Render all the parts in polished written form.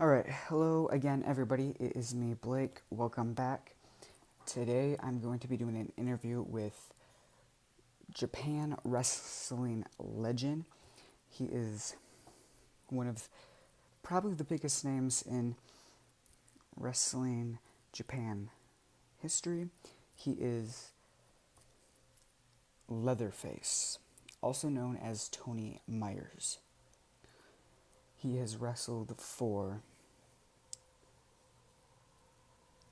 Alright, hello again, everybody. It is me, Blake. Welcome back. Today I'm going to be doing an interview with Japan wrestling legend. He is one of probably the biggest names in wrestling Japan history. He is Leatherface, also known as Tony Myers. He has wrestled for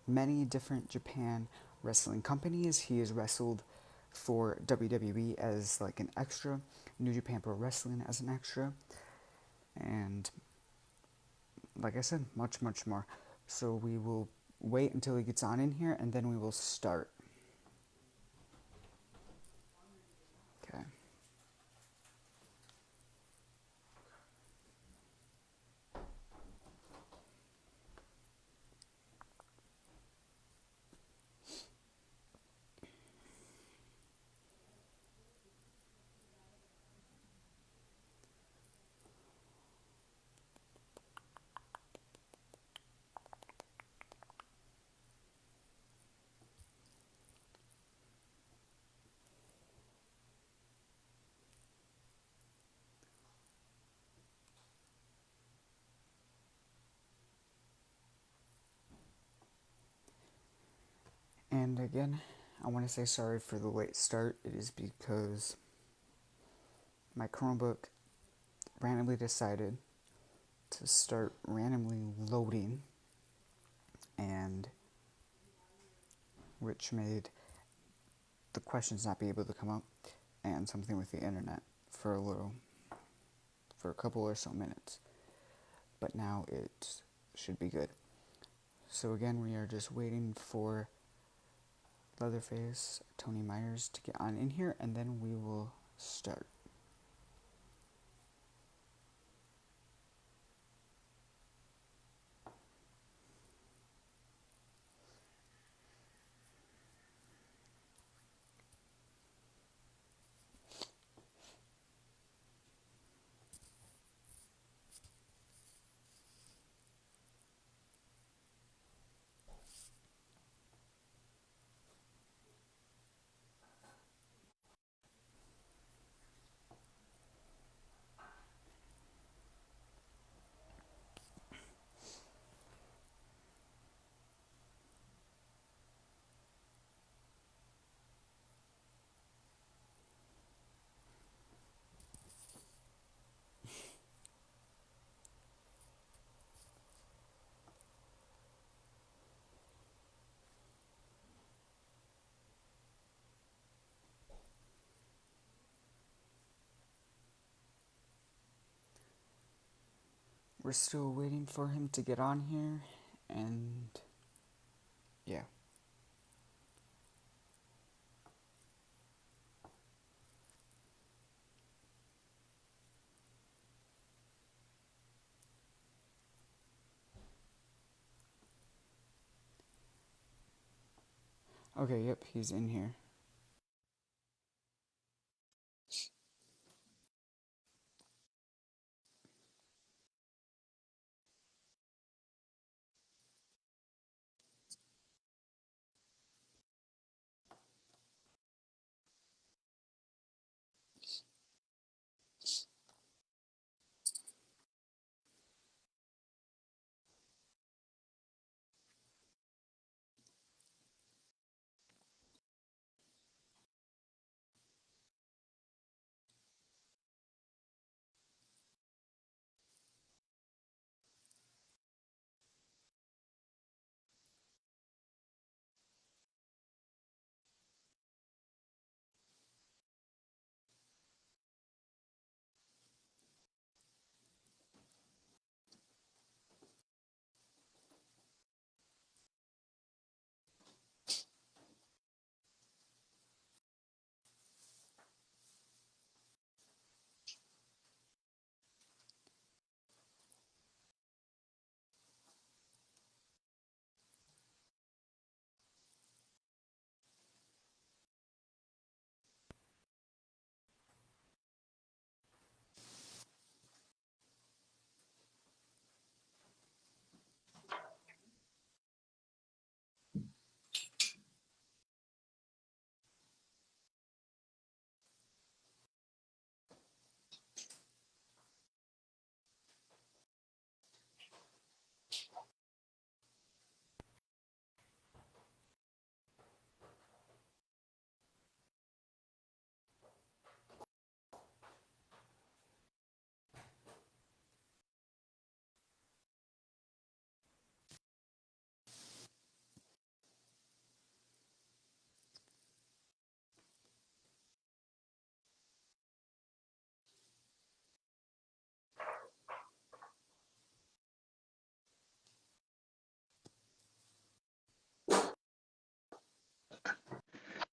many different Japan wrestling companies. He has wrestled for WWE as like an extra, New Japan Pro Wrestling as an extra, and like I said, much more. So we will wait until he gets on in here and then we will start. Okay. And again, I want to say sorry for the late start. It is because my Chromebook randomly decided to start randomly loading, and which made the questions not be able to come up, and something with the internet for a couple or so minutes. But now it should be good. So again, we are just waiting for Leatherface, Tony Myers to get on in here, and then we will start. We're still waiting for him to get on here, and yeah. Okay, yep, he's in here.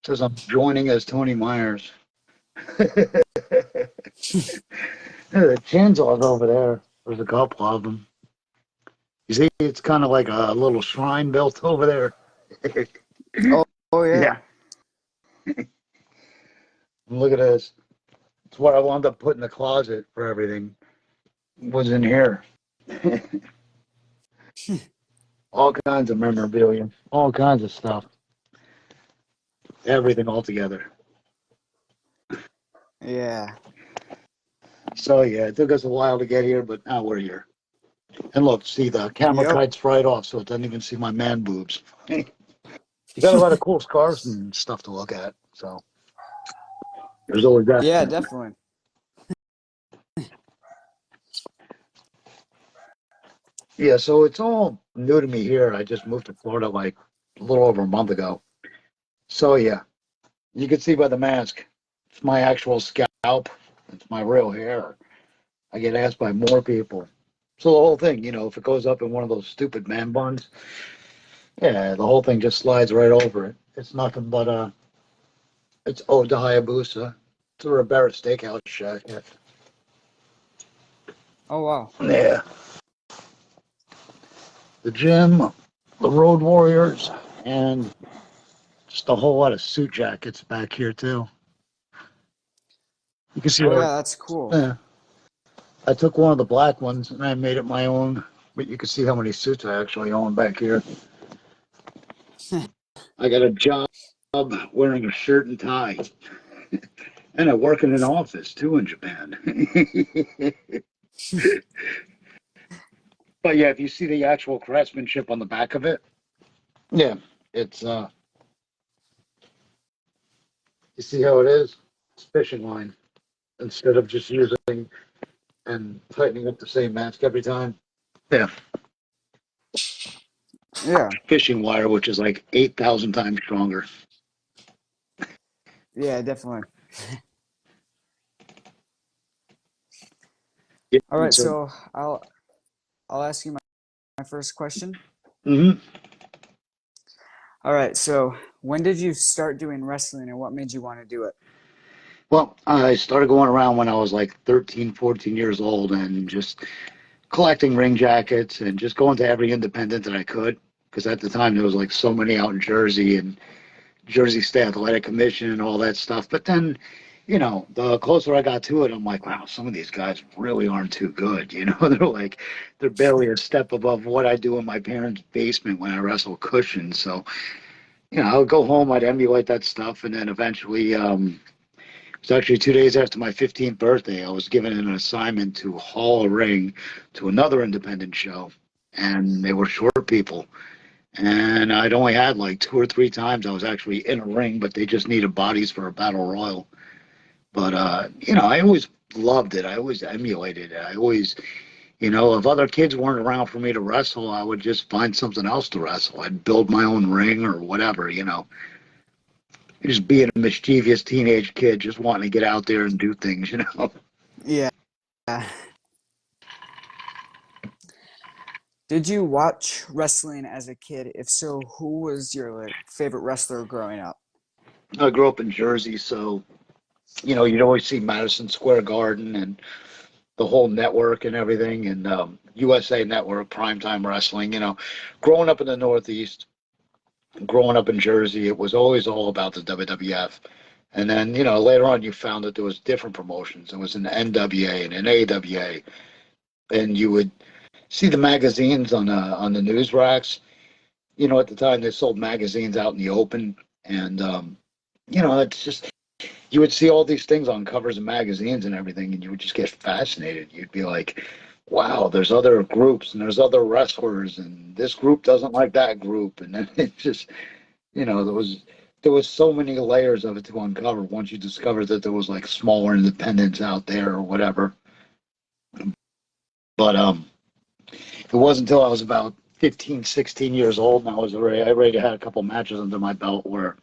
Says I'm joining as Tony Myers. The chainsaw's over there. There's a couple of them. You see, it's kind of like a little shrine built over there. Oh, oh Yeah, yeah. look at this. It's what I wound up putting in the closet for everything. Was in here. All kinds of memorabilia, all kinds of stuff, everything all together. Yeah. So yeah, it took us a while to get here, but now we're here. And look, see the camera Yep. kite's right off, so it doesn't even see my man boobs. You got a lot of cool scars and stuff to look at. So there's always that. Yeah, definitely. Yeah, so it's all new to me here. I just moved to Florida like a little over a month ago. So yeah, you can see by the mask, it's my actual scalp. It's my real hair. I get asked by more people. So the whole thing, if it goes up in one of those stupid man buns, yeah, the whole thing just slides right over it. It's nothing but it's ode to Hayabusa. It's a Barrett Steakhouse shack. Yeah. Oh wow. Yeah. The gym, the Road Warriors, and just a whole lot of suit jackets back here too. You can see Oh how, yeah, that's cool. yeah. I took one of the black ones and I made it my own. But you can see how many suits I actually own back here. I got a job wearing a shirt and tie. And I work in an office too in Japan. But yeah, if you see the actual craftsmanship on the back of it, yeah, it's you see how it is? It's fishing line instead of just using and tightening up the same mask every time. Yeah, Yeah. fishing wire, which is like 8,000 times stronger. Yeah, definitely. Yeah, All right, so, so I'll ask you my first question. mhm. All right, so when did you start doing wrestling and what made you want to do it? Well, I started going around when I was like 13, 14 years old and just collecting ring jackets and just going to every independent that I could. Because at the time there was like so many out in Jersey and Jersey State Athletic Commission and all that stuff. But then, the closer I got to it, I'm like, wow, some of these guys really aren't too good. They're barely a step above what I do in my parents' basement when I wrestle cushions. So, I would go home, I'd emulate that stuff, and then eventually, it was actually 2 days after my 15th birthday, I was given an assignment to haul a ring to another independent show, and they were short people. And I'd only had like two or three times I was actually in a ring, but they just needed bodies for a battle royal. But I always loved it. I always emulated it. I always, if other kids weren't around for me to wrestle, I would just find something else to wrestle. I'd build my own ring or whatever. Just being a mischievous teenage kid, just wanting to get out there and do things. Yeah. Did you watch wrestling as a kid? If so, who was your like favorite wrestler growing up? I grew up in Jersey, so you'd always see Madison Square Garden and the whole network and everything, and USA Network, primetime wrestling. Growing up in the Northeast, growing up in Jersey, it was always all about the WWF. And then, later on, you found that there was different promotions. There was an NWA and an AWA, and you would see the magazines on the news racks. At the time, they sold magazines out in the open, and it's just you would see all these things on covers of magazines and everything, and you would just get fascinated. You'd be like, wow, there's other groups and there's other wrestlers, and this group doesn't like that group. And then it just, there was so many layers of it to uncover once you discovered that there was like smaller independents out there or whatever. But it wasn't until I was about 15, 16 years old and I already had a couple matches under my belt where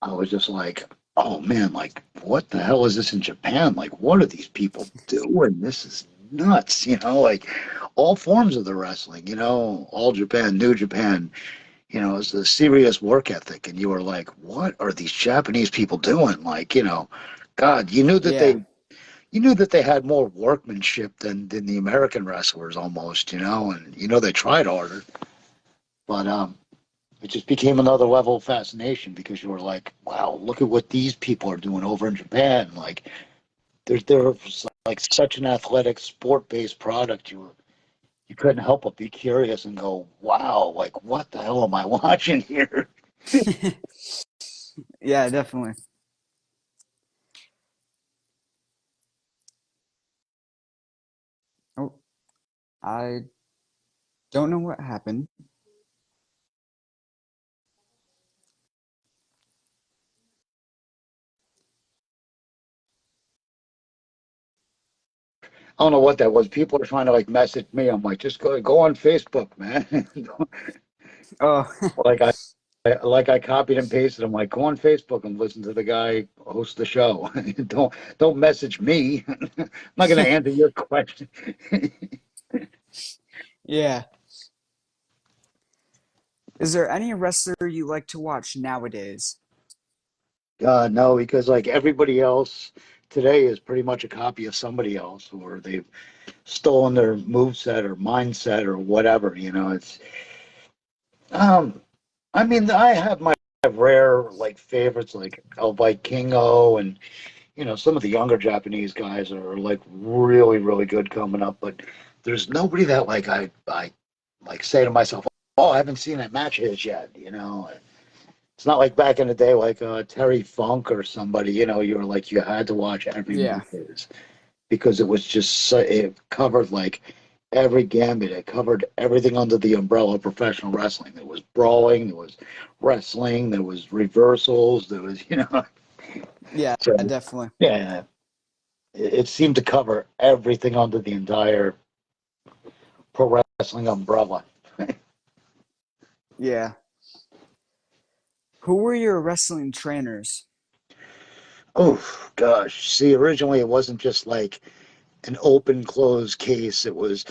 I was just like, oh man, like what the hell is this in Japan? Like what are these people doing? This is nuts, like all forms of the wrestling, all Japan, New Japan, it's a serious work ethic, and you were like, what are these Japanese people doing? Like, God, Yeah. you knew that they had more workmanship than the American wrestlers almost, and they tried harder, but it just became another level of fascination because you were like, wow, look at what these people are doing over in Japan. Like, they're like such an athletic, sport-based product. You couldn't help but be curious and go, wow, like what the hell am I watching here? Yeah, definitely. Oh, I don't know what happened. I don't know what that was. People are trying to like message me. I'm like, just go on Facebook, man. Oh, like I copied and pasted. I'm like, go on Facebook and listen to the guy host the show. Don't message me. I'm not gonna answer your question. yeah. Is there any wrestler you like to watch nowadays? No, because like everybody else today is pretty much a copy of somebody else, or they've stolen their moveset or mindset or whatever. It's um. I mean, I have my rare like favorites like El Vikingo and some of the younger Japanese guys are like really, really good coming up, but there's nobody that like I like say to myself, oh, I haven't seen that match of his yet. It's not like back in the day, like Terry Funk or somebody. You were like you had to watch every Yeah. move of his because it was just it covered like every gambit. It covered everything under the umbrella of professional wrestling. There was brawling, there was wrestling, there was reversals, there was Yeah, so definitely. yeah, it seemed to cover everything under the entire pro wrestling umbrella. Yeah. Who were your wrestling trainers? Oh gosh! See, originally it wasn't just like an open closed case. It was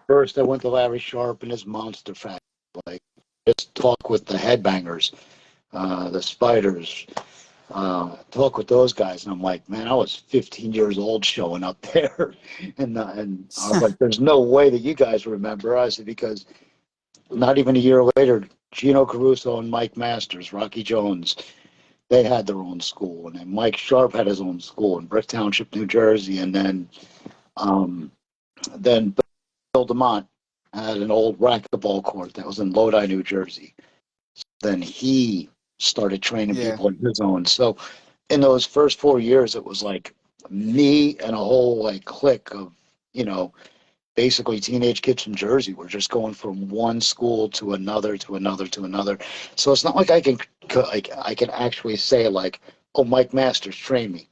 first I went to Larry Sharp and his Monster Factory, like just talk with the headbangers, the spiders, talk with those guys, and I'm like, man, I was 15 years old showing up there, and I was like, there's no way that you guys remember. I said because not even a year later, Gino Caruso and Mike Masters, Rocky Jones, they had their own school, and then Mike Sharp had his own school in Brick Township, New Jersey, and um, then Bill DeMont had an old racquetball court that was in Lodi, New Jersey. Then he started training Yeah. people in his own. So in those first 4 years, it was like me and a whole like clique of you know basically teenage kids from Jersey. We're just going from one school to another to another to another. So it's not like I can actually say like, oh, Mike Masters trained me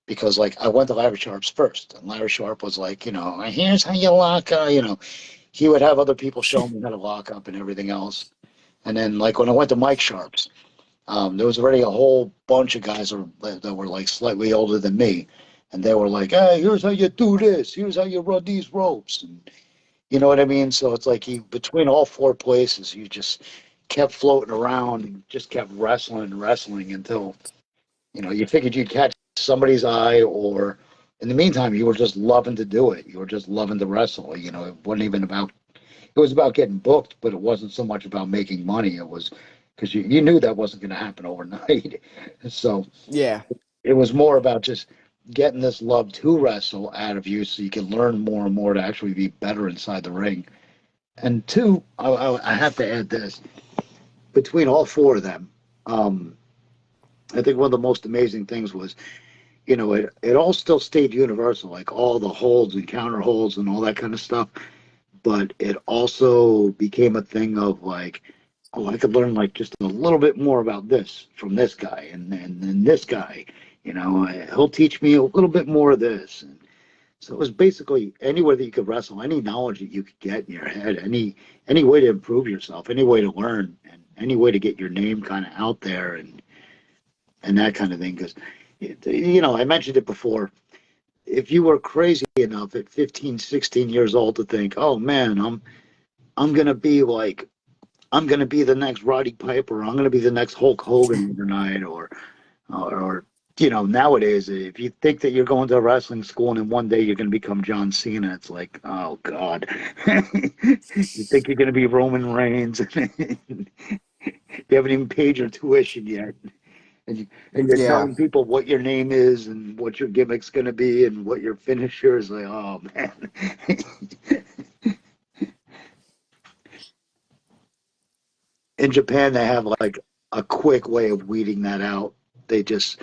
because like I went to Larry Sharp's first, and Larry Sharp was like, here's how you lock up. He would have other people show me how to lock up and everything else. And then like when I went to Mike Sharp's, there was already a whole bunch of guys that were like slightly older than me. And they were like, hey, here's how you do this. Here's how you run these ropes. And you know what I mean? So it's like between all four places, you just kept floating around and just kept wrestling and wrestling until, you figured you'd catch somebody's eye or in the meantime, you were just loving to do it. You were just loving to wrestle. It wasn't even about, it was about getting booked, but it wasn't so much about making money. It was because you knew that wasn't going to happen overnight. So Yeah. it was more about just getting this love to wrestle out of you so you can learn more and more to actually be better inside the ring. And two, I have to add this between all four of them, um, I think one of the most amazing things was, it all still stayed universal, like all the holds and counter holds and all that kind of stuff. But it also became a thing of like, oh, I could learn like just a little bit more about this from this guy and this guy. He'll teach me a little bit more of this. And so it was basically anywhere that you could wrestle, any knowledge that you could get in your head, any way to improve yourself, any way to learn, and any way to get your name kind of out there and that kind of thing. Because I mentioned it before. If you were crazy enough at 15, 16 years old to think, oh man, I'm gonna be like I'm going to be the next Roddy Piper. I'm going to be the next Hulk Hogan overnight, or nowadays, if you think that you're going to a wrestling school and in one day you're going to become John Cena, it's like, oh God. You think you're going to be Roman Reigns, you haven't even paid your tuition yet, and you're Yeah. telling people what your name is and what your gimmick's going to be and what your finisher is. Like, oh man. In Japan, they have like a quick way of weeding that out. They just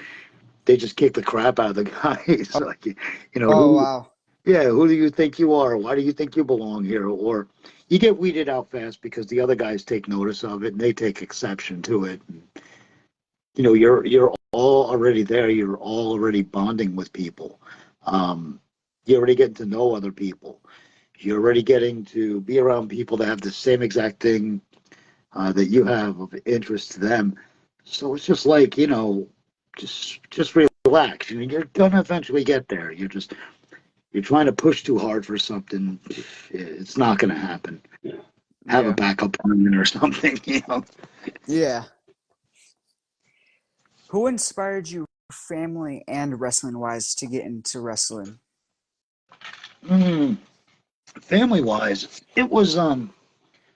they just kick the crap out of the guys. Like, Oh who, wow. yeah, who do you think you are? Why do you think you belong here? Or you get weeded out fast because the other guys take notice of it and they take exception to it. You're all already there. You're all already bonding with people. Um, you're already getting to know other people. You're already getting to be around people that have the same exact thing that you have of interest to them. So it's just like, just relax. You're gonna eventually get there. You're trying to push too hard for something. It's not gonna happen. Have a Yeah. backup plan or something. Yeah. Who inspired you, family and wrestling wise, to get into wrestling? Mm, family wise, it was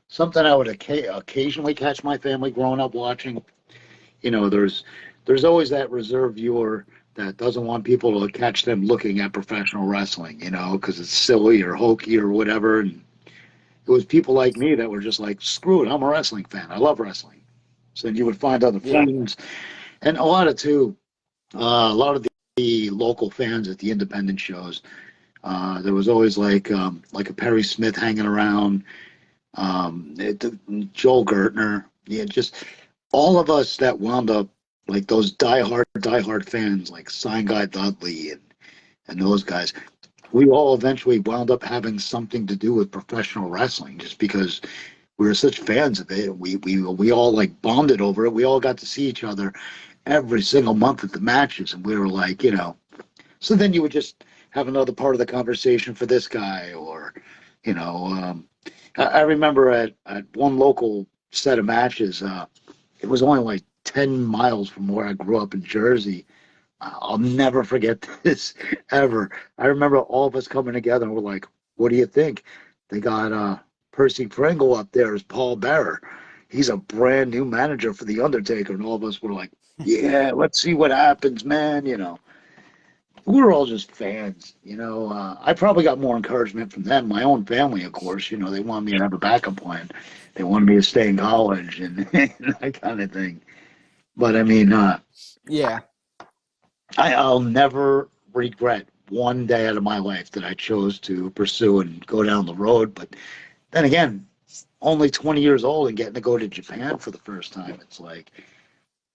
something I would occasionally catch my family growing up watching. There's always that reserve viewer that doesn't want people to catch them looking at professional wrestling, because it's silly or hokey or whatever. And it was people like me that were just like, screw it, I'm a wrestling fan. I love wrestling. So then you would find other Yeah. friends, and a lot of the local fans at the independent shows. There was always like a Perry Smith hanging around, Joel Gertner. Yeah, just all of us that wound up like those diehard fans, like Sign Guy Dudley and those guys. We all eventually wound up having something to do with professional wrestling, just because we were such fans of it. We all like bonded over it. We all got to see each other every single month at the matches, and we were like, So then you would just have another part of the conversation for this guy, or you know, um, I remember at one local set of matches. It was only like 10 miles from where I grew up in Jersey. I'll never forget this ever. I remember all of us coming together and we're like, what do you think? They got Percy Pringle up there as Paul Bearer. He's a brand new manager for The Undertaker. And all of us were like, yeah, let's see what happens, man. We were all just fans. I probably got more encouragement from them. My own family, of course, they wanted me to have a backup plan. They wanted me to stay in college and that kind of thing. But I mean, Yeah. I'll never regret one day out of my life that I chose to pursue and go down the road. But then again, only 20 years old and getting to go to Japan for the first time. It's like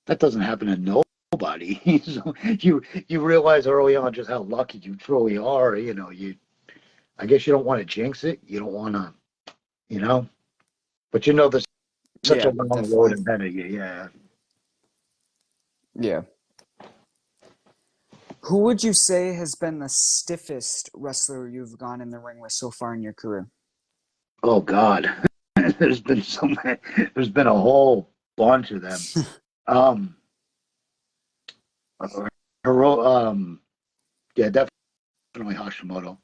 that doesn't happen to nobody. So you realize early on just how lucky you truly are. I guess you don't want to jinx it. You don't want to, you know, but there's such a Yeah. long road Definitely. ahead of you. Yeah. Yeah. Who would you say has been the stiffest wrestler you've gone in the ring with so far in your career? Oh God, there's been so many. There's been a whole bunch of them. Um, Hero, yeah, definitely Hashimoto.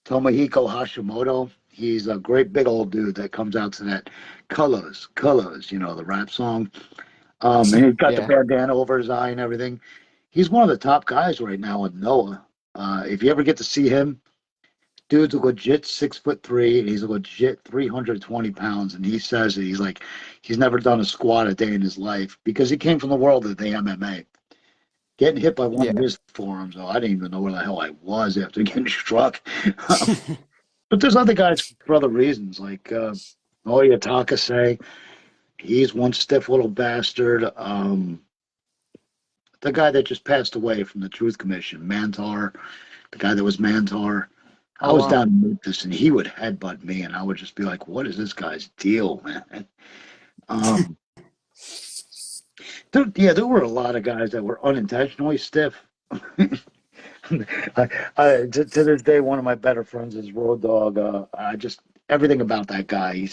Tomohiko Hashimoto. He's a great big old dude that comes out to that colors, the rap song. And he's got the Yeah. bandana over his eye and everything. He's one of the top guys right now in Noah. If you ever get to see him, dude's a legit 6'3", and he's a legit 320 pounds. And he says that he's never done a squat a day in his life because he came from the world of the MMA. Getting hit by one of Yeah. his forearms, oh, I didn't even know where the hell I was after getting struck. But there's other guys for other reasons, like Oya Takase. He's one stiff little bastard. The guy that just passed away from the Truth Commission, Mantar, the guy that was Mantar. I Oh was wow. down in Memphis and he would headbutt me, and I would just be like, "What is this guy's deal, man?" Um, there were a lot of guys that were unintentionally stiff. To this day, one of my better friends is Road Dog. I just everything about that guy.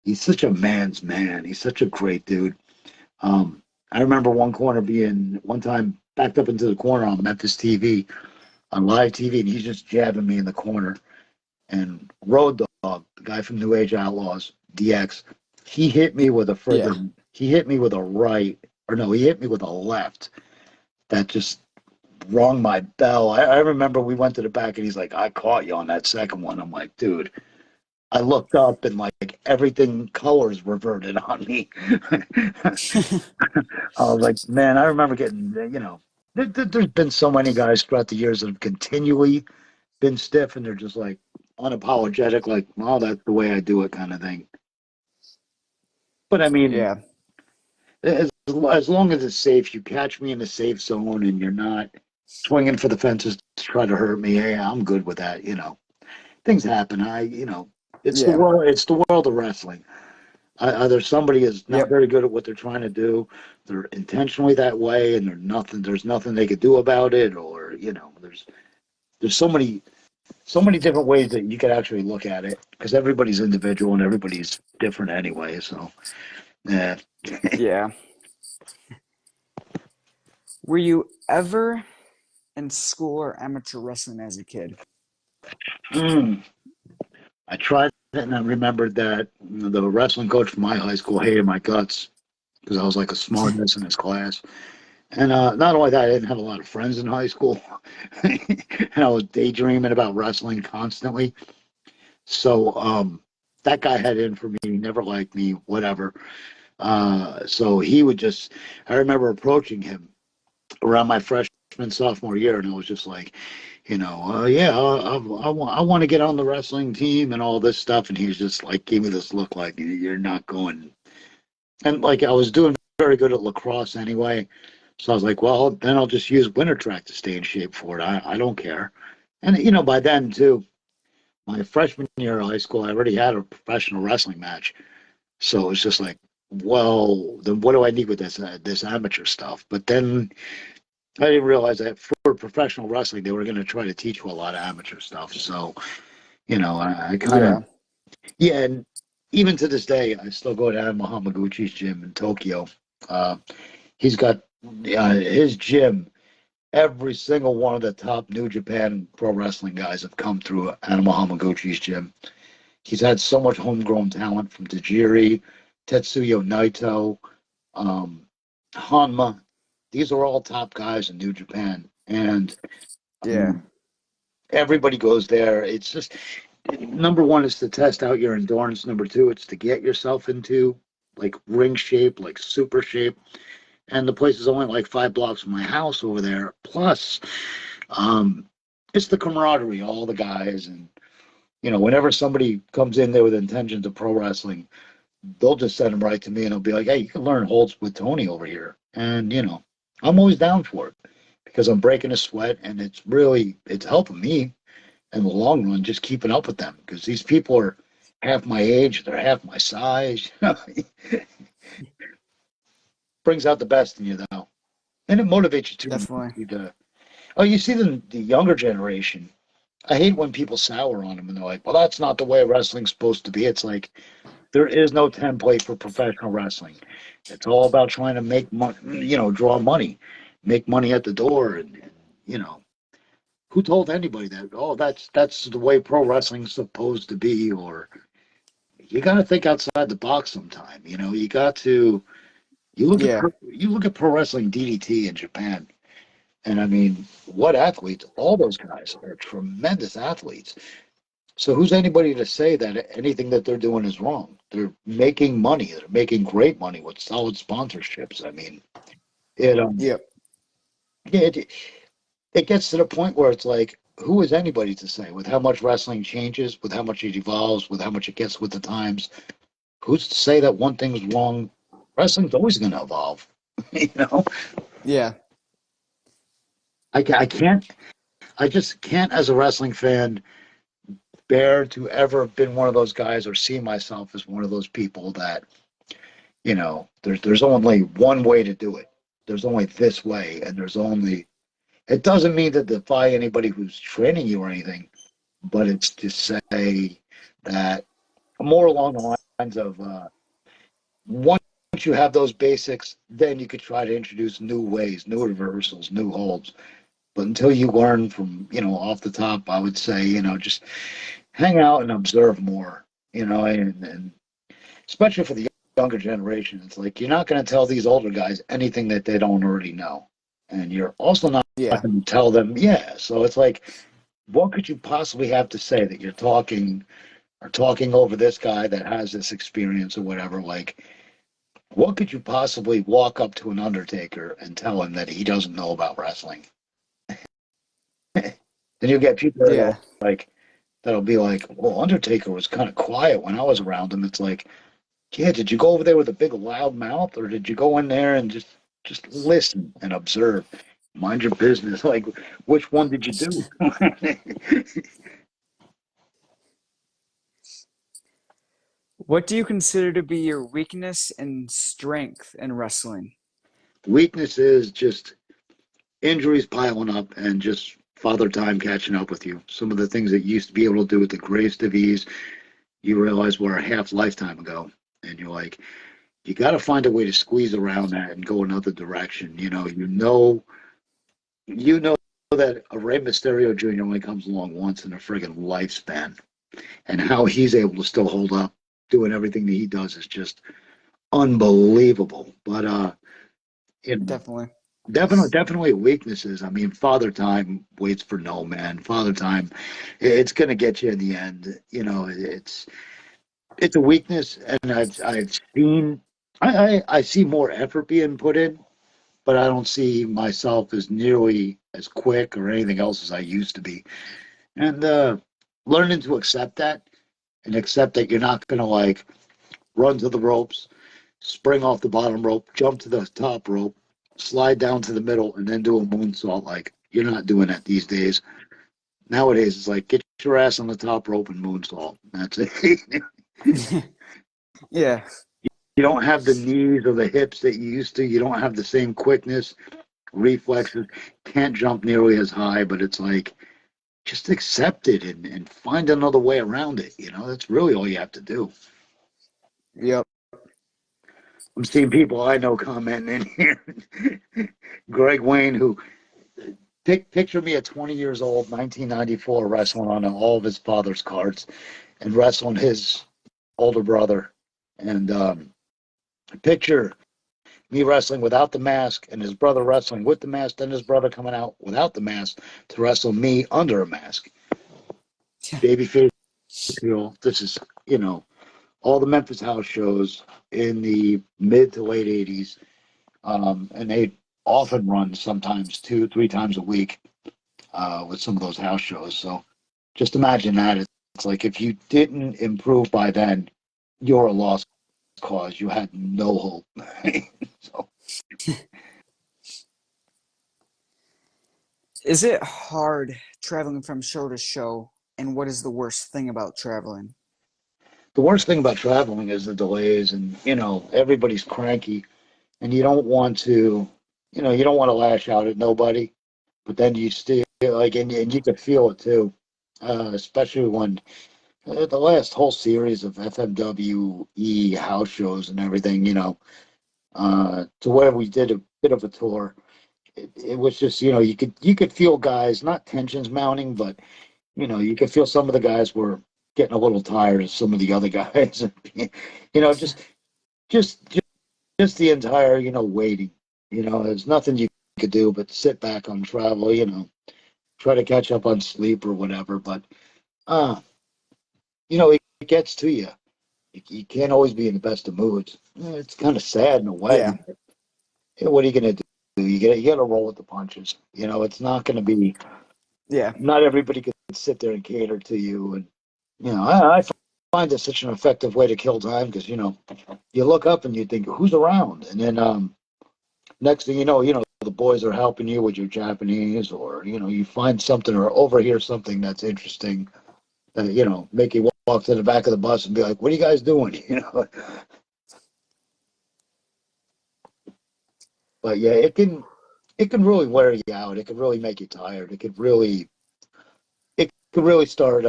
he's such a man's man. He's such a great dude. Um, I remember one corner being one time backed up into the corner on Memphis TV on live TV, and he's just jabbing me in the corner. And Road Dog, the guy from New Age Outlaws, DX, Yeah. he hit me with a right, or no, he hit me with a left that just rung my bell. I remember we went to the back and he's like, I caught you on that second one. I'm like, dude, I looked up and like everything colors reverted on me. I was like, man, I remember getting, there's been so many guys throughout the years that have continually been stiff and they're just like unapologetic, like, oh, that's the way I do it kind of thing. But I mean, Yeah. as long as it's safe, you catch me in a safe zone and you're not swinging for the fences to try to hurt me. Hey, I'm good with that. Things happen. Yeah. It's the world of wrestling. Either somebody is not Yep. very good at what they're trying to do, they're intentionally that way, and there's nothing they could do about it, or there's so many different ways that you could actually look at it because everybody's individual and everybody's different anyway. So, yeah. Yeah. Were you ever in school or amateur wrestling as a kid? Mm. I tried it and I remembered that the wrestling coach from my high school hated my guts because I was like a smartass in his class. And not only that, I didn't have a lot of friends in high school, and I was daydreaming about wrestling constantly. So that guy had in for me, never liked me, whatever. So he would just, I remember approaching him around my freshman, sophomore year, and it was just like, yeah, I want to get on the wrestling team and all this stuff. And he was just like, gave me this look like, you're not going. And like, I was doing very good at lacrosse anyway. So I was like, well, then I'll just use winter track to stay in shape for it. I don't care. And, by then, too, my freshman year of high school, I already had a professional wrestling match. So it was just like, well, then what do I need with this amateur stuff? But then I didn't realize that for professional wrestling, they were going to try to teach you a lot of amateur stuff. So, I kind of, Yeah. yeah. And even to this day, I still go to Hamaguchi's gym in Tokyo. Uh, he's got his gym. Every single one of the top New Japan pro wrestling guys have come through Animal Hamaguchi's gym. He's had so much homegrown talent from Tajiri, Tetsuya Naito, um, Hanma. These are all top guys in New Japan. And Yeah. um, everybody goes there. It's just number one is to test out your endurance. Number two, it's to get yourself into like ring shape, like super shape. And the place is only like 5 blocks from my house over there. Plus, um, it's the camaraderie, all the guys, and whenever somebody comes in there with intentions of pro wrestling, they'll just send them right to me, and they'll be like, "Hey, you can learn holds with Tony over here," and I'm always down for it because I'm breaking a sweat, and it's helping me in the long run, just keeping up with them because these people are half my age, they're half my size. Brings out the best in you though, and it motivates you too. Definitely. Oh, you see the younger generation. I hate when people sour on them and they're like, "Well, that's not the way wrestling's supposed to be." It's like there is no template for professional wrestling. It's all about trying to make money, draw money, make money at the door, and you know, who told anybody that? Oh, that's the way pro wrestling's supposed to be, or you got to think outside the box sometime. You got to Yeah. you look at pro wrestling DDT in Japan, and I mean, what athletes? All those guys are tremendous athletes. So who's anybody to say that anything that they're doing is wrong? They're making money. They're making great money with solid sponsorships. I mean, it Yep. yeah, it gets to the point where it's like, who is anybody to say with how much wrestling changes, with how much it evolves, with how much it gets with the times? Who's to say that one thing's wrong? Wrestling's always going to evolve. you know, Yeah. I can't. I just can't, as a wrestling fan, bear to ever have been one of those guys or see myself as one of those people that there's only one way to do it. There's only this way, and it doesn't mean to defy anybody who's training you or anything, but it's to say that more along the line of once you have those basics, then you could try to introduce new ways, new reversals, new holds. But until you learn from, off the top, I would say, just hang out and observe more, and especially for the younger generation, it's like you're not going to tell these older guys anything that they don't already know. And you're also not Yeah, going to tell them, yeah. So it's like, what could you possibly have to say that you're talking over this guy that has this experience or whatever? Like, what could you possibly walk up to an Undertaker and tell him that he doesn't know about wrestling? Then you'll get people that yeah. are like, that'll be like, well, Undertaker was kind of quiet when I was around him. It's like, yeah, did you go over there with a big loud mouth, or did you go in there and just listen and observe, mind your business? Like, which one did you do? What do you consider to be your weakness and strength in wrestling? Weakness is just injuries piling up and just father time catching up with you. Some of the things that you used to be able to do with the greatest of ease, you realize were a half lifetime ago, and you're like, you got to find a way to squeeze around that and go another direction. You know that a Rey Mysterio Jr. only comes along once in a friggin' lifespan, and how he's able to still hold up, doing everything that he does is just unbelievable. But you know, Definitely. definitely weaknesses. I mean, father time waits for no man. Father time, it's gonna get you in the end. It's a weakness, and I've seen. I see more effort being put in, but I don't see myself as nearly as quick or anything else as I used to be. And learning to accept that and accept that you're not going to like run to the ropes, spring off the bottom rope, jump to the top rope, slide down to the middle, and then do a moonsault. Like, you're not doing that these days. Nowadays, it's like get your ass on the top rope and moonsault. That's it. Yeah. You don't have the knees or the hips that you used to. You don't have the same quickness, reflexes. Can't jump nearly as high, but it's like just accept it and find another way around it. That's really all you have to do. Yep. I'm seeing people I know comment in here. Greg Wayne, who picture me at 20 years old, 1994, wrestling on all of his father's cards and wrestling his older brother. And picture me wrestling without the mask and his brother wrestling with the mask, then his brother coming out without the mask to wrestle me under a mask. Babyface heel. This is, all the Memphis house shows in the mid to late 80s. And they often run sometimes 2, 3 times a week with some of those house shows. So just imagine that. It's like if you didn't improve by then, you're a lost cause. You had no hope. So Is it hard traveling from show to show? And what is the worst thing about traveling? the worst thing about traveling is the delays, and everybody's cranky, and you don't want to lash out at nobody, but then you still like, and you could feel it too, especially when the last whole series of FMWE house shows and everything, to where we did a bit of a tour. It was just, you could feel guys, not tensions mounting, but you could feel some of the guys were getting a little tired of some of the other guys. Just just just the entire, waiting. There's nothing you could do but sit back on travel, try to catch up on sleep or whatever. But uh, it gets to you. You can't always be in the best of moods. It's kind of sad in a Yeah. way. What are you gonna do? You gotta roll with the punches. It's not gonna be. Yeah. Not everybody can sit there and cater to you, and I find it such an effective way to kill time because you look up and you think who's around, and then next thing the boys are helping you with your Japanese, or you find something or overhear something that's interesting that make you walk to the back of the bus and be like, "What are you guys doing?" But yeah, it can really wear you out. It can really make you tired. It could really start.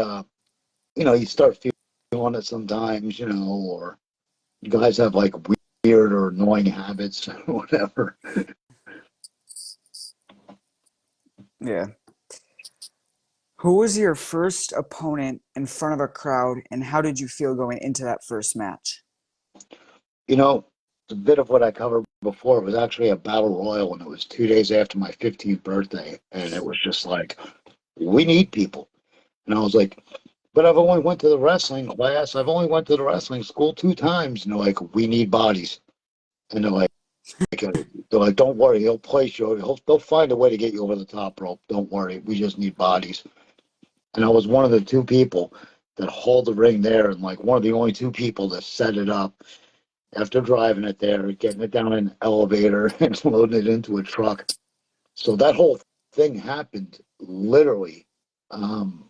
You start feeling it sometimes. Or guys have like weird or annoying habits or whatever. Yeah. Who was your first opponent in front of a crowd, and how did you feel going into that first match? You know, a bit of what I covered before. It was actually a battle royal, and it was 2 days after my 15th birthday, and it was just like, we need people. And I was like, but I've only went to the wrestling class. I've only went to the wrestling school 2 times. And they're like, we need bodies. And they're like, don't worry, he'll place you. They'll find a way to get you over the top rope. Don't worry, we just need bodies. And I was one of the two people that hauled the ring there, and like one of the only two people that set it up after driving it there, getting it down an elevator and loading it into a truck. So that whole thing happened literally, um,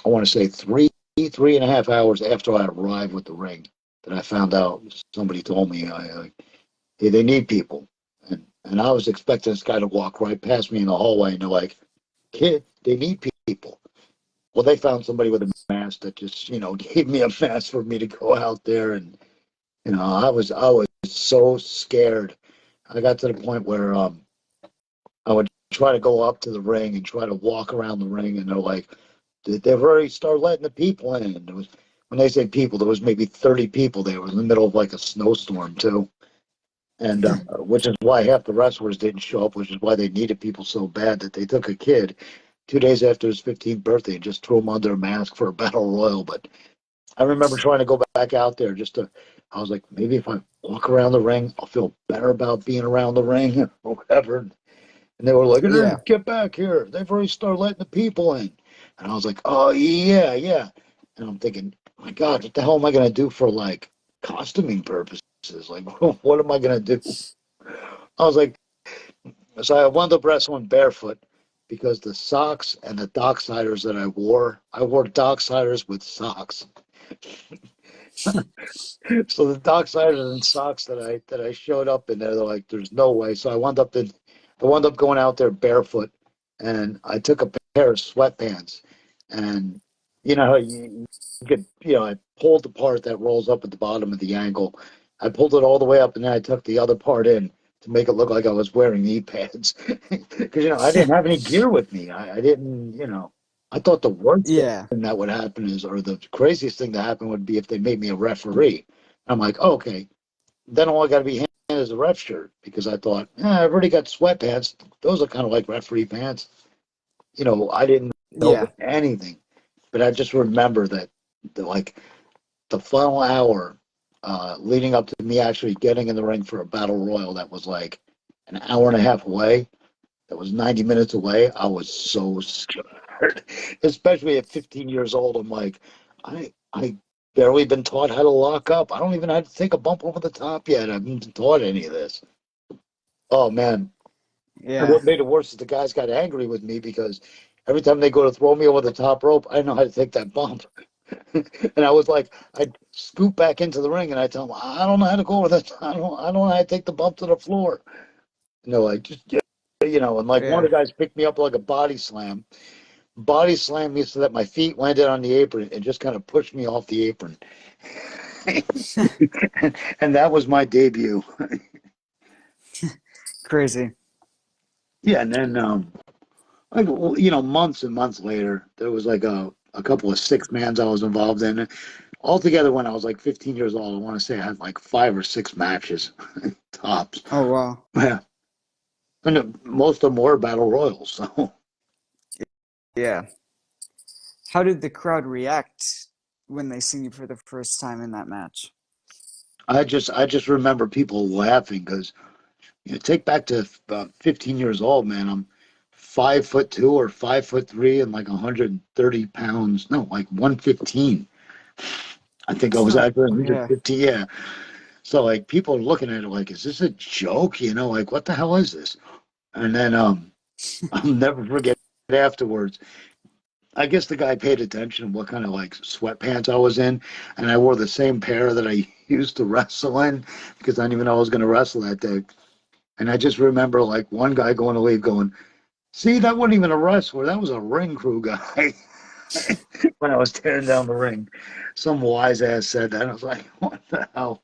I want to say 3.5 hours after I arrived with the ring. That I found out somebody told me hey, they need people, and I was expecting this guy to walk right past me in the hallway, and they're like, kid, they need people. Well, they found somebody with a mask that just gave me a mask for me to go out there, and I was so scared. I got to the point where I would try to go up to the ring and try to walk around the ring, and they're like, they've already started letting the people in. There was when they say people, there was maybe 30 people there. It was in the middle of like a snowstorm too, and which is why half the wrestlers didn't show up, which is why they needed people so bad that they took a kid 2 days after his 15th birthday and just threw him under a mask for a battle royal. But I remember trying to go back out there I was like, maybe if I walk around the ring, I'll feel better about being around the ring or whatever. And they were like, hey, Yeah. get back here. They've already started letting the people in. And I was like, oh, yeah, yeah. And I'm thinking, my God, what the hell am I going to do for like costuming purposes? Like, what am I going to do? I was like, so I wound up wrestling barefoot because the socks and the docksiders that I wore docksiders with socks. So the docksiders and socks that I showed up in there, they're like, there's no way. So I wound up going out there barefoot, and I took a pair of sweatpants, and you know how you could I pulled the part that rolls up at the bottom of the ankle. I pulled it all the way up, and then I tucked the other part in to make it look like I was wearing knee pads because I didn't have any gear with me. I didn't I thought the worst Yeah. thing that would happen is, or the craziest thing to happen would be if they made me a referee. I'm like, oh, okay, then all I got to be handed is a ref shirt because I thought, I've already got sweatpants. Those are kind of like referee pants. I didn't know Yeah. anything, but I just remember that like the final hour leading up to me actually getting in the ring for a battle royal that was like an hour and a half away, that was 90 minutes away. I was so scared, especially at 15 years old. I'm like, I barely been taught how to lock up. I don't even have to take a bump over the top yet. I haven't been taught any of this. Oh man. And Yeah. what made it worse is the guys got angry with me because every time they go to throw me over the top rope, I know how to take that bump. And I was like, I'd scoop back into the ring and I tell them, I don't know how to go over that. I don't know how to take the bump to the floor. Like just and like one Yeah. of the guys picked me up like a body slam me so that my feet landed on the apron and just kind of pushed me off the apron. And that was my debut. Crazy. Yeah, and then like months and months later, there was like a couple of six mans I was involved in. Altogether, when I was like 15 years old, I want to say I had like 5 or 6 matches tops. Oh, wow. Yeah, and most of them were battle royals. So Yeah. How did the crowd react when they seen you for the first time in that match? I just remember people laughing because take back to about 15 years old, man. I'm 5'2" or 5'3" and like 130 pounds. No, like 115. I think I was Huh. actually Yeah. 150. Yeah. So like people are looking at it like, is this a joke? Like what the hell is this? And then I'll never forget afterwards. I guess the guy paid attention to what kind of like sweatpants I was in, and I wore the same pair that I used to wrestle in because I didn't even know I was going to wrestle that day. And I just remember like one guy going to leave going, see, that wasn't even a wrestler. That was a ring crew guy when I was tearing down the ring. Some wise ass said that. I was like, what the hell?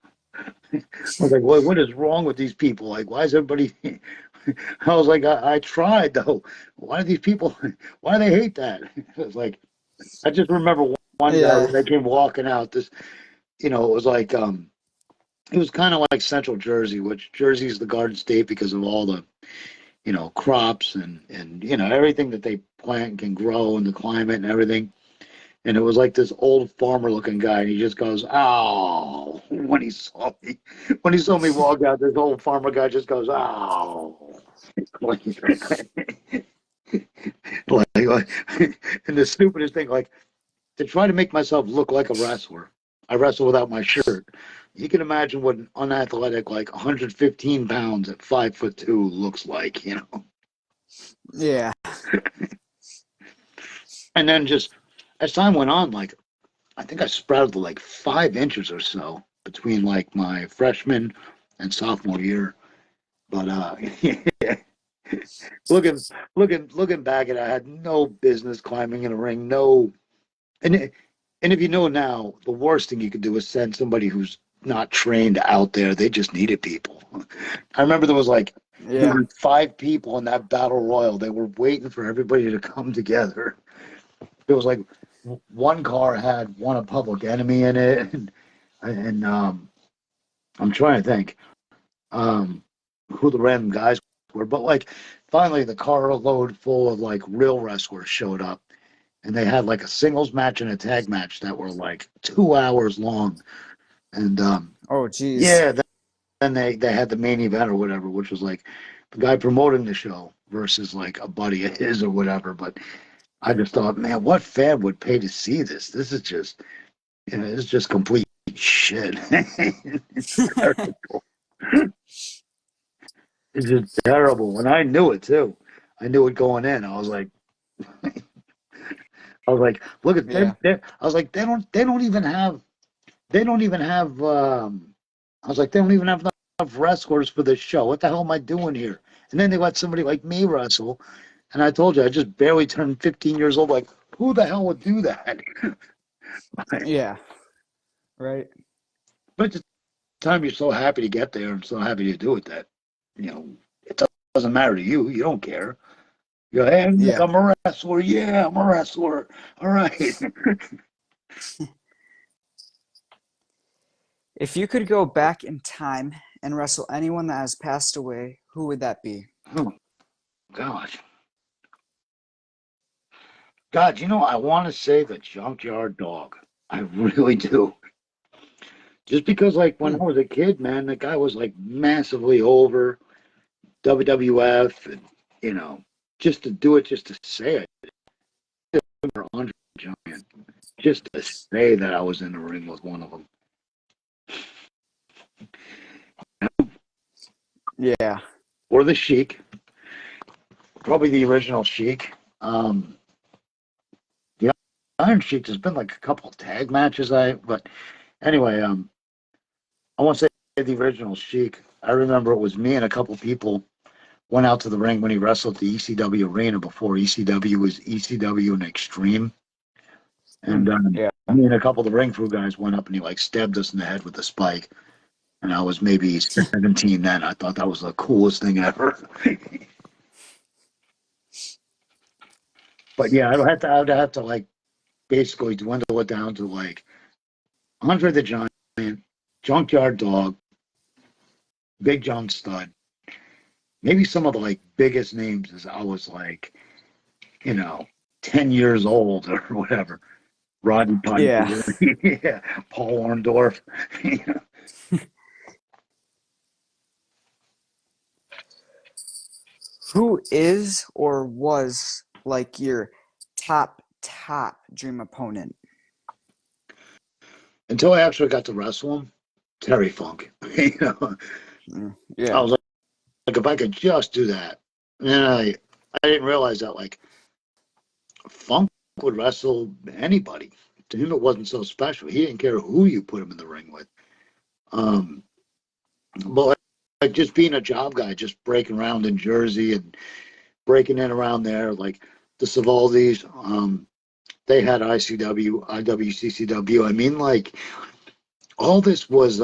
I was like, what is wrong with these people? Like, why is everybody? I was like, I tried though. Why do these people? Why do they hate that? It was like, I just remember one guy Yeah. when they came walking out. This, it was like, it was kind of like Central Jersey, which Jersey is the Garden State because of all the, crops and everything that they plant and can grow and the climate and everything. And it was like this old farmer looking guy, and he just goes, "Ow!" When he saw me walk out, this old farmer guy just goes, "Ow!" like, like, and the stupidest thing, like to try to make myself look like a wrestler. I wrestle without my shirt. You can imagine what an unathletic, like 115 pounds at 5'2" looks like. Yeah. And then just as time went on, like I think I sprouted like 5 inches or so between like my freshman and sophomore year. But looking looking back at it, I had no business climbing in a ring. No, and and if you know now, the worst thing you could do is send somebody who's not trained out there. They just needed people. I remember there Yeah. were 5 people in that battle royal. They were waiting for everybody to come together. There was like one car had one a Public Enemy in it, and I'm trying to think um, who the random guys were, but like finally the car load full of like real wrestlers showed up, and they had like a singles match and a tag match that were like 2 hours long, and Oh, geez. yeah, then they had the main event or whatever, which was like the guy promoting the show versus like a buddy of his or whatever. But I just thought, man, what fan would pay to see this? This is just, it's just complete shit. It's just terrible. And I knew it too. I knew it going in. I was like, look at Yeah. them. I was like, they don't even have. I was like, they don't even have enough wrestlers for this show. What the hell am I doing here? And then they let somebody like me wrestle, and I told you I just barely turned 15 years old. Like, who the hell would do that? Yeah. Right. But at the time, you're so happy to get there and so happy to do it that it doesn't matter to you. You don't care. You're, hey, look, Yeah. I'm a wrestler. Yeah, I'm a wrestler. All right. If you could go back in time and wrestle anyone that has passed away, who would that be? Oh, gosh. God, I want to say the Junkyard Dog. I really do. Just because, like, when Hmm. I was a kid, man, the guy was, like, massively over WWF and, you know, just to do it, just to say it. Or Andre the Giant. Just to say that I was in the ring with one of them. Yeah. Or the Sheik. Probably the original Sheik. The Iron Sheik, there's been, like, a couple of tag matches, but anyway, I want to say the original Sheik. I remember it was me and a couple people went out to the ring when he wrestled at the ECW arena before ECW was ECW and Extreme. Hmm. And Yeah. me and a couple of the ring crew guys went up and he like stabbed us in the head with a spike. And I was maybe 17 then. I thought that was the coolest thing ever. But yeah, I'd have to like basically dwindle it down to like Andre the Giant, Junkyard Dog, Big John Studd. Maybe some of the like biggest names as I was like, you know, 10 years old or whatever. Rodney Yeah. Piper, yeah, Paul Orndorff. Who is or was like your top dream opponent? Until I actually got to wrestle him, Terry Funk. I Yeah. was like, if I could just do that. And then I didn't realize that like Funk would wrestle anybody. To him, it wasn't so special. He didn't care who you put him in the ring with. Um, but like just being a job guy, just breaking around in Jersey and breaking in around there, like the Savaldis, they had ICW, IWCCW. I mean, like all this was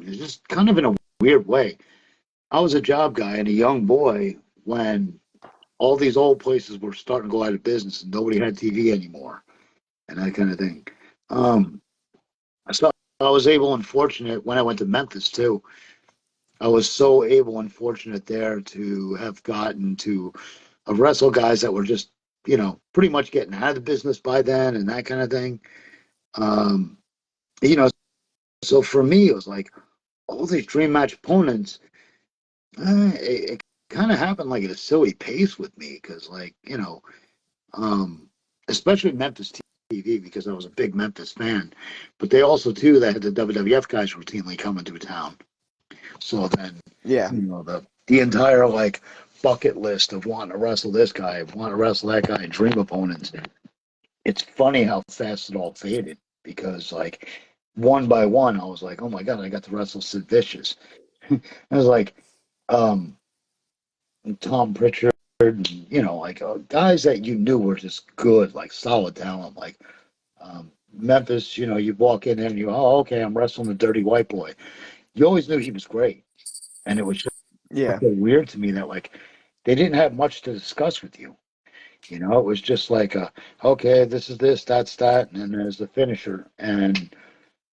It's just kind of in a weird way. I was a job guy and a young boy when all these old places were starting to go out of business and nobody had TV anymore and that kind of thing. Um, so I was able and fortunate when I went to Memphis too. I was so able and fortunate there to have gotten to wrestle guys that were just, pretty much getting out of the business by then and that kind of thing. Um, you know, so for me, it was like all these dream match opponents. It kind of happened like at a silly pace with me because, like, um, especially Memphis TV because I was a big Memphis fan. But they also too they had the WWF guys routinely coming through town. So then, Yeah. the entire like bucket list of wanting to wrestle this guy, wanting to wrestle that guy, dream opponents. It's funny how fast it all faded because like one by one, I was like, oh my god, I got to wrestle Sid Vicious. I was like, um, Tom Pritchard, and, like guys that you knew were just good, like solid talent, like Memphis. You walk in there and oh, okay, I'm wrestling the Dirty White Boy. You always knew he was great, and it was just Yeah. so weird to me that like they didn't have much to discuss with you. It was just like, okay, this is this, that's that, and then there's the finisher. And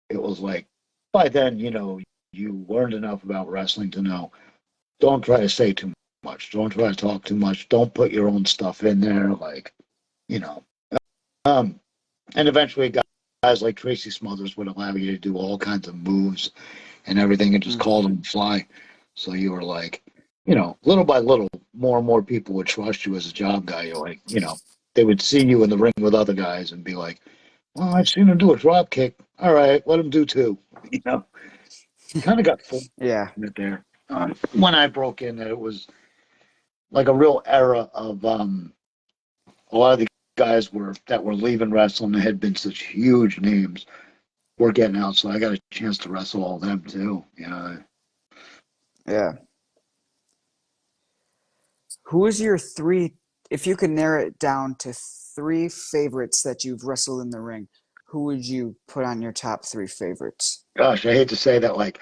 it was like, by then, you learned enough about wrestling to know don't try to say too much, don't try to talk too much, don't put your own stuff in there. Like, you know, um, and eventually, guys like Tracy Smothers would allow you to do all kinds of moves and everything and just call them fly. So you were like, little by little, more and more people would trust you as a job guy. You're like, they would see you in the ring with other guys and be like, well, I've seen him do a drop kick. All right, let him do two. Kind of got full Yeah. there. When I broke in, it was like a real era of a lot of the guys that were leaving wrestling that had been such huge names were getting out, so I got a chance to wrestle all of them too. Yeah. Who is your three, if you could narrow it down to three favorites that you've wrestled in the ring, who would you put on your top three favorites? Gosh, I hate to say that, like,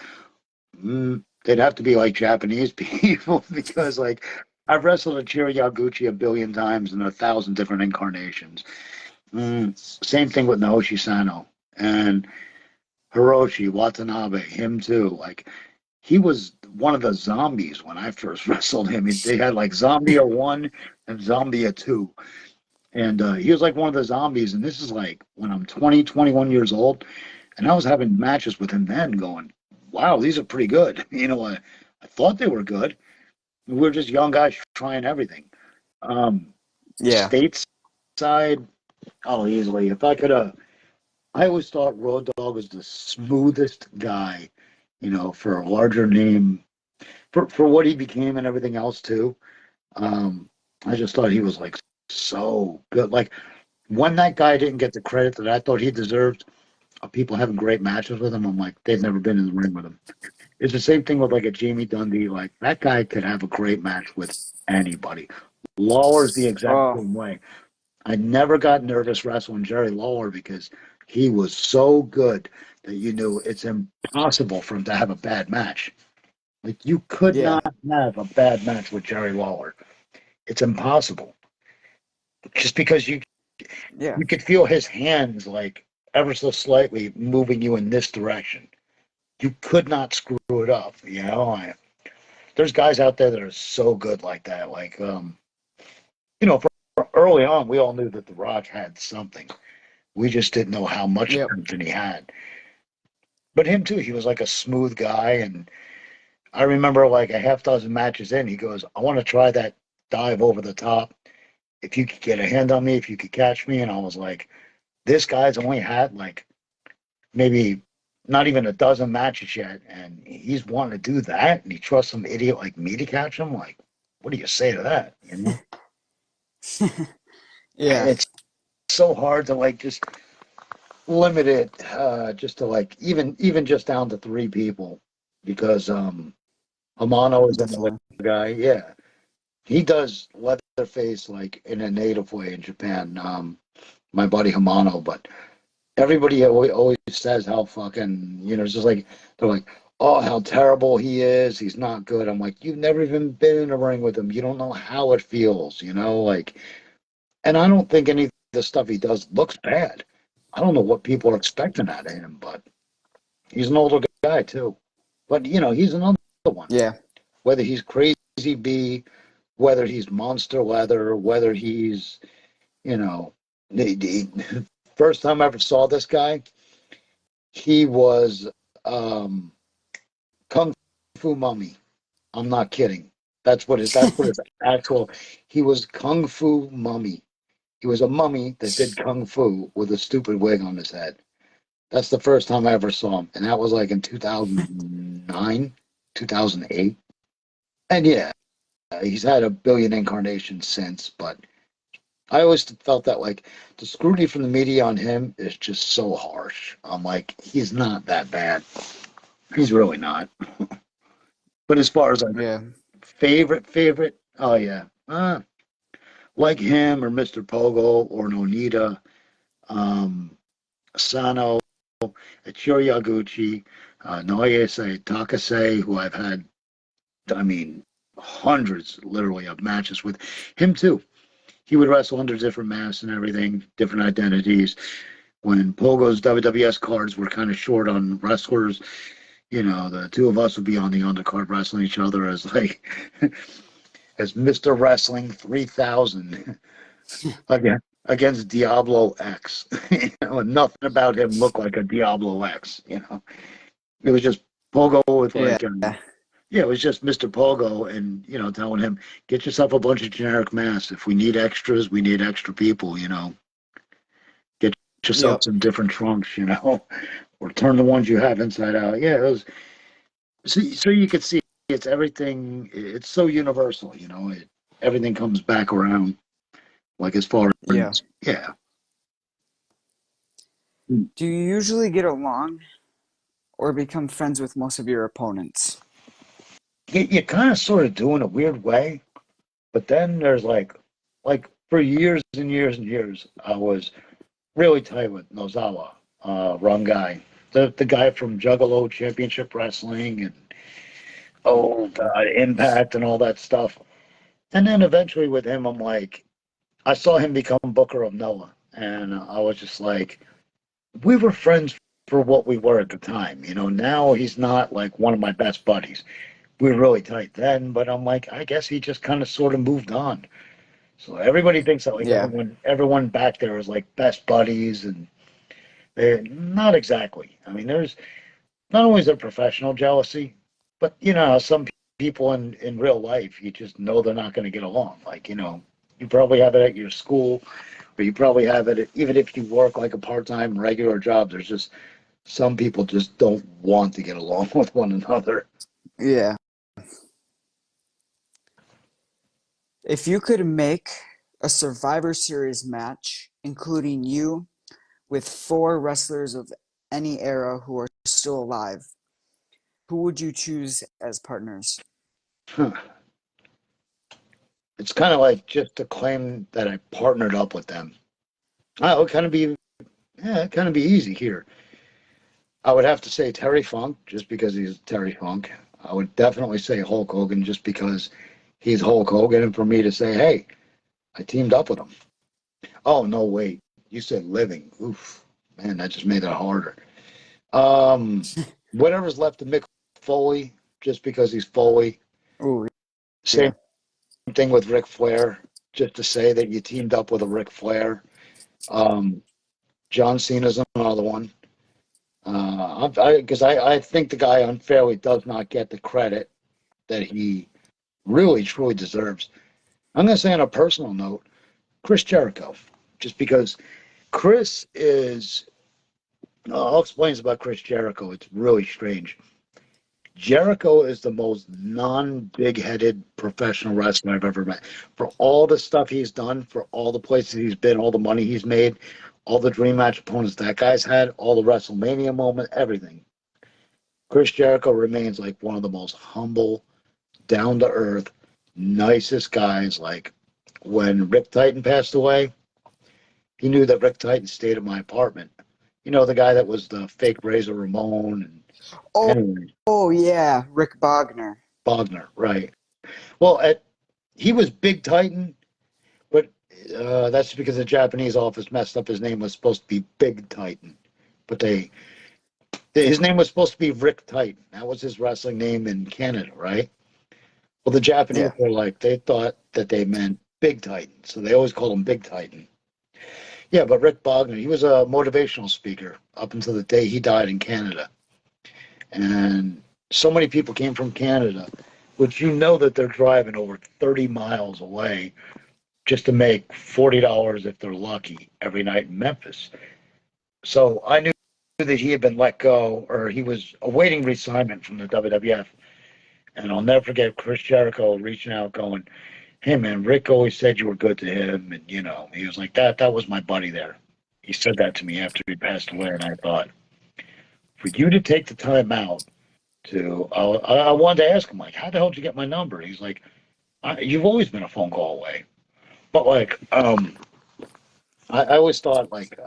they'd have to be like Japanese people because, like, I've wrestled Akira Yaguchi a billion times in 1,000 different incarnations. Same thing with Naoshi Sano and Hiroshi Watanabe, him too. Like, he was one of the zombies when I first wrestled him. They had like Zombia 1 and Zombia 2. And he was like one of the zombies. And this is like when I'm 20, 21 years old. And I was having matches with him then going, wow, these are pretty good. I thought they were good. We were just young guys trying everything. Um, Yeah. Stateside, oh, easily. If I could I always thought Road Dogg was the smoothest guy, for a larger name, for what he became and everything else too. Um, I just thought he was like so good. Like when that guy didn't get the credit that I thought he deserved, people having great matches with him, I'm like, they've never been in the ring with him. It's the same thing with like a Jamie Dundee. Like that guy could have a great match with anybody. Lawler's the exact Oh, same way. I never got nervous wrestling Jerry Lawler because he was so good that you knew it's impossible for him to have a bad match. Like you could yeah. not have a bad match with Jerry Lawler. It's impossible. Just because Yeah. you could feel his hands like ever so slightly moving you in this direction. You could not screw it up. There's guys out there that are so good like that. Like for early on, we all knew that The Rock had something. We just didn't know how much Yep. something he had. But him too, he was like a smooth guy. And I remember like a half dozen matches in, he goes, I want to try that dive over the top. If you could get a hand on me, if you could catch me. And I was like, this guy's only had like maybe not even a dozen matches yet. And he's wanting to do that. And he trusts some idiot like me to catch him. Like, what do you say to that? Yeah. It's so hard to like just limit it just to like even just down to three people because Amano is another Definitely. guy. Yeah, he does Leatherface like in a native way in Japan. My buddy Hamano, but everybody always says how fucking it's just like they're like, oh, how terrible he is. He's not good. I'm like, you've never even been in a ring with him. You don't know how it feels, like, and I don't think any of the stuff he does looks bad. I don't know what people are expecting out of him, but he's an older guy too. But, he's another one. Yeah, Whether he's Crazy B, whether he's Monster Leather, whether he's, you know, the first time I ever saw this guy, he was um, Kung Fu Mummy. I'm not kidding. That's what his actual. He was Kung Fu Mummy. He was a mummy that did kung fu with a stupid wig on his head. That's the first time I ever saw him, and that was like in 2009, 2008. And yeah, he's had a billion incarnations since, but I always felt that like the scrutiny from the media on him is just so harsh. I'm like, he's not that bad. He's really not. But as far as like yeah, favorite, oh yeah, like him or Mr. Pogo or Nonita, um, Sano, Achiro Yaguchi, Naoyase Takase, who I've had, I mean, hundreds literally of matches with him too. He would wrestle under different masks and everything, different identities. When Pogo's WWS cards were kind of short on wrestlers, the two of us would be on the undercard wrestling each other as like as Mr. Wrestling 3000 against Diablo X. Nothing about him looked like a Diablo X. It was just Pogo with yeah, like yeah, it was just Mr. Pogo and, telling him, get yourself a bunch of generic masks. If we need extras, we need extra people. Get yourself yep, some different trunks, or turn the ones you have inside out. Yeah, it was so you could see it's everything. It's so universal. Everything comes back around. Like as far yeah. as yeah, Do you usually get along or become friends with most of your opponents? you kind of sort of do in a weird way. But then there's like for years and years and years, I was really tight with Nozawa, Rungai, the guy from Juggalo Championship Wrestling and Impact and all that stuff. And then eventually with him, I'm like, I saw him become Booker of Noah, and I was just like, we were friends for what we were at the time. Now he's not like one of my best buddies. We were really tight then, but I'm like, I guess he just kind of sort of moved on. So everybody thinks that like Yeah, everyone back there is like best buddies, and they're not exactly. I mean, there's not only is there professional jealousy, but some people in real life, you just know they're not going to get along. Like you probably have it at your school, or you probably have it even if you work like a part-time regular job. There's just some people just don't want to get along with one another. yeah. If you could make a Survivor Series match, including you, with four wrestlers of any era who are still alive, who would you choose as partners? It's kind of like just to claim that I partnered up with them. Oh, it would kind of be yeah, it'd kind of be easy here. I would have to say Terry Funk just because he's Terry Funk. I would definitely say Hulk Hogan just because he's Hulk Hogan, and for me to say, hey, I teamed up with him. Oh no, wait, you said living. Oof, man, that just made it harder. Um, whatever's left of Mick Foley, just because he's Foley. Oh, Same yeah. thing with Ric Flair, just to say that you teamed up with a Ric Flair. Um, John Cena's another one. Because I think the guy unfairly does not get the credit that he really truly deserves. I'm going to say on a personal note, Chris Jericho, just because Chris is. I'll explain this about Chris Jericho. It's really strange. Jericho is the most non-big headed professional wrestler I've ever met. For all the stuff he's done, for all the places he's been, all the money he's made, all the dream match opponents that guy's had, all the WrestleMania moment, everything. Chris Jericho remains like one of the most humble, down to earth, nicest guys. Like when Rick Titan passed away, he knew that Rick Titan stayed at my apartment. You know, the guy that was the fake Razor Ramon. And Oh, anyway, oh yeah, Rick Bogner. Bogner, right? Well, he was Big Titan, but that's because the Japanese office messed up. His name was supposed to be Big Titan, but his name was supposed to be Rick Titan. That was his wrestling name in Canada, right? Well, the Japanese Yeah, were like, they thought that they meant Big Titan, so they always called him Big Titan. Yeah, but Rick Bogner, he was a motivational speaker up until the day he died in Canada. And so many people came from Canada, which you know that they're driving over 30 miles away just to make $40 if they're lucky every night in Memphis. So I knew that he had been let go or he was awaiting reassignment from the WWF. And I'll never forget Chris Jericho reaching out going, "Hey man, Rick always said you were good to him." And you know, he was like, that was my buddy there. He said that to me after he passed away. And I thought, for you to take the time out to, I wanted to ask him, like, how the hell did you get my number? He's like, you've always been a phone call away. But like, I always thought like,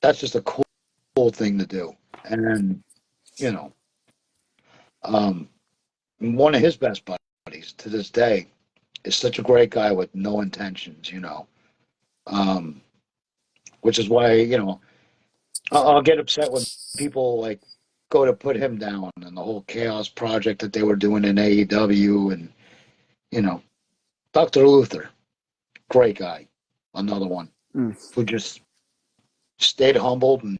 that's just a cool thing to do. And, you know, um, one of his best buddies to this day is such a great guy with no intentions, you know, um, which is why, you know, I'll get upset when people like go to put him down and the whole chaos project that they were doing in AEW. And, you know, Dr. Luther, great guy, another one mm, who just stayed humbled and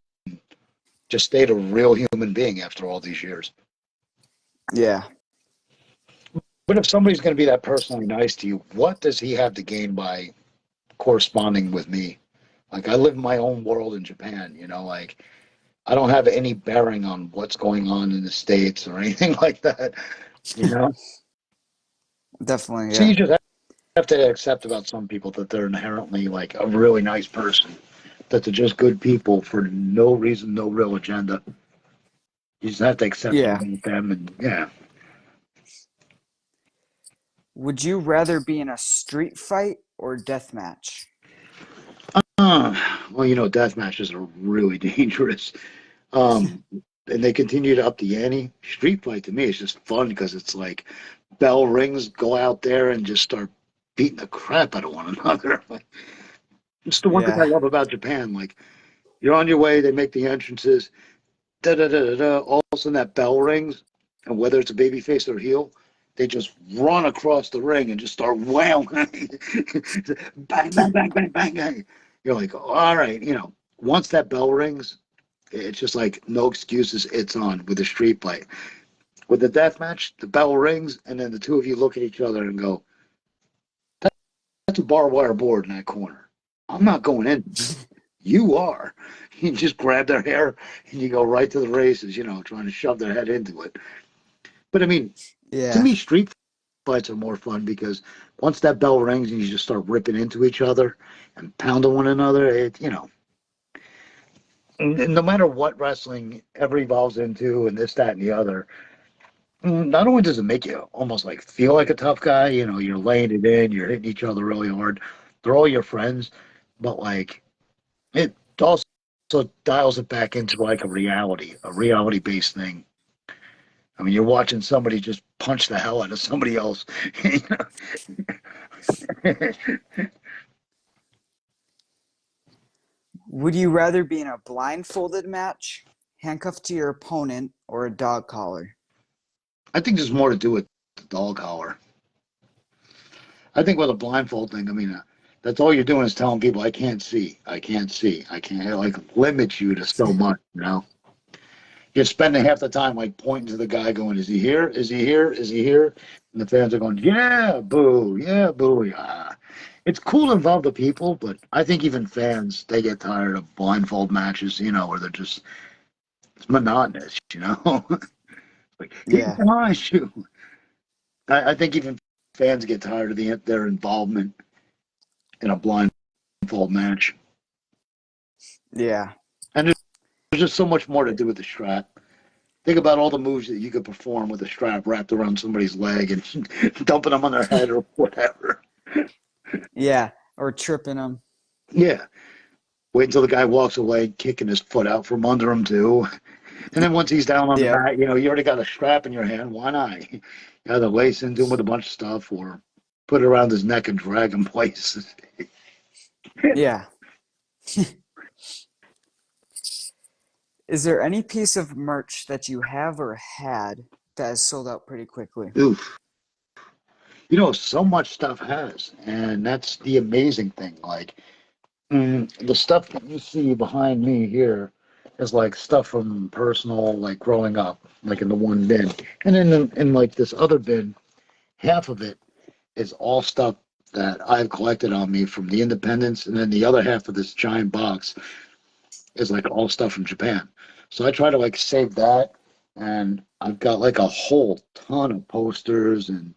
just stayed a real human being after all these years. yeah, But if somebody's going to be that personally nice to you, what does he have to gain by corresponding with me? Like, I live in my own world in Japan, you know, like, I don't have any bearing on what's going on in the States or anything like that, you know? definitely, So yeah, you just have to accept about some people that they're inherently like a really nice person, that they're just good people for no reason, no real agenda. You just have to accept it yeah. with them. And yeah. Would you rather be in a street fight or death match? Well, you know, death matches are really dangerous. Um, and they continue to up the ante. Street fight to me is just fun because it's like bell rings, go out there and just start beating the crap out of one another. It's the one thing I Yeah, love about Japan. Like, you're on your way, they make the entrances, da da da da da. All of a sudden, that bell rings, and whether it's a baby face or heel, they just run across the ring and just start wailing, bang bang bang bang bang bang. You're like, all right, you know. Once that bell rings, it's just like no excuses. It's on with the street fight. With the death match, the bell rings, and then the two of you look at each other and go, "That's a barbed wire board in that corner. I'm not going in. You are." You just grab their hair and you go right to the races, you know, trying to shove their head into it. But I mean, to yeah, me, street fights are more fun because once that bell rings and you just start ripping into each other and pounding one another, it, you know, no matter what wrestling ever evolves into and this, that, and the other, not only does it make you almost like feel like a tough guy, you know, you're laying it in, you're hitting each other really hard, they're all your friends, but like it also dials it back into like a reality based thing. I mean, you're watching somebody just punch the hell out of somebody else. Would you rather be in a blindfolded match, handcuffed to your opponent, or a dog collar? I think there's more to do with the dog collar. I think with a blindfold thing, I mean, that's all you're doing is telling people, I can't see, I can't see, I can't, it like limits you to so much, you know? You're spending half the time like pointing to the guy going, is he here? Is he here? Is he here? And the fans are going, yeah, boo, yeah. It's cool to involve the people, but I think even fans, they get tired of blindfold matches, you know, where they're just, it's monotonous, you know? Like, he's Yeah, behind you. I think even fans get tired of their involvement in a blindfold match. yeah, And there's just so much more to do with the strap. Think about all the moves that you could perform with a strap wrapped around somebody's leg and dumping them on their head or whatever. yeah, or tripping them. Yeah. wait until the guy walks away, kicking his foot out from under him too. And then once he's down on the Yep. mat, you already got a strap in your hand. Why not? You either lace into him with a bunch of stuff or put it around his neck and drag him places. Yeah. Is there any piece of merch that you have or had that has sold out pretty quickly? Oof. So much stuff has, and that's the amazing thing. Like, the stuff that you see behind me here is like stuff from personal, like growing up, like in the one bin, and then in like this other bin, half of it is all stuff that I've collected on me from the independents, and then the other half of this giant box is like all stuff from Japan. So I try to like save that, and I've got like a whole ton of posters, and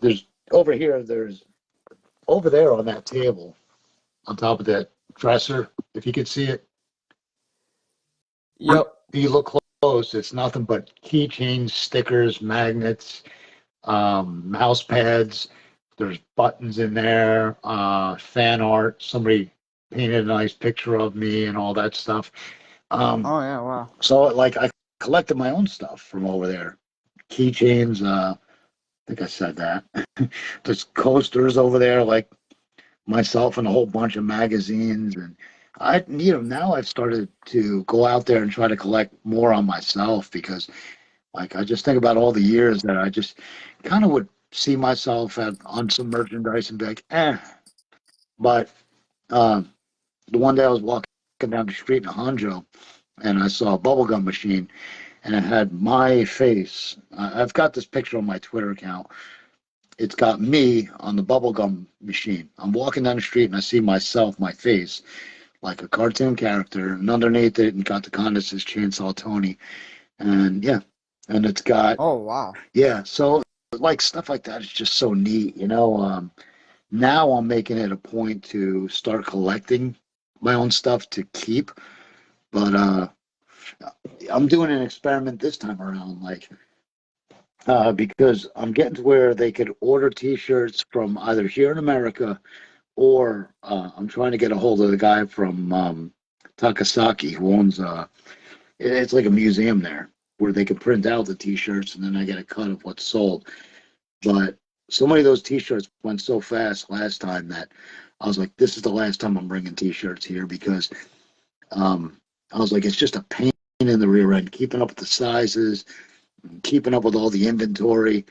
there's over here, there's over there on that table on top of that dresser, if you can see it. Yep. You look close, it's nothing but keychains, stickers, magnets, mouse pads. There's buttons in there, fan art. Somebody painted a nice picture of me and all that stuff. Um, Oh yeah, wow. so like I collected my own stuff from over there. Keychains, I think I said that. There's coasters over there, like myself and a whole bunch of magazines. And now I've started to go out there and try to collect more on myself because like I just think about all the years that I just kind of would see myself on some merchandise and be like, eh. But um, the one day I was walking down the street in Hanjo and I saw a bubblegum machine and it had my face. I've got this picture on my Twitter account. It's got me on the bubblegum machine. I'm walking down the street and I see myself, my face, like a cartoon character, and underneath it, and got the content says Chainsaw Tony. And yeah, and it's got, Oh wow. yeah, so like stuff like that is just so neat. Now I'm making it a point to start collecting my own stuff to keep, but I'm doing an experiment this time around, like because I'm getting to where they could order T-shirts from either here in America or I'm trying to get a hold of the guy from Takasaki who owns it's like a museum there where they can print out the T-shirts and then I get a cut of what's sold. But so many of those T-shirts went so fast last time that I was like, this is the last time I'm bringing T-shirts here because I was like, it's just a pain in the rear end keeping up with the sizes, keeping up with all the inventory.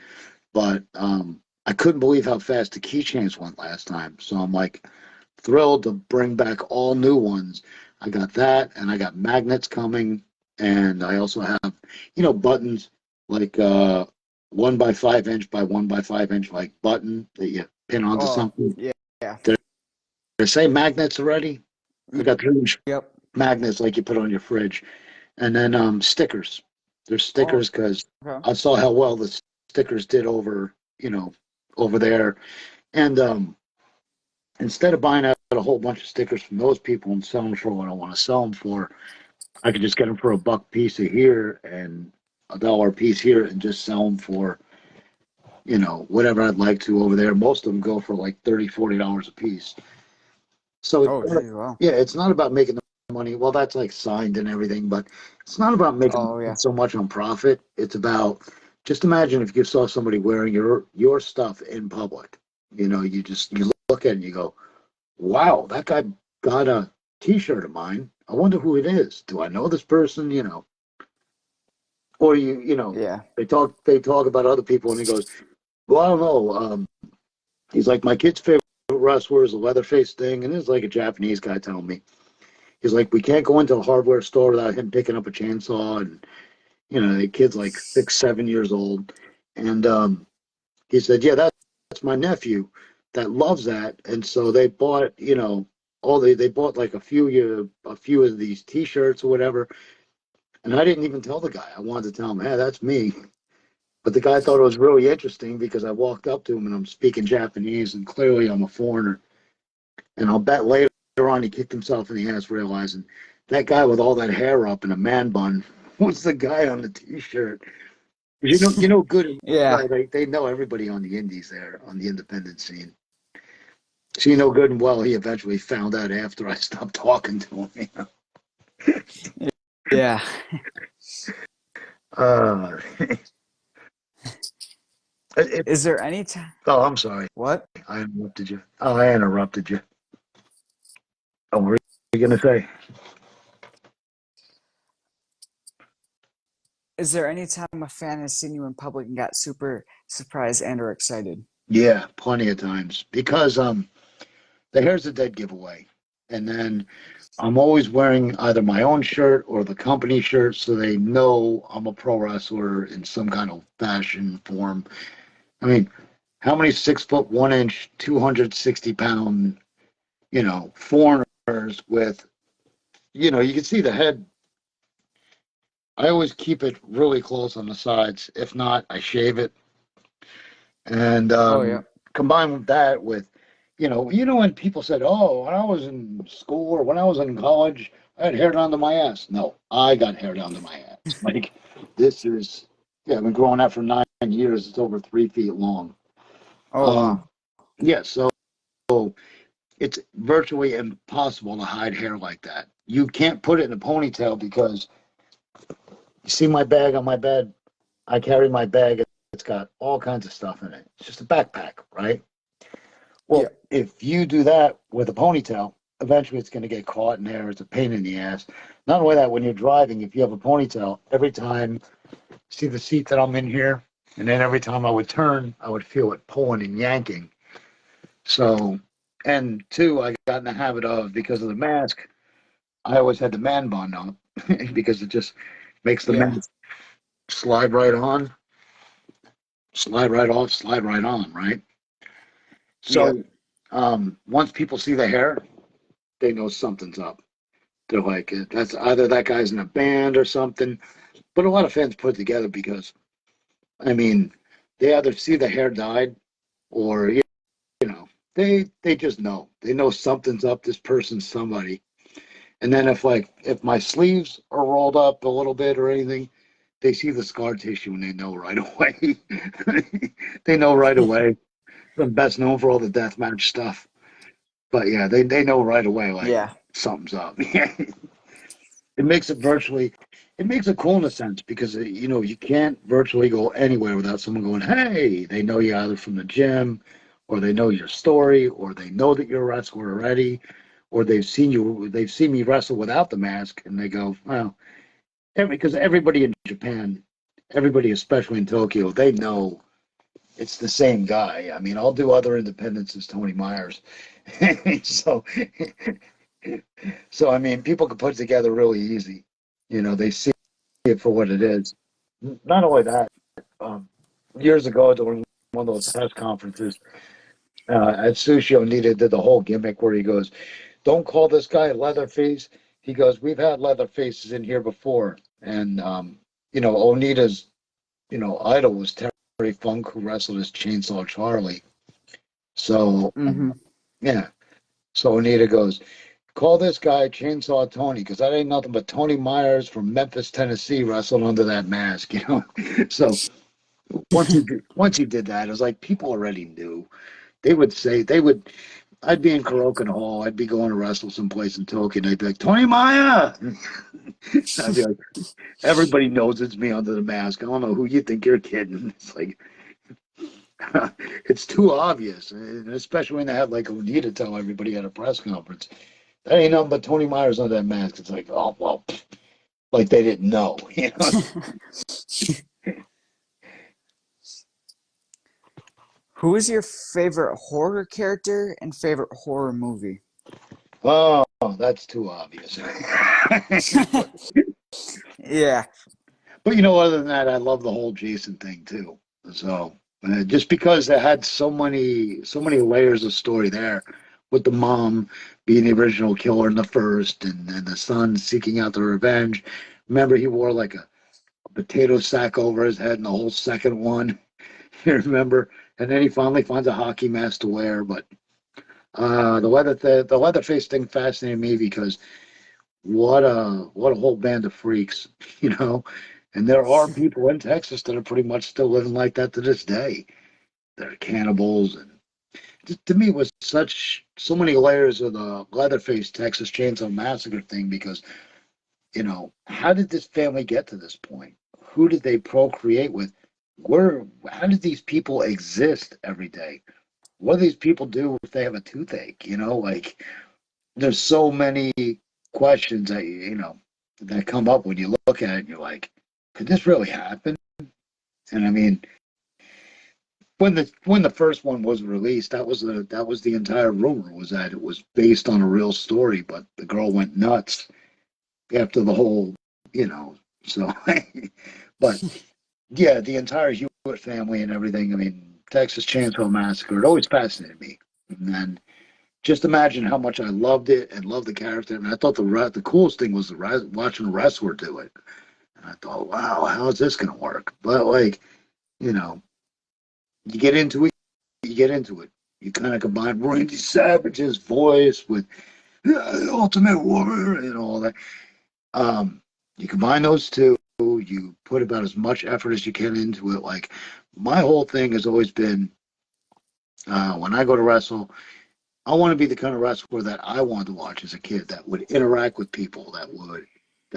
But I couldn't believe how fast the keychains went last time. So I'm like thrilled to bring back all new ones. I got that, and I got magnets coming, and I also have, buttons like 1 by 5 inch by 1 by 5 inch like button that you pin onto Oh something. yeah. Yeah. Did I say magnets already? I got 3 inch Yep. magnets like you put on your fridge, and then stickers. There's Oh stickers because okay. I saw how well the stickers did over there, and instead of buying out a whole bunch of stickers from those people and selling them for what I want to sell them for, I could just get them for $1 piece a here and $1 piece here and just sell them for, whatever I'd like to over there. Most of them go for like $30, $40 a piece. So Oh geez, wow. yeah, it's not about making the money. Well, that's like signed and everything, but it's not about making Oh yeah. so much on profit. It's about just imagine if you saw somebody wearing your stuff in public. You look at it and you go, wow, that guy got a T-shirt of mine. I wonder who it is. Do I know this person? Or Yeah. they talk about other people, and he goes, well, I don't know. He's like, my kid's favorite wrestler is a Leatherface thing, and it's like a Japanese guy telling me. He's like, we can't go into a hardware store without him picking up a chainsaw, and the kid's like 6, 7 years old, and he said, yeah, that's my nephew that loves that, and so they bought, they bought like a few of these T-shirts or whatever, and I didn't even tell the guy. I wanted to tell him, hey, that's me, but the guy thought it was really interesting because I walked up to him and I'm speaking Japanese, and clearly I'm a foreigner, and I'll bet later on he kicked himself in the ass realizing that guy with all that hair up and a man bun was the guy on the T-shirt. Good. Yeah. They know everybody on the indies there, on the independent scene. See, no good and well, he eventually found out after I stopped talking to him. Yeah. Uh, it, Is there any time? oh, I'm sorry. What? I interrupted you. Oh, I interrupted you. Oh, what were you going to say? Is there any time a fan has seen you in public and got super surprised and or excited? Yeah, plenty of times. Because the hair's a dead giveaway. And then I'm always wearing either my own shirt or the company shirt so they know I'm a pro wrestler in some kind of fashion form. I mean, how many 6 foot 1 inch, 260 pound, foreigners with, you can see the head. I always keep it really close on the sides. If not, I shave it. And Oh yeah. combined with that, when people said, "Oh, when I was in school or when I was in college, I had hair down to my ass." No, I got hair down to my ass. Like this is, yeah, I've been growing that for 9 years. It's over 3 feet long. Oh Um, wow. yeah, so it's virtually impossible to hide hair like that. You can't put it in a ponytail because you see my bag on my bed. I carry my bag. It's got all kinds of stuff in it. It's just a backpack, right? Yeah. Well, if you do that with a ponytail, eventually it's going to get caught in there. It's a pain in the ass. Not only that, when you're driving, if you have a ponytail, every time see the seat that I'm in here, and then every time I would turn, I would feel it pulling and yanking. So, and two, I got in the habit of, because of the mask, I always had the man bun on because it just makes the Yeah. mask slide right on, slide right off, slide right on, right? Yeah. So, once people see the hair, they know something's up. They're like, that's either that guy's in a band or something. But a lot of fans put it together because, I mean, they either see the hair dyed or, they just know. They know something's up. This person's somebody. And then if my sleeves are rolled up a little bit or anything, they see the scar tissue and they know right away. They know right away. I'm best known for all the deathmatch stuff. But yeah, they know right away like Yeah. something's up. It makes it virtually, it makes it cool in a sense because you can't virtually go anywhere without someone going, "Hey!" They know you either from the gym, or they know your story, or they know that you're a wrestler already, or they've seen me wrestle without the mask, and they go, "Well," because everybody in Japan, everybody especially in Tokyo, they know it's the same guy. I mean, I'll do other independents as Tony Myers, so I mean, people can put it together really easy. They see it for what it is. Not only that, um, years ago during one of those press conferences, at Sushi Onita did the whole gimmick where he goes, "Don't call this guy Leatherface." He goes, "We've had Leatherfaces in here before," and Onita's idol was Terry Funk, who wrestled as Chainsaw Charlie. So Mm-hmm. yeah, so Onita goes, "Call this guy Chainsaw Tony, because that ain't nothing but Tony Myers from Memphis, Tennessee, wrestling under that mask." So once he did that, it was like people already knew. I'd be in Kurokan Hall, I'd be going to wrestle someplace in Tokyo, and they'd be like, "Tony Maya." I'd be like, everybody knows it's me under the mask. I don't know who you think you're kidding. It's like, it's too obvious, and especially when they have like Onita tell everybody at a press conference, "That ain't nothing but Tony Myers under that mask." It's like, oh well, like they didn't know, Who is your favorite horror character and favorite horror movie? Oh, that's too obvious. Yeah. But other than that, I love the whole Jason thing too. So just because it had so many layers of story there, with the mom being the original killer in the first, and the son seeking out the revenge. Remember, he wore like a potato sack over his head in the whole second one. You remember? And then he finally finds a hockey mask to wear. But the Leatherface thing fascinated me because what a whole band of freaks, you know. And there are people in Texas that are pretty much still living like that to this day. They're cannibals, and to me was such so many layers of the Leatherface Texas Chainsaw Massacre thing because how did this family get to this point? Who did they procreate with? Where how did these people exist every day? What do these people do if they have a toothache? Like there's so many questions that come up when you look at it and you're like, could this really happen? And I mean, when the first one was released, that was the entire rumor was that it was based on a real story, but the girl went nuts after the whole, you know. So, but yeah, the entire Hewitt family and everything. I mean, Texas Chainsaw Massacre. It always fascinated me, and then just imagine how much I loved it and loved the character. And I thought the coolest thing was watching a wrestler do it. And I thought, wow, how is this going to work? But like, you know, you get into it, you get into it. You kind of combine Randy Savage's voice with Ultimate Warrior and all that. You combine those two. You put about as much effort as you can into it. Like my whole thing has always been when I go to wrestle, I want to be the kind of wrestler that I wanted to watch as a kid that would interact with people, that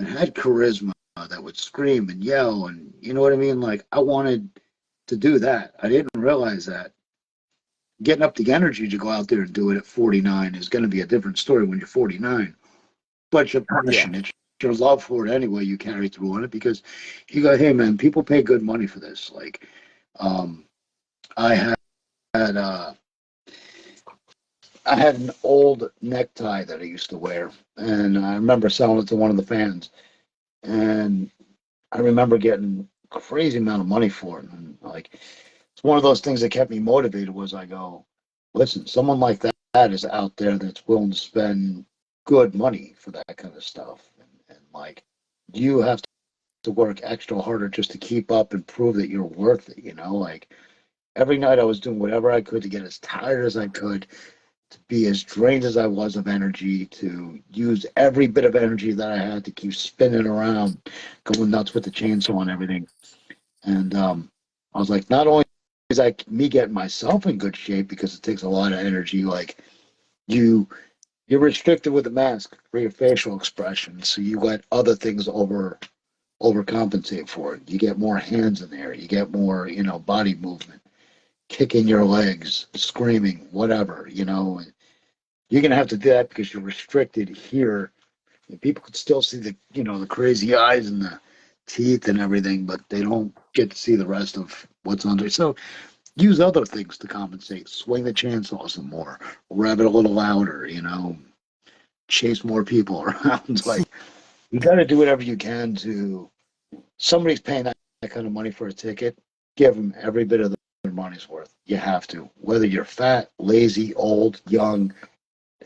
had charisma, that would scream and yell, and you know what I mean. Like I wanted to do that. I didn't realize that getting up the energy to go out there and do it at 49 is going to be a different story when you're 49. But your Yeah. passion, it's your love for it anyway. You carry through on it because you go, hey man, people pay good money for this. Like, um, I had uh, I had an old necktie that I used to wear, and I remember selling it to one of the fans, and I remember getting a crazy amount of money for it. And like, it's one of those things that kept me motivated. Was I go, listen, someone like that is out there that's willing to spend good money for that kind of stuff, and like, you have to work extra harder just to keep up and prove that you're worth it. Like every night I was doing whatever I could to get as tired as I could, to be as drained as I was of energy, to use every bit of energy that I had to keep spinning around, going nuts with the chainsaw and everything. And I was like, not only is like me getting myself in good shape because it takes a lot of energy, like you you're restricted with a mask for your facial expression, so you let other things overcompensate for it. You get more hands in there, you get more, body movement, kicking your legs, screaming, whatever, you're gonna have to do that because you're restricted here. And people could still see the crazy eyes and the teeth and everything, but they don't get to see the rest of what's under. So use other things to compensate. Swing the chainsaw some more, rev it a little louder, chase more people around. Like you got to do whatever you can to. Somebody's paying that kind of money for a ticket. Give them every bit of their money's worth. You have to, whether you're fat, lazy, old, young,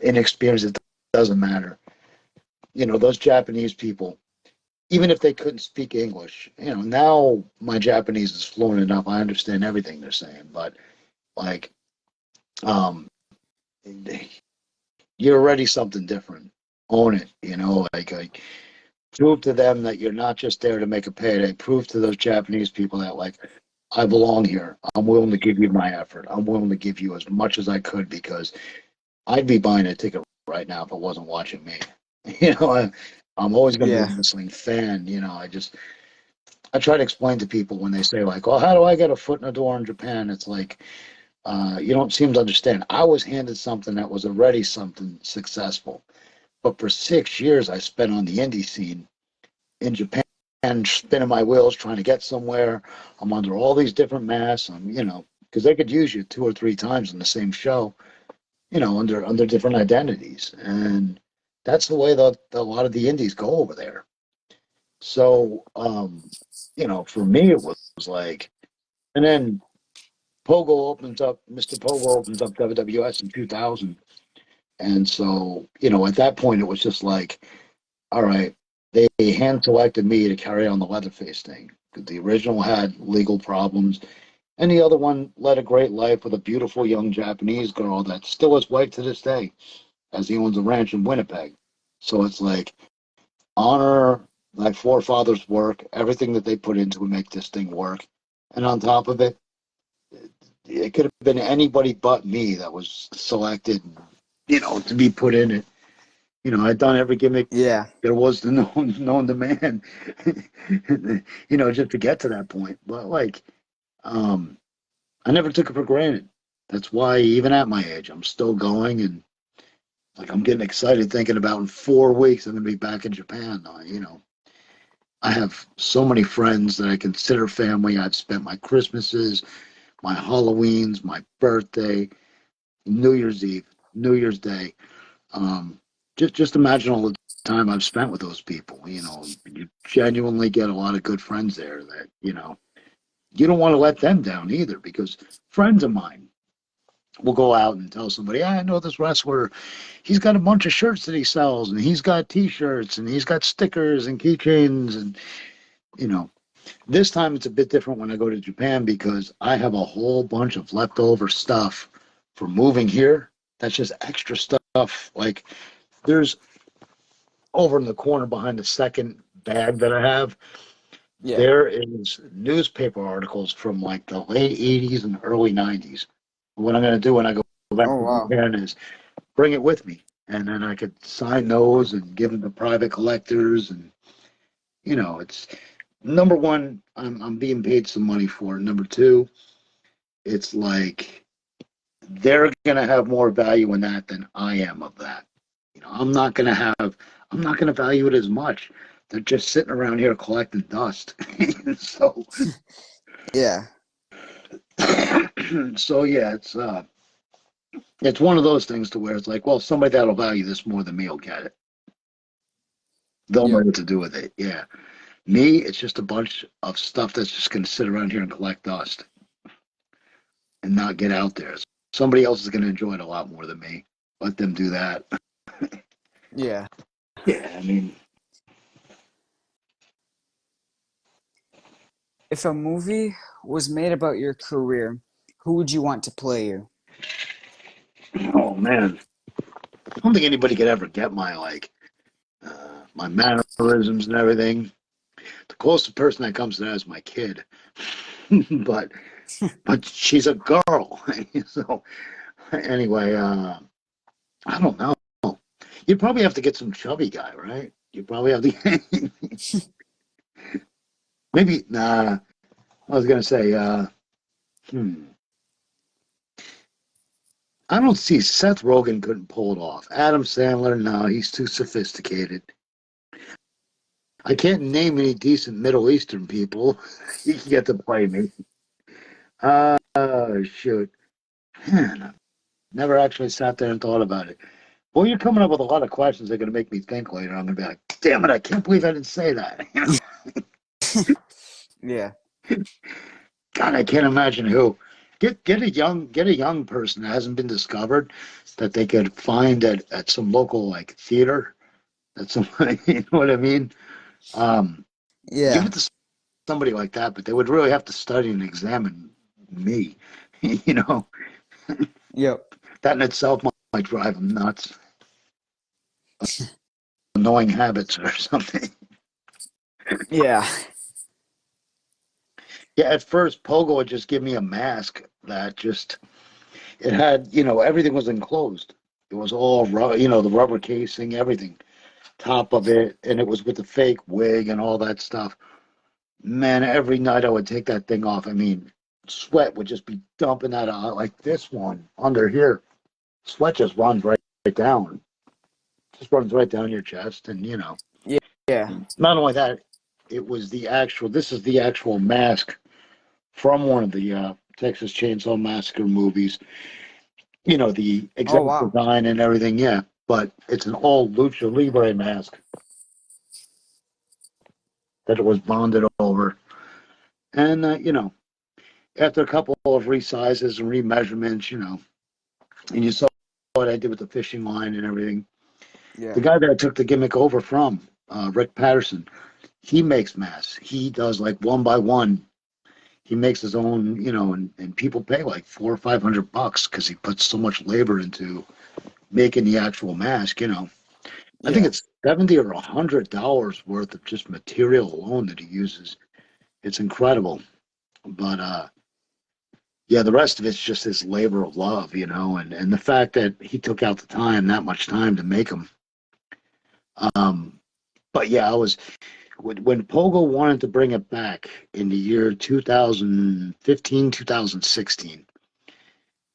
inexperienced. It doesn't matter. Those Japanese people, even if they couldn't speak English, now my Japanese is fluent enough. I understand everything they're saying, but like, um, you're already something different. Own it, like prove to them that you're not just there to make a payday. Prove to those Japanese people that like I belong here. I'm willing to give you my effort. I'm willing to give you as much as I could because I'd be buying a ticket right now if it wasn't watching me. I'm always going to be a Yeah. wrestling fan. I try to explain to people when they say like, "Well, how do I get a foot in the door in Japan?" It's like you don't seem to understand. I was handed something that was already something successful, but for 6 years I spent on the indie scene in Japan, spinning my wheels trying to get somewhere. I'm under all these different masks. Because they could use you 2 or 3 times in the same show, under different identities, and that's the way that a lot of the indies go over there. So, for me, it was like, and then Mr. Pogo opens up WWS in 2000. And so, at that point, it was just like, all right, they hand selected me to carry on the Leatherface thing. The original had legal problems, and the other one led a great life with a beautiful young Japanese girl that's still his wife to this day, as he owns a ranch in Winnipeg. So it's like, honor my forefathers' work, everything that they put into to make this thing work. And on top of it, it could have been anybody but me that was selected, to be put in it. I'd done every gimmick Yeah. there was to known to man, just to get to that point. But like, um, I never took it for granted. That's why even at my age, I'm still going and like I'm getting excited thinking about in 4 weeks I'm gonna be back in Japan. I have so many friends that I consider family. I've spent my Christmases, my Halloweens, my birthday, New Year's Eve, New Year's Day. Um, just imagine all the time I've spent with those people. You genuinely get a lot of good friends there that you don't want to let them down either because friends of mine will go out and tell somebody, I know this wrestler. He's got a bunch of shirts that he sells, and he's got T-shirts, and he's got stickers and keychains, and you know. This time it's a bit different when I go to Japan because I have a whole bunch of leftover stuff for moving here. That's just extra stuff. Like there's over in the corner behind the second bag that I have, Yeah. there is newspaper articles from like the late 80s and early 90s. What I'm going to do when I go back Oh to wow. Japan is bring it with me. And then I could sign those and give them to private collectors. And, it's number one, I'm being paid some money for it. Number two, it's like they're going to have more value in that than I am of that. I'm not going to value it as much. They're just sitting around here collecting dust. so, Yeah. so yeah, it's one of those things to where it's like, well, somebody that'll value this more than me will get it. They'll know Yep. what to do with it. Yeah. Me, it's just a bunch of stuff that's just going to sit around here and collect dust and not get out there. Somebody else is going to enjoy it a lot more than me. Let them do that. Yeah. Yeah, I mean, If a movie was made about your career, who would you want to play you? oh man, I don't think anybody could ever get my mannerisms and everything. The closest person that comes to that is my kid, but she's a girl. so anyway, I don't know. You'd probably have to get some chubby guy, right? You probably have to maybe nah. I was gonna say, hmm. I don't see Seth Rogen couldn't pull it off. Adam Sandler, no, he's too sophisticated. I can't name any decent Middle Eastern people. You can get to play me. Shoot. Man, never actually sat there and thought about it. Well, you're coming up with a lot of questions that are going to make me think later. I'm going to be like, damn it, I can't believe I didn't say that. Yeah. God, I can't imagine who. Get a young person that hasn't been discovered that they could find at some local like theater. That's somebody, you know what I mean? Um, Give Yeah. it to somebody like that, but they would really have to study and examine me. you know, Yep. that in itself might drive them nuts. Annoying habits or something. Yeah. Yeah, at first Pogo would just give me a mask that just it had, everything was enclosed. It was all the rubber casing, everything, top of it, and it was with the fake wig and all that stuff. Man, every night I would take that thing off. I mean, sweat would just be dumping out like this one under here. Sweat just runs right down, just runs right down your chest, and Yeah. Yeah. not only that, this is the actual mask from one of the Texas Chainsaw Massacre movies. The Oh exact wow. design and everything, yeah. But it's an old Lucha Libre mask that it was bonded over. And, after a couple of resizes and remeasurements, and you saw what I did with the fishing line and everything. The Yeah. guy that I took the gimmick over from, Rick Patterson, he makes masks. He does like one by one. He makes his own, and people pay like $400 or $500 because he puts so much labor into making the actual mask. I think Yeah. it's $70 or $100 worth of just material alone that he uses. It's incredible. But yeah, the rest of it's just his labor of love, and the fact that he took out the time, that much time to make them. Um, but yeah, I was when Pogo wanted to bring it back in the year 2015, 2016.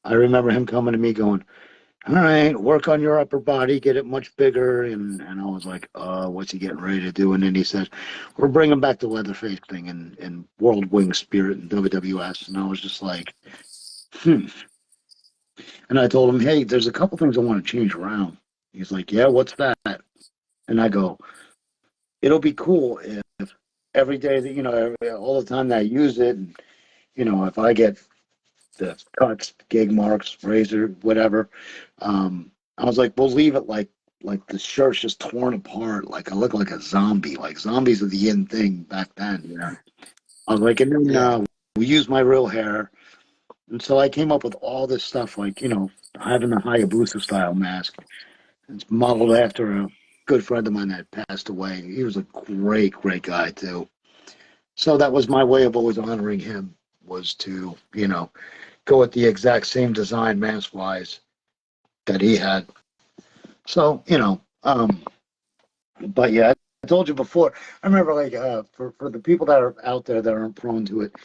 I remember him coming to me going, "All right, work on your upper body, get it much bigger." And I was like, what's he getting ready to do?" And then he said, "We're bringing back the Leatherface thing in World Wing Spirit and WWS." And I was just like, hmm. And I told him, "Hey, there's a couple things I want to change around." He's like, "Yeah, what's that?" And I go, "It'll be cool if every day that, all the time that I use it, and, if I get the cuts, gig marks, razor, whatever. I was like, we'll leave it like the shirt's just torn apart, like I look like a zombie. Like zombies are the in thing back then. I was like, and then Yeah. we used my real hair, and so I came up with all this stuff, like having the Hayabusa style mask. It's modeled after a good friend of mine that passed away. He was a great, great guy too. So that was my way of always honoring him, was to go with the exact same design mask wise that he had. So, but yeah, I told you before. I remember, like, for the people that are out there that aren't prone to it,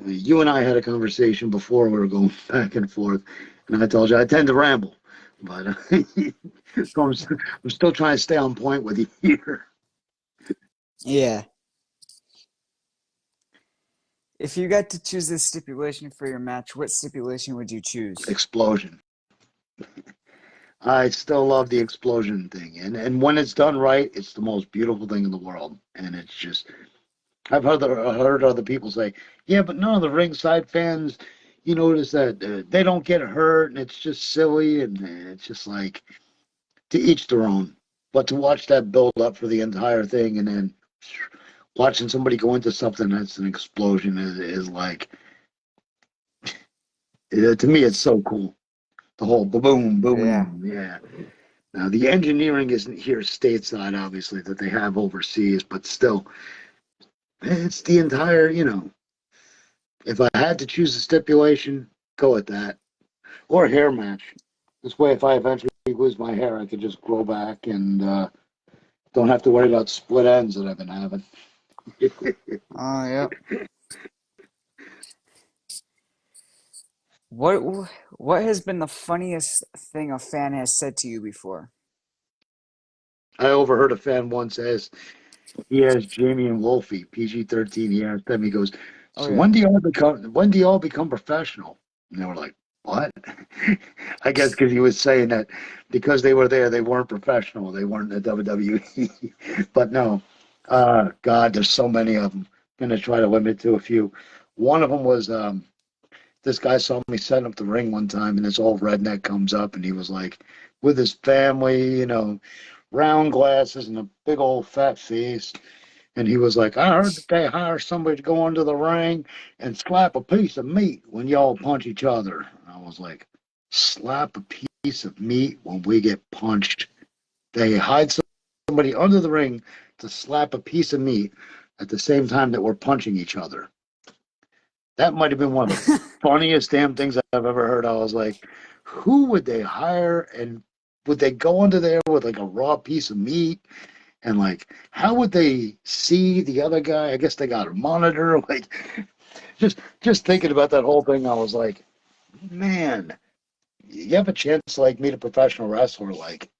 you and I had a conversation before. We were going back and forth, and I told you I tend to ramble, but so I'm still trying to stay on point with you here. Yeah. If you got to choose this stipulation for your match, what stipulation would you choose? Explosion. I still love the explosion thing, and when it's done right, it's the most beautiful thing in the world, and it's just I've heard other people say, yeah, but none of the ringside fans, you notice that they don't get hurt, and it's just silly, and it's just like to each their own. But to watch that build up for the entire thing, and then watching somebody go into something that's an explosion is like, to me, it's so cool. The whole boom, Yeah. boom, yeah. Now the engineering isn't here stateside, obviously, that they have overseas, but still, it's the entire, if I had to choose a stipulation, go with that. Or a hair match. This way, if I eventually lose my hair, I could just grow back and don't have to worry about split ends that I've been having. Oh, yep. What has been the funniest thing a fan has said to you before? I overheard a fan once ask, he has Jamie and Wolfie, PG-13. He asked them, he goes, Oh "So yeah. when do you all become professional?" And they were like, "What?" I guess because he was saying that because they were there, they weren't professional. They weren't in the WWE. But no, God, there's so many of them. I'm gonna try to limit it to a few. One of them was this guy saw me setting up the ring one time, and this old redneck comes up, and he was like, with his family, round glasses and a big old fat face. And he was like, "I heard that they hire somebody to go into the ring and slap a piece of meat when y'all punch each other." And I was like, "Slap a piece of meat when we get punched? They hide somebody under the ring to slap a piece of meat at the same time that we're punching each other." That might have been one of the funniest damn things I've ever heard. I was like, who would they hire, and would they go under there with like a raw piece of meat? And like, how would they see the other guy? I guess they got a monitor. Like, just thinking about that whole thing, I was like, man, you have a chance to like meet a professional wrestler. Like,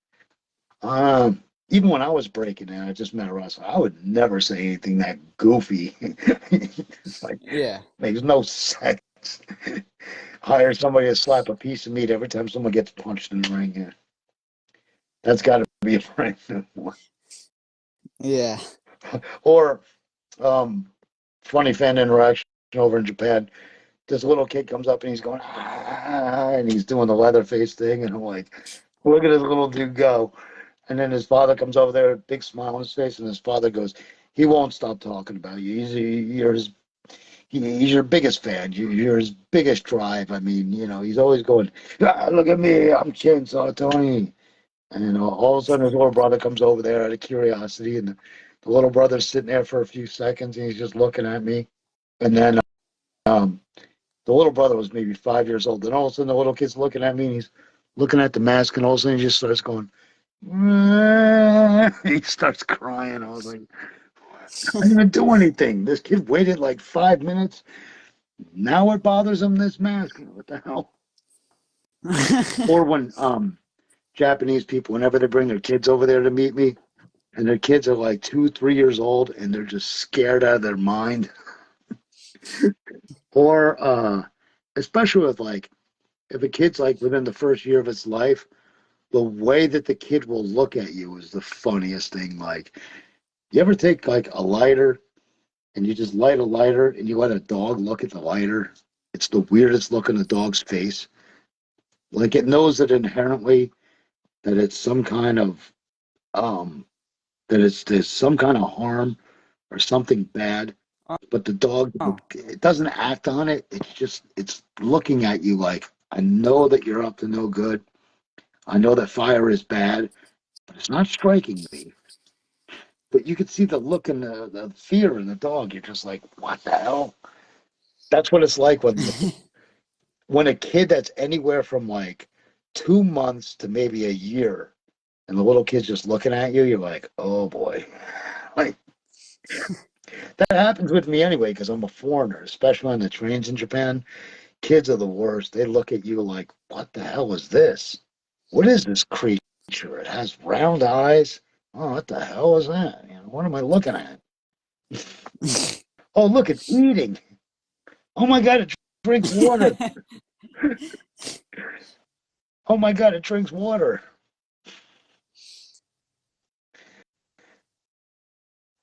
even when I was breaking in, I just met a wrestler. I would never say anything that goofy. Like, Yeah. makes no sense. Hire somebody to slap a piece of meat every time someone gets punched in the ring. Yeah. That's got to be a friend. Yeah. Or um, funny fan interaction over in Japan. This little kid comes up and he's going, ah, and he's doing the Leatherface thing. And I'm like, look at this little dude go. And then his father comes over there, big smile on his face, and his father goes, he won't stop talking about you. He's your biggest fan. You're his biggest drive. I mean, he's always going, look at me, I'm Chainsaw Tony. And all of a sudden his little brother comes over there out of curiosity, and the little brother's sitting there for a few seconds, and he's just looking at me. And then um, The little brother was maybe 5 years old. Then all of a sudden the little kid's looking at me and he's looking at the mask and all of a sudden he just starts going, he starts crying. I was like, I didn't even do anything. This kid waited like 5 minutes. Now it bothers him, this mask. What the hell? Or when Japanese people, whenever they bring their kids over there to meet me, and their kids are like 2, 3 years old, and they're just scared out of their mind. Or especially with like if a kid's like within the first year of its life, the way that the kid will look at you is the funniest thing. Like, you ever take like a lighter and you just light a lighter and you let a dog look at the lighter? It's the weirdest look on the dog's face. Like it knows that inherently that it's some kind of um that it's there's some kind of harm or something bad, but the dog Oh, it doesn't act on it. It's just it's looking at you like I know that you're up to no good. I know that fire is bad, but it's not striking me. But you could see the look and the fear in the dog. You're just like, what the hell? That's what it's like when a kid that's anywhere from like 2 months to maybe a year, and the little kid's just looking at you. You're like, oh boy, like that happens with me anyway because I'm a foreigner, especially on the trains in Japan. Kids are the worst. They look at you like, what the hell is this? What is this creature? It has round eyes. Oh, what the hell is that? You know, what am I looking at? Oh, look, it's eating. Oh my God, it drinks water. Oh my God, it drinks water.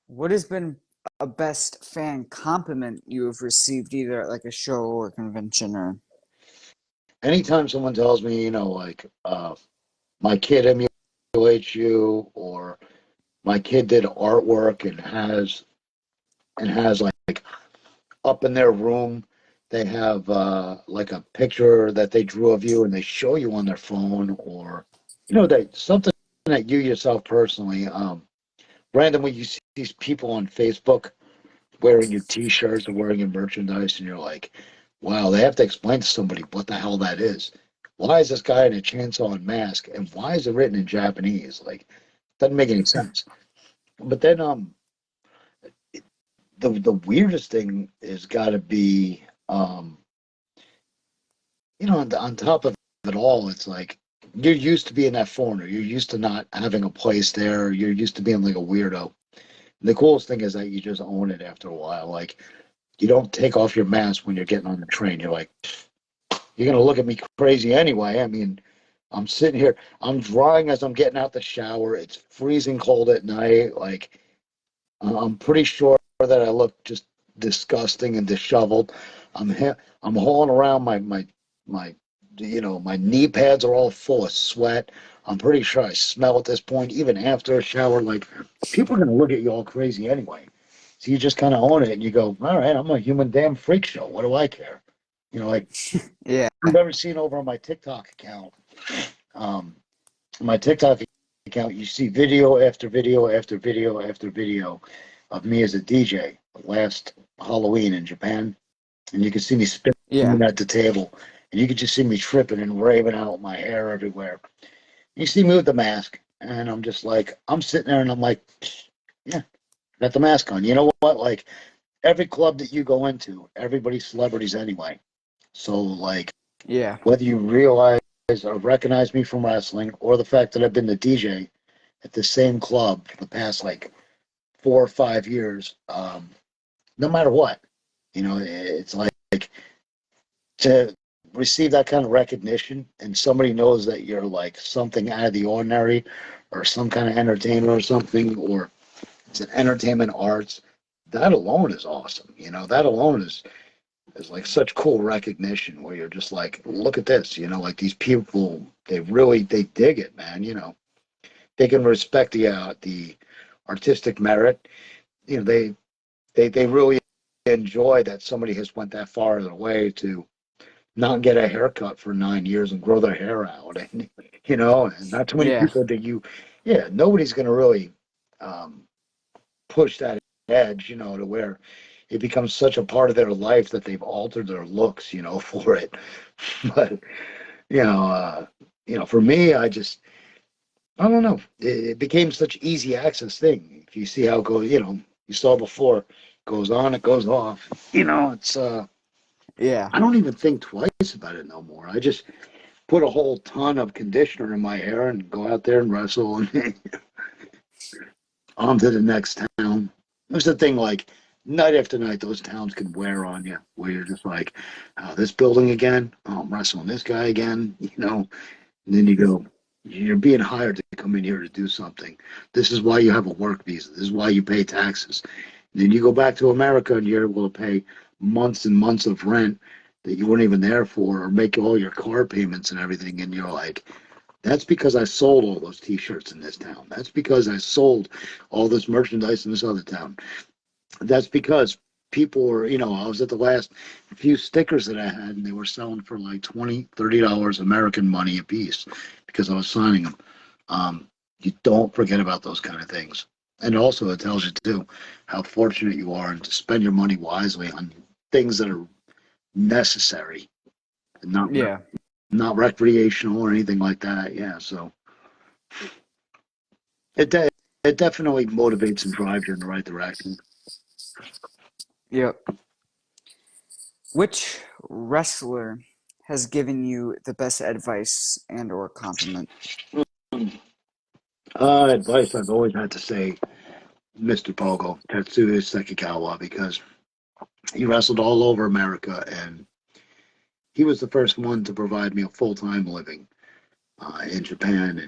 what has been a best fan compliment you have received either at like a show or convention or? Anytime someone tells me, like, my kid emulates you, or my kid did artwork and has like up in their room, they have like a picture that they drew of you and they show you on their phone, or that something that you yourself personally, randomly you see these people on Facebook wearing your t-shirts or wearing your merchandise and you're like, wow, they have to explain to somebody what the hell that is. Why is this guy in a chainsaw and mask, and why is it written in Japanese? Like, doesn't make any sense. But then the weirdest thing is got to be on top of it all, it's like you're used to being that foreigner. You're used to not having a place there. You're used to being like a weirdo. The coolest thing is that you just own it after a while. Like, you don't take off your mask when you're getting on the train. You're like, you're gonna look at me crazy anyway. I mean, I'm sitting here, I'm drying as I'm getting out the shower. It's freezing cold at night. Like, I'm pretty sure that I look just disgusting and disheveled. I'm hauling around my my knee pads are all full of sweat. I'm pretty sure I smell at this point, even after a shower. Like, people are gonna look at you all crazy anyway. So you just kind of own it and you go, all right, I'm a human damn freak show. What do I care? Like Yeah, you've ever seen over on my TikTok account. Um, my TikTok account, you see video after video after video after video of me as a DJ last Halloween in Japan, and you can see me yeah, spinning at the table, and you can just see me tripping and raving out my hair everywhere. You see me with the mask, and I'm just like, I'm sitting there, and I'm like, yeah, got the mask on. You know what? Like, every club that you go into, everybody's celebrities anyway. So, like, yeah, whether you realize or recognize me from wrestling, or the fact that I've been the DJ at the same club for the past like 4 or 5 years, no matter what, it's like to receive that kind of recognition and somebody knows that you're like something out of the ordinary or some kind of entertainer or something, or it's an entertainment arts. That alone is awesome. That alone is like such cool recognition where you're just like, look at this, like these people, they dig it, man. They can respect the artistic merit. They really enjoy that somebody has went that far of the way to not get a haircut for 9 years and grow their hair out, and and not too many yeah, people that nobody's going to really um, push that edge, to where it becomes such a part of their life that they've altered their looks, for it. But you know, for me, I don't know. It became such easy access thing. If you see how it goes, you saw before, goes on, it goes off. It's Yeah. I don't even think twice about it no more. I just put a whole ton of conditioner in my hair and go out there and wrestle and on to the next town. There's the thing, like night after night, those towns can wear on you, where you're just like, oh, this building again. Oh, I'm wrestling this guy again. And then you go, you're being hired to come in here to do something. This is why you have a work visa. This is why you pay taxes. And then you go back to America and you're able to pay months and months of rent that you weren't even there for, or make all your car payments and everything. And you're like, that's because I sold all those T-shirts in this town. That's because I sold all this merchandise in this other town. That's because people were, I was at the last few stickers that I had and they were selling for like $20, $30 American money a piece because I was signing them. You don't forget about those kind of things. And also it tells you too how fortunate you are and to spend your money wisely on things that are necessary and Yeah. not recreational or anything like that. Yeah, so it de- it definitely motivates and drives you in the right direction. Yep. Which wrestler has given you the best advice and or compliment? Advice I've always had to say Mr. Pogo, Tetsuya Sekikawa, because he wrestled all over America and he was the first one to provide me a full time living in Japan.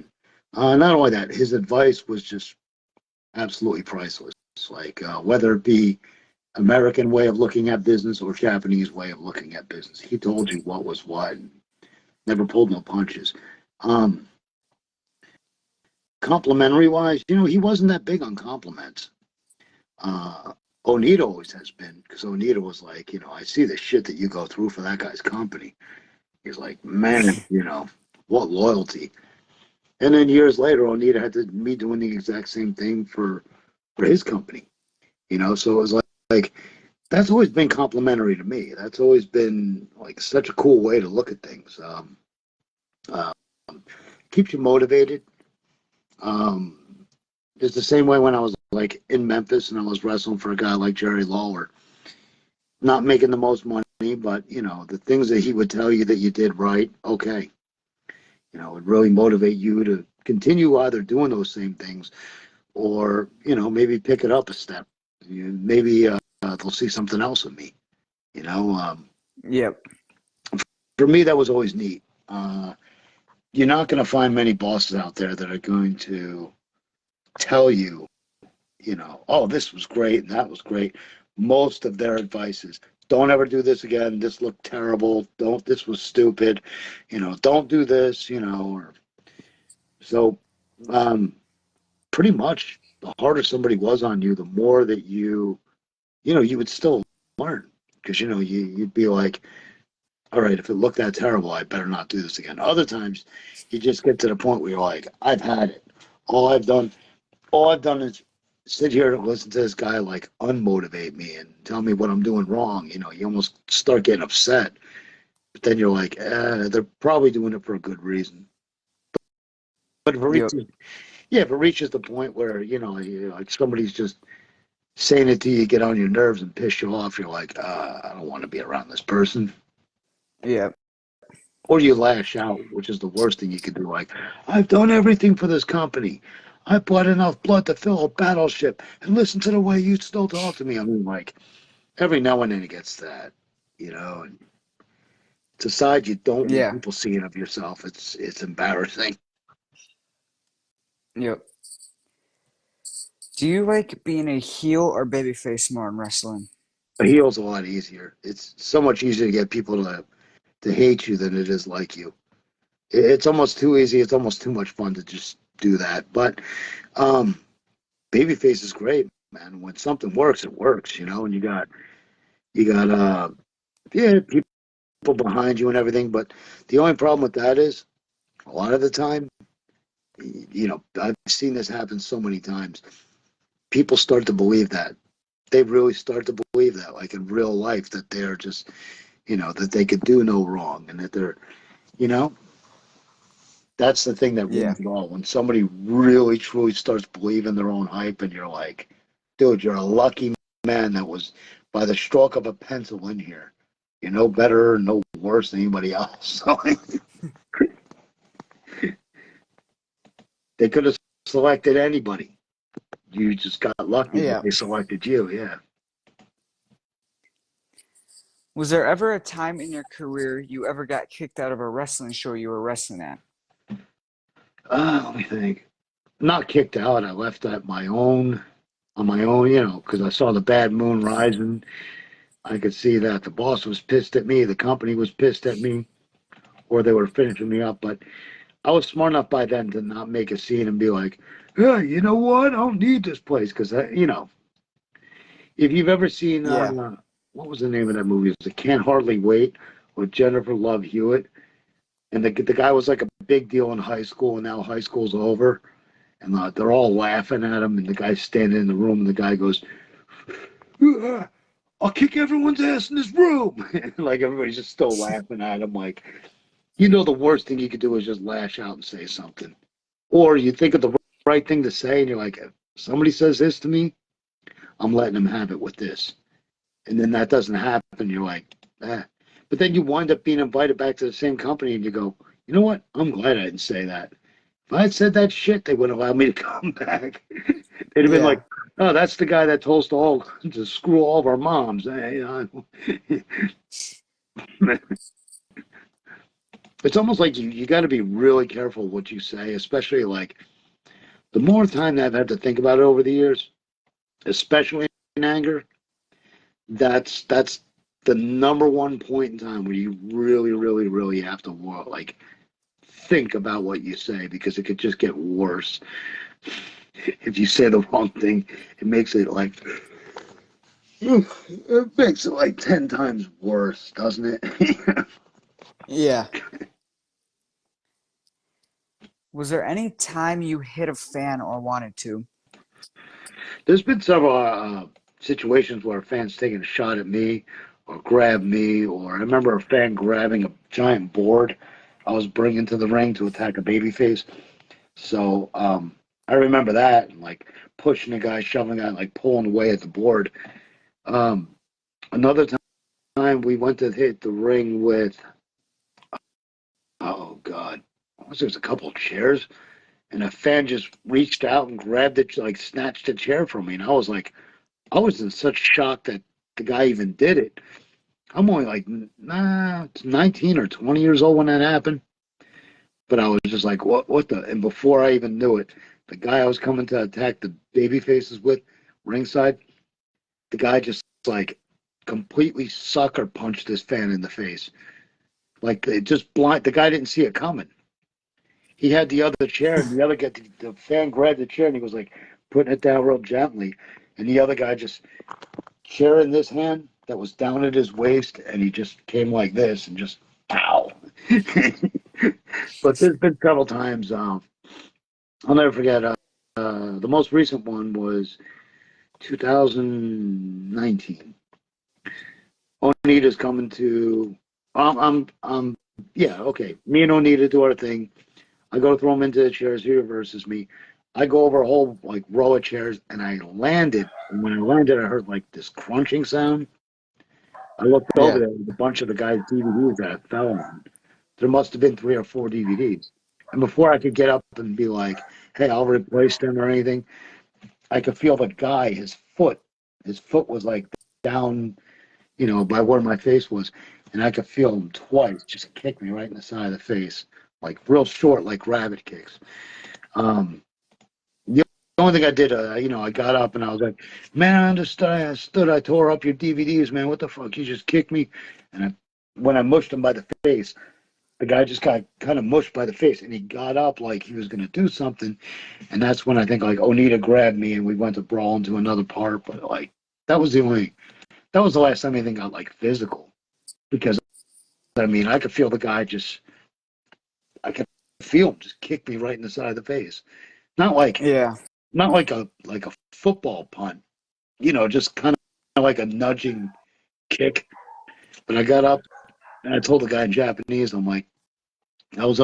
And not only that, his advice was just absolutely priceless. Like whether it be American way of looking at business or Japanese way of looking at business, he told you what was what. And never pulled no punches. Um, Complimentary wise, he wasn't that big on compliments. Uh, Onita always has been because Onita was like, I see the shit that you go through for that guy's company. He's like, man, what loyalty. And then years later, Onita had to me doing the exact same thing for his company. So it was like that's always been complimentary to me. That's always been like such a cool way to look at things. Uh, Keeps you motivated. Um, it's the same way when I was like in Memphis and I was wrestling for a guy like Jerry Lawler, not making the most money, but the things that he would tell you that you did right, okay, it really motivate you to continue either doing those same things or maybe pick it up a step. Maybe they'll see something else in me. You know, um, Yep. for me that was always neat. You're not going to find many bosses out there that are going to tell you oh, this was great and that was great. Most of their advice is don't ever do this again. This looked terrible. Don't, this was stupid. Don't do this, or so, um, pretty much the harder somebody was on you, the more that you would still learn because, you'd be like, all right, if it looked that terrible, I better not do this again. Other times you just get to the point where you're like, I've had it. All I've done all I've done is sit here and listen to this guy like unmotivate me and tell me what I'm doing wrong. You almost start getting upset, but then you're like, they're probably doing it for a good reason. But if it Yep. reaches, yeah, if it reaches the point where like somebody's just saying it to you, get on your nerves and piss you off, you're like, I don't want to be around this person. Yep. Or you lash out, which is the worst thing you could do. Like, I've done everything for this company. I bought enough blood to fill a battleship, and listen to the way you still talk to me. I mean, like, every now and then it gets that, and it's a side you don't want Yeah. people seeing of yourself. It's embarrassing. Yep. Do you like being a heel or babyface more in wrestling? A heel's a lot easier. It's so much easier to get people to hate you than it is like you. It's almost too easy. It's almost too much fun to just do that. But um, babyface is great, man. When something works, it works, and you got yeah, people behind you and everything. But the only problem with that is a lot of the time, I've seen this happen so many times. People start to believe that. they really start to believe that, like in real life, that they're just, that they could do no wrong and that they're, you know, that's the thing that Yeah. ruins it all. When somebody really truly starts believing their own hype, and you're like, dude, you're a lucky man that was by the stroke of a pencil in here. You're no better, no worse than anybody else. So they could have selected anybody. You just got lucky that Yeah. they selected you. Yeah. Was there ever a time in your career you ever got kicked out of a wrestling show you were wrestling at? Let me think. Not kicked out. I left at my own on my own, because I saw the bad moon rising. I could see that the boss was pissed at me, the company was pissed at me, or they were finishing me up. But I was smart enough by then to not make a scene and be like, "Yeah, you know what? I don't need this place." Because, if you've ever seen, Yeah. what was the name of that movie? It was Can't Hardly Wait with Jennifer Love Hewitt. And the guy was like a big deal in high school, and now high school's over. And they're all laughing at him, and the guy's standing in the room, and the guy goes, "I'll kick everyone's ass in this room." Like everybody's just still laughing at him. Like, the worst thing you could do is just lash out and say something. Or you think of the right thing to say, and you're like, if somebody says this to me, I'm letting them have it with this. And then that doesn't happen. You're like, eh. But then you wind up being invited back to the same company, and you go, you know what? I'm glad I didn't say that. If I had said that shit, they wouldn't allow me to come back. They'd have been Yeah. like, "Oh, that's the guy that told us to screw all of our moms." It's almost like you got to be really careful what you say, especially like the more time that I've had to think about it over the years, especially in anger. That's the number one point in time where you really, really, really have to like think about what you say, because it could just get worse. If you say the wrong thing, it makes it like it makes it like 10 times worse, doesn't it? Yeah. Was there any time you hit a fan or wanted to? There's been several situations where a fan's taking a shot at me or grabbed me, or I remember a fan grabbing a giant board I was bringing to the ring to attack a babyface. So I remember that, and like pushing a guy, shoving a guy, like pulling away at the board. Um, Another time we went to hit the ring with, oh God, I was there's a couple of chairs, and a fan just reached out and grabbed it, like snatched a chair from me, and I was in such shock that the guy even did it. I'm only like, 19 or 20 years old when that happened. But I was just like, what the? And before I even knew it, the guy I was coming to attack the baby faces with, ringside, the guy just like completely sucker punched this fan in the face. Like it just blind. The guy didn't see it coming. He had the other chair, and the other guy, the fan grabbed the chair, and he was like putting it down real gently, and the other guy just chair in this hand that was down at his waist, and he just came like this and just pow. But there's been several times. I'll never forget. The most recent one was 2019. Onita's coming to. Yeah, okay. Me and Onita do our thing. I go throw him into the chairs. He reverses me. I go over a whole like row of chairs, and I landed. And when I landed, I heard like this crunching sound. I looked over Yeah. there with a bunch of the guy's DVDs that I fell on. There must have been 3 or 4 DVDs. And before I could get up and be like, "Hey, I'll replace them" or anything, I could feel the guy, his foot was like down, by where my face was, and I could feel him twice just kick me right in the side of the face, like real short, like rabbit kicks. Um, the only thing I did, I got up and I was like, "Man, I understood. I tore up your DVDs, man. What the fuck? You just kicked me." And when I mushed him by the face, the guy just got kind of mushed by the face, and he got up like he was going to do something. And that's when I think like Onita grabbed me, and we went to brawl into another part. But like that was the last time anything got like physical, because I mean I could feel the guy just I could feel him just kick me right in the side of the face. Not like Yeah. not like a football punt, just kind of like a nudging kick. But I got up and I told the guy in Japanese, I'm like, that was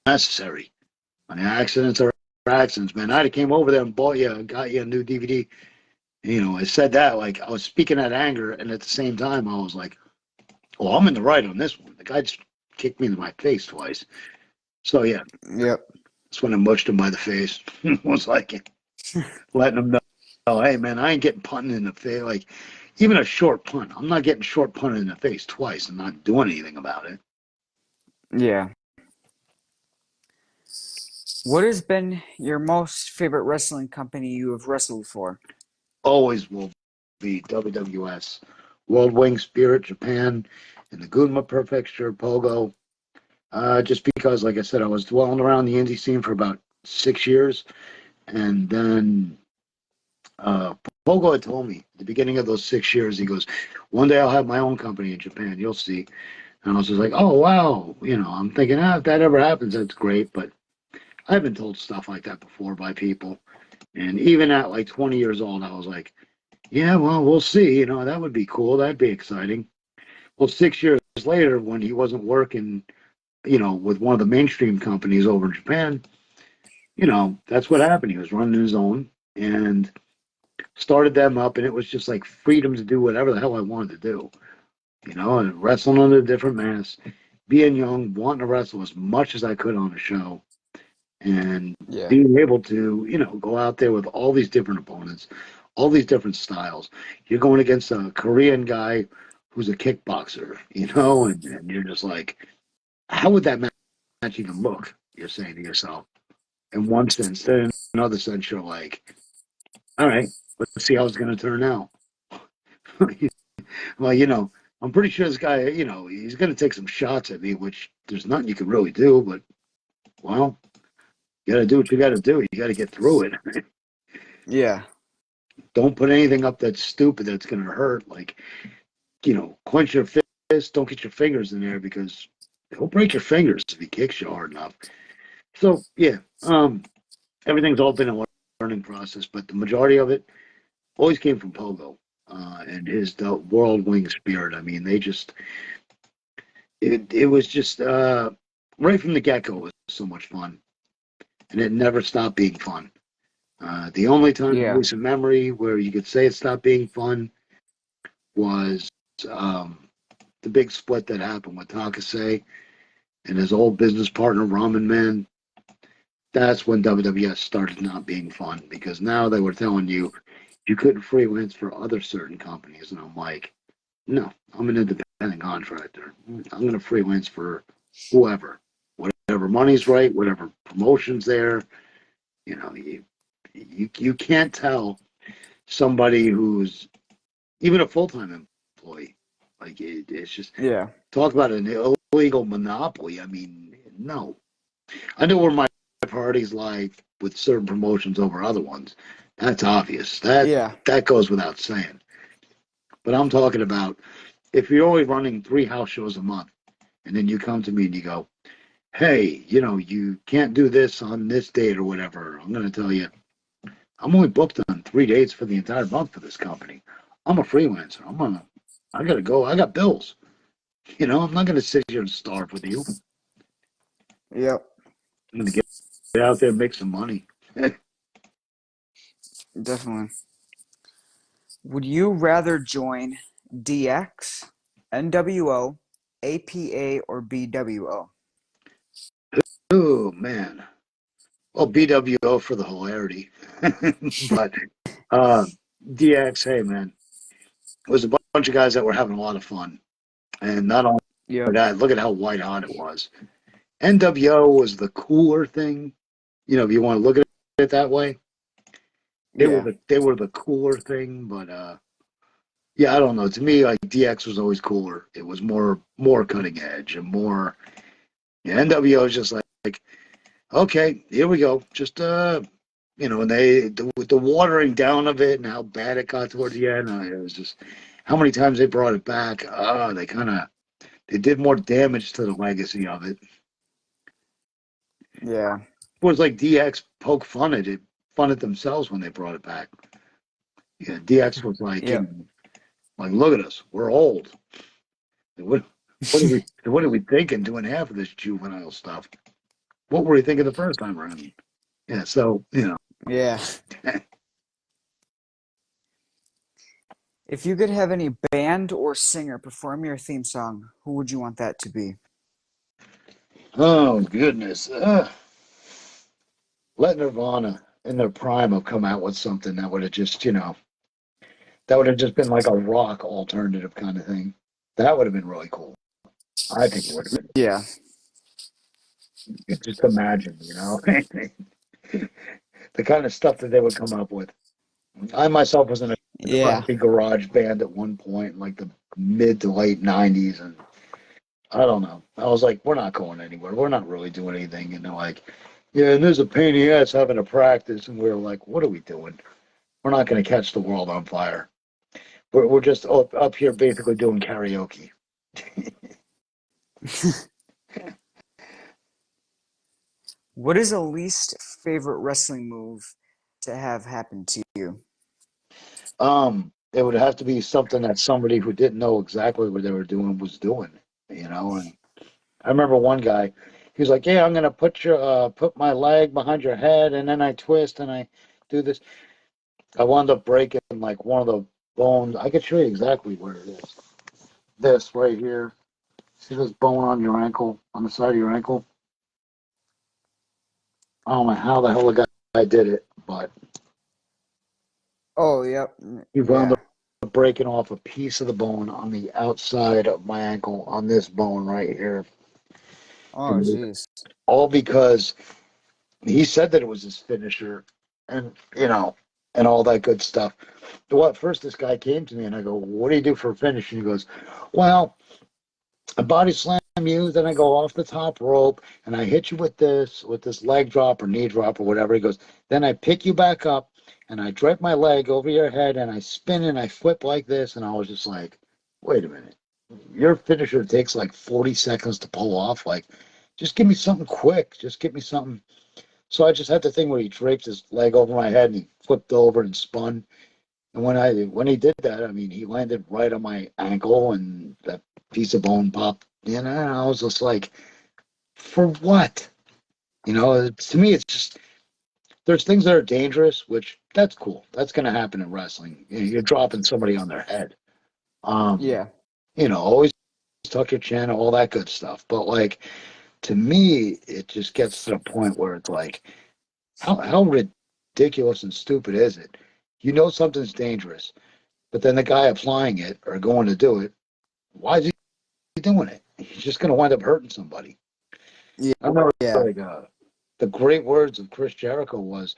unnecessary. I mean, accidents are accidents, man. I'd have came over there and bought you, got you a new DVD. I said that like I was speaking out of anger, and at the same time, I was like, "Oh, I'm in the right on this one." The guy just kicked me in my face twice. So yeah, Yep. that's when I mushed him by the face. Was like letting him know, "Oh, hey man, I ain't getting punted in the face. Like even a short punt, I'm not getting short punted in the face twice and not doing anything about it." Yeah. What has been your most favorite wrestling company you have wrestled for? Always will be WWS, World Wing Spirit, Japan, and the Gunma Prefecture, Pogo. Just because, like I said, I was dwelling around the indie scene for about 6 years, and then uh, Pogo had told me at the beginning of those 6 years, he goes, "One day I'll have my own company in Japan. You'll see." And I was just like, "Oh wow," I'm thinking, if that ever happens, that's great. But I've been told stuff like that before by people, and even at like 20 years old, I was like, "Yeah, well, we'll see. That would be cool. That'd be exciting." Well, 6 years later, when he wasn't working, with one of the mainstream companies over in Japan, that's what happened. He was running his own and started them up, and it was just like freedom to do whatever the hell I wanted to do, and wrestling under a different mask, being young, wanting to wrestle as much as I could on the show, and Yeah. being able to, go out there with all these different opponents, all these different styles. You're going against a Korean guy who's a kickboxer, and you're just like, how would that match even look? You're saying to yourself. In one sense. Then in another sense, you're like, all right, let's see how it's going to turn out. Well, I'm pretty sure this guy, he's going to take some shots at me, which there's nothing you can really do. But, well, you got to do what you got to do. You got to get through it. Yeah. Don't put anything up that's stupid that's going to hurt. Like, clench your fist. Don't get your fingers in there because he'll break your fingers if he kicks you hard enough. So, yeah, everything's all been a learning process, but the majority of it always came from Pogo and the World Wing Spirit. I mean, it was just right from the get go. It was so much fun, and it never stopped being fun. The only time in Yeah. recent memory where you could say it stopped being fun was um, the big split that happened with Takase and his old business partner Ramen Man. That's when WWS started not being fun because now they were telling you couldn't freelance for other certain companies, and I'm like, no, I'm an independent contractor. I'm going to freelance for whoever, whatever money's right, whatever promotion's there. You can't tell somebody who's even a full time employee. Like it's just Yeah. talk about an illegal monopoly. I mean, no. I know where my priorities lie with certain promotions over other ones. That's obvious. Yeah. That goes without saying. But I'm talking about if you're only running 3 house shows a month, and then you come to me and you go, "Hey, you can't do this on this date or whatever." I'm going to tell you, I'm only booked on 3 dates for the entire month for this company. I'm a freelancer. I got to go. I got bills. I'm not going to sit here and starve with you. Yep. I'm going to get out there and make some money. Definitely. Would you rather join DX, NWO, APA, or BWO? Oh man. Well, BWO for the hilarity, but uh, DX. Hey man, it was a bunch of guys that were having a lot of fun, and not only Yep. that, look at how white hot it was. NWO was the cooler thing, if you want to look at it that way. Yeah. They were the cooler thing, but yeah, I don't know. To me, like DX was always cooler. It was more cutting edge and more. Yeah, NWO is just like okay, here we go. Just and the watering down of it and how bad it got towards the end. It was just how many times they brought it back. They did more damage to the legacy of it. Yeah. It was like DX poke fun at themselves when they brought it back. Yeah, DX was like, Yep. Like, look at us, we're old. What what are we thinking doing half of this juvenile stuff? What were we thinking the first time around? Yeah, so Yeah. If you could have any band or singer perform your theme song, who would you want that to be? oh goodness, let Nirvana in their prime have come out with something that would have just that would have just been like a rock alternative kind of thing. That would have been really cool. I think it would have been. Yeah. Just imagine, the kind of stuff that they would come up with. I myself was in a Yeah. crappy garage band at one point, like the mid to late '90s, and I don't know. I was like, we're not going anywhere. We're not really doing anything. And they're like, yeah, and there's a pain in the ass having to practice. And we were like, what are we doing? We're not going to catch the world on fire. We're just up here basically doing karaoke. What is the least favorite wrestling move to have happen to you? It would have to be something that somebody who didn't know exactly what they were doing was doing, And I remember one guy, he was like, "Yeah, I'm gonna put my leg behind your head, and then I twist and I do this." I wound up breaking like one of the bones. I could show you exactly where it is. This right here. See this bone on your ankle, on the side of your ankle? I don't know how the hell the guy did it, but Oh, yep. he wound Yeah. up breaking off a piece of the bone on the outside of my ankle on this bone right here. Oh, And jeez. all because he said that it was his finisher and and all that good stuff. Well, at first this guy came to me and I go, "What do you do for a finish?" And he goes, "Well, I body slam you, then I go off the top rope and I hit you with this leg drop or knee drop or whatever." He goes, "Then I pick you back up and I drape my leg over your head and I spin and I flip like this." And I was just like, "Wait a minute. Your finisher takes like 40 seconds to pull off. Like, just give me something quick. Just give me something." So I just had the thing where he draped his leg over my head and he flipped over and spun. And when he did that, I mean, he landed right on my ankle and that piece of bone popped. And I was just like, for what? To me, it's just there's things that are dangerous, which that's cool. That's going to happen in wrestling. You're dropping somebody on their head. Um, Yeah. Always tuck your chin, all that good stuff. But like to me, it just gets to the point where it's like, how ridiculous and stupid is it? You know something's dangerous, but then the guy applying it or going to do it, why is he doing it? He's just going to wind up hurting somebody. Yeah. I remember Yeah. like the great words of Chris Jericho was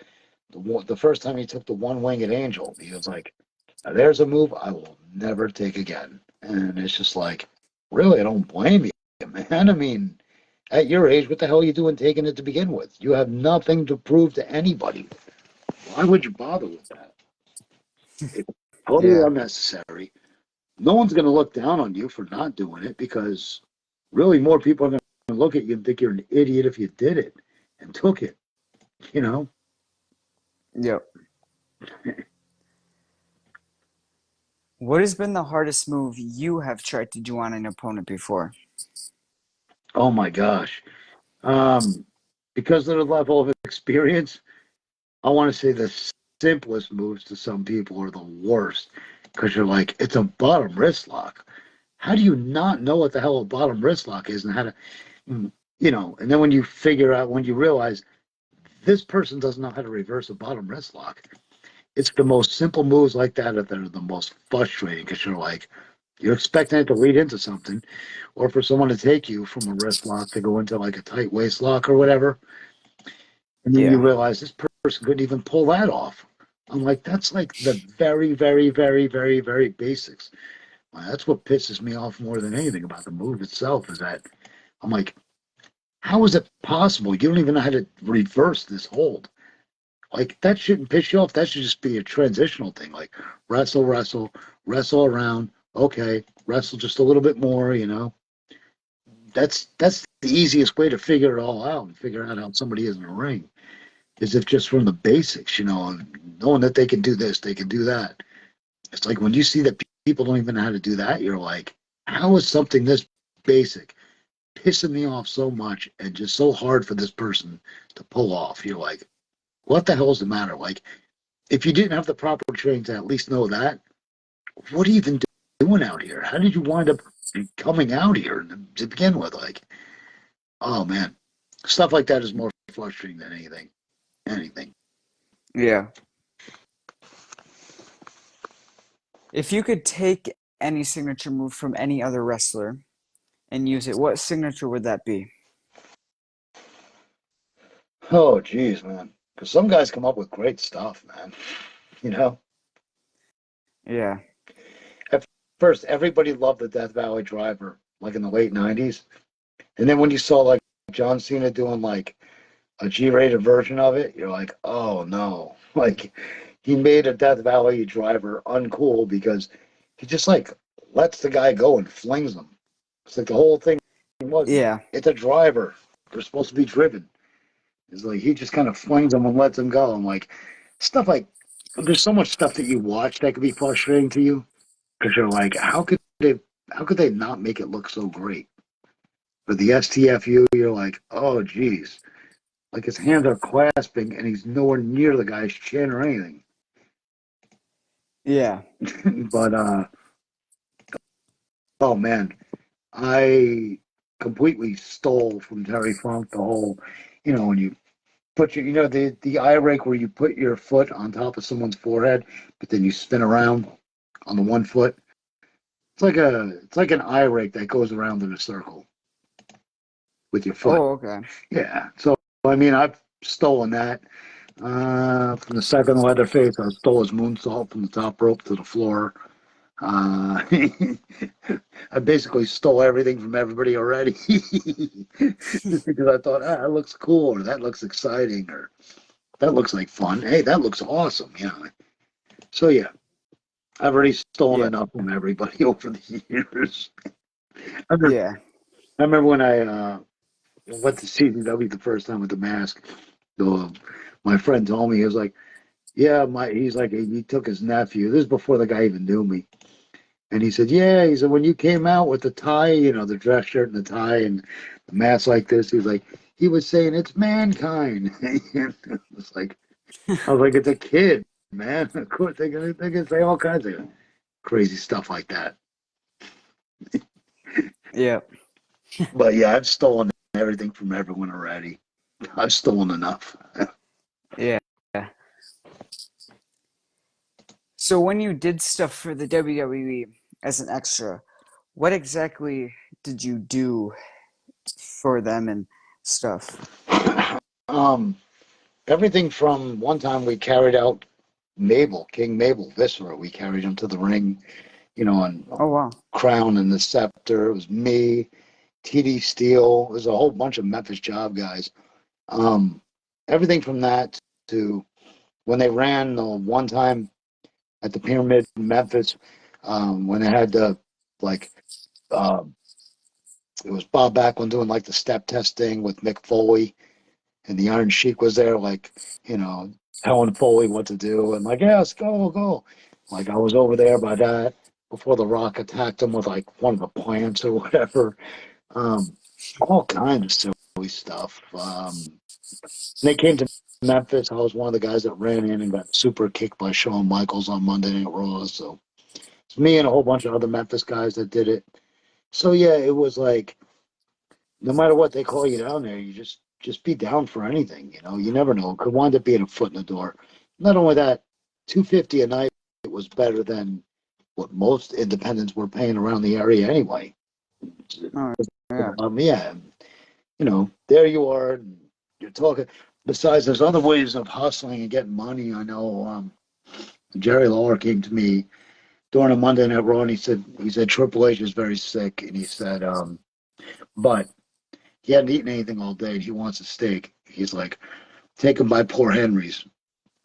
the first time he took the one-winged angel. He was like, "There's a move I will never take again," and it's just like, really, I don't blame you, man. I mean, at your age, what the hell are you doing taking it to begin with? You have nothing to prove to anybody. Why would you bother with that? It's totally Yeah. unnecessary. No one's going to look down on you for not doing it because really more people are going to look at you and think you're an idiot if you did it and took it, you know? Yep. What has been the hardest move you have tried to do on an opponent before? Oh my gosh. Um, because of the level of experience, I want to say the simplest moves to some people are the worst because you're like, it's a bottom wrist lock. How do you not know what the hell a bottom wrist lock is and how to, and then when you realize this person doesn't know how to reverse a bottom wrist lock, it's the most simple moves like that that are the most frustrating because you're expecting it to lead into something or for someone to take you from a wrist lock to go into like a tight waist lock or whatever. And then you Yeah. realize this person couldn't even pull that off. I'm like, that's like the very, very, very, very, very basics. That's what pisses me off more than anything about the move itself is that I'm like, how is it possible? You don't even know how to reverse this hold. Like that shouldn't piss you off. That should just be a transitional thing. Like wrestle, wrestle, wrestle around. Okay, wrestle just a little bit more. That's the easiest way to figure it all out and figure out how somebody is in a ring. Is if just from the basics, and knowing that they can do this, they can do that. It's like when you see that people don't even know how to do that. You're like, how is something this basic pissing me off so much and just so hard for this person to pull off? You're like, what the hell is the matter? Like, if you didn't have the proper training to at least know that, what are you even doing out here? How did you wind up coming out here to begin with? Like, oh man, stuff like that is more frustrating than anything. Anything. Yeah. If you could take any signature move from any other wrestler and use it, what signature would that be? Oh, geez, man. Because some guys come up with great stuff, man. You know, Yeah. at first, everybody loved the Death Valley Driver, like in the late 90s. And then when you saw like John Cena doing like a G-rated version of it, you're like, oh no. Like, he made a Death Valley Driver uncool because he just like lets the guy go and flings him. It's like the whole thing was, Yeah. it's a driver. They're supposed to be driven. It's like he just kind of flings them and lets them go. I'm like, stuff like there's so much stuff that you watch that could be frustrating to you because you're like, how could they not make it look so great? But the STFU, you're like, oh geez, like his hands are clasping and he's nowhere near the guy's chin or anything. Yeah. But oh man, I completely stole from Terry Funk the whole, when you put your, the eye rake where you put your foot on top of someone's forehead, but then you spin around on the one foot. It's like an eye rake that goes around in a circle with your foot. Oh, okay. Yeah. So I mean, I've stolen that from the second Leatherface. I stole his moonsault from the top rope to the floor. Uh, I basically stole everything from everybody already because I thought, that looks cool, or that looks exciting, or that looks like fun. Hey, that looks awesome. So yeah, I've already stolen Yeah. enough from everybody over the years. I remember, Yeah. I remember when I went to CZW the first time with the mask. So, my friend told me, he was like, "Yeah, he's like he took his nephew. This is before the guy even knew me." And he said, "Yeah," he said, "when you came out with the tie, the dress shirt and the tie and the mask like this, he was like, he was saying it's mankind." It's like, I was like, it's a kid, man. Of course they can say all kinds of crazy stuff like that. Yeah. But yeah, I've stolen everything from everyone already. I've stolen enough. Yeah. So when you did stuff for the WWE as an extra, what exactly did you do for them and stuff? um, Everything from one time we carried out King Mabel Viscera. We carried him to the ring, on Oh, wow. Crown and the Scepter. It was me, TD Steele. There's a whole bunch of Memphis job guys. Um, Everything from that to when they ran the one time at the Pyramid in Memphis, when they had the like uh, it was Bob Backlund doing like the step testing with Mick Foley, and the Iron Sheik was there, like telling Foley what to do, and like, yes, go, go. Like I was over there by that before the Rock attacked him with like one of the plants or whatever. Um, all kinds of silly stuff. When they came to Memphis, I was one of the guys that ran in and got super kicked by Shawn Michaels on Monday Night Raw. So it's me and a whole bunch of other Memphis guys that did it. So yeah, it was like no matter what they call you down there, you just be down for anything. You never know. It could wind up being a foot in the door. Not only that, 250 a night was better than what most independents were paying around the area anyway. Oh, yeah. Yeah, there you are. You're talking. Besides, there's other ways of hustling and getting money. I know Jerry Lawler came to me during a Monday Night Raw, and he said Triple H is very sick, and he said, but he hadn't eaten anything all day, and he wants a steak. He's like, take him by Poor Henry's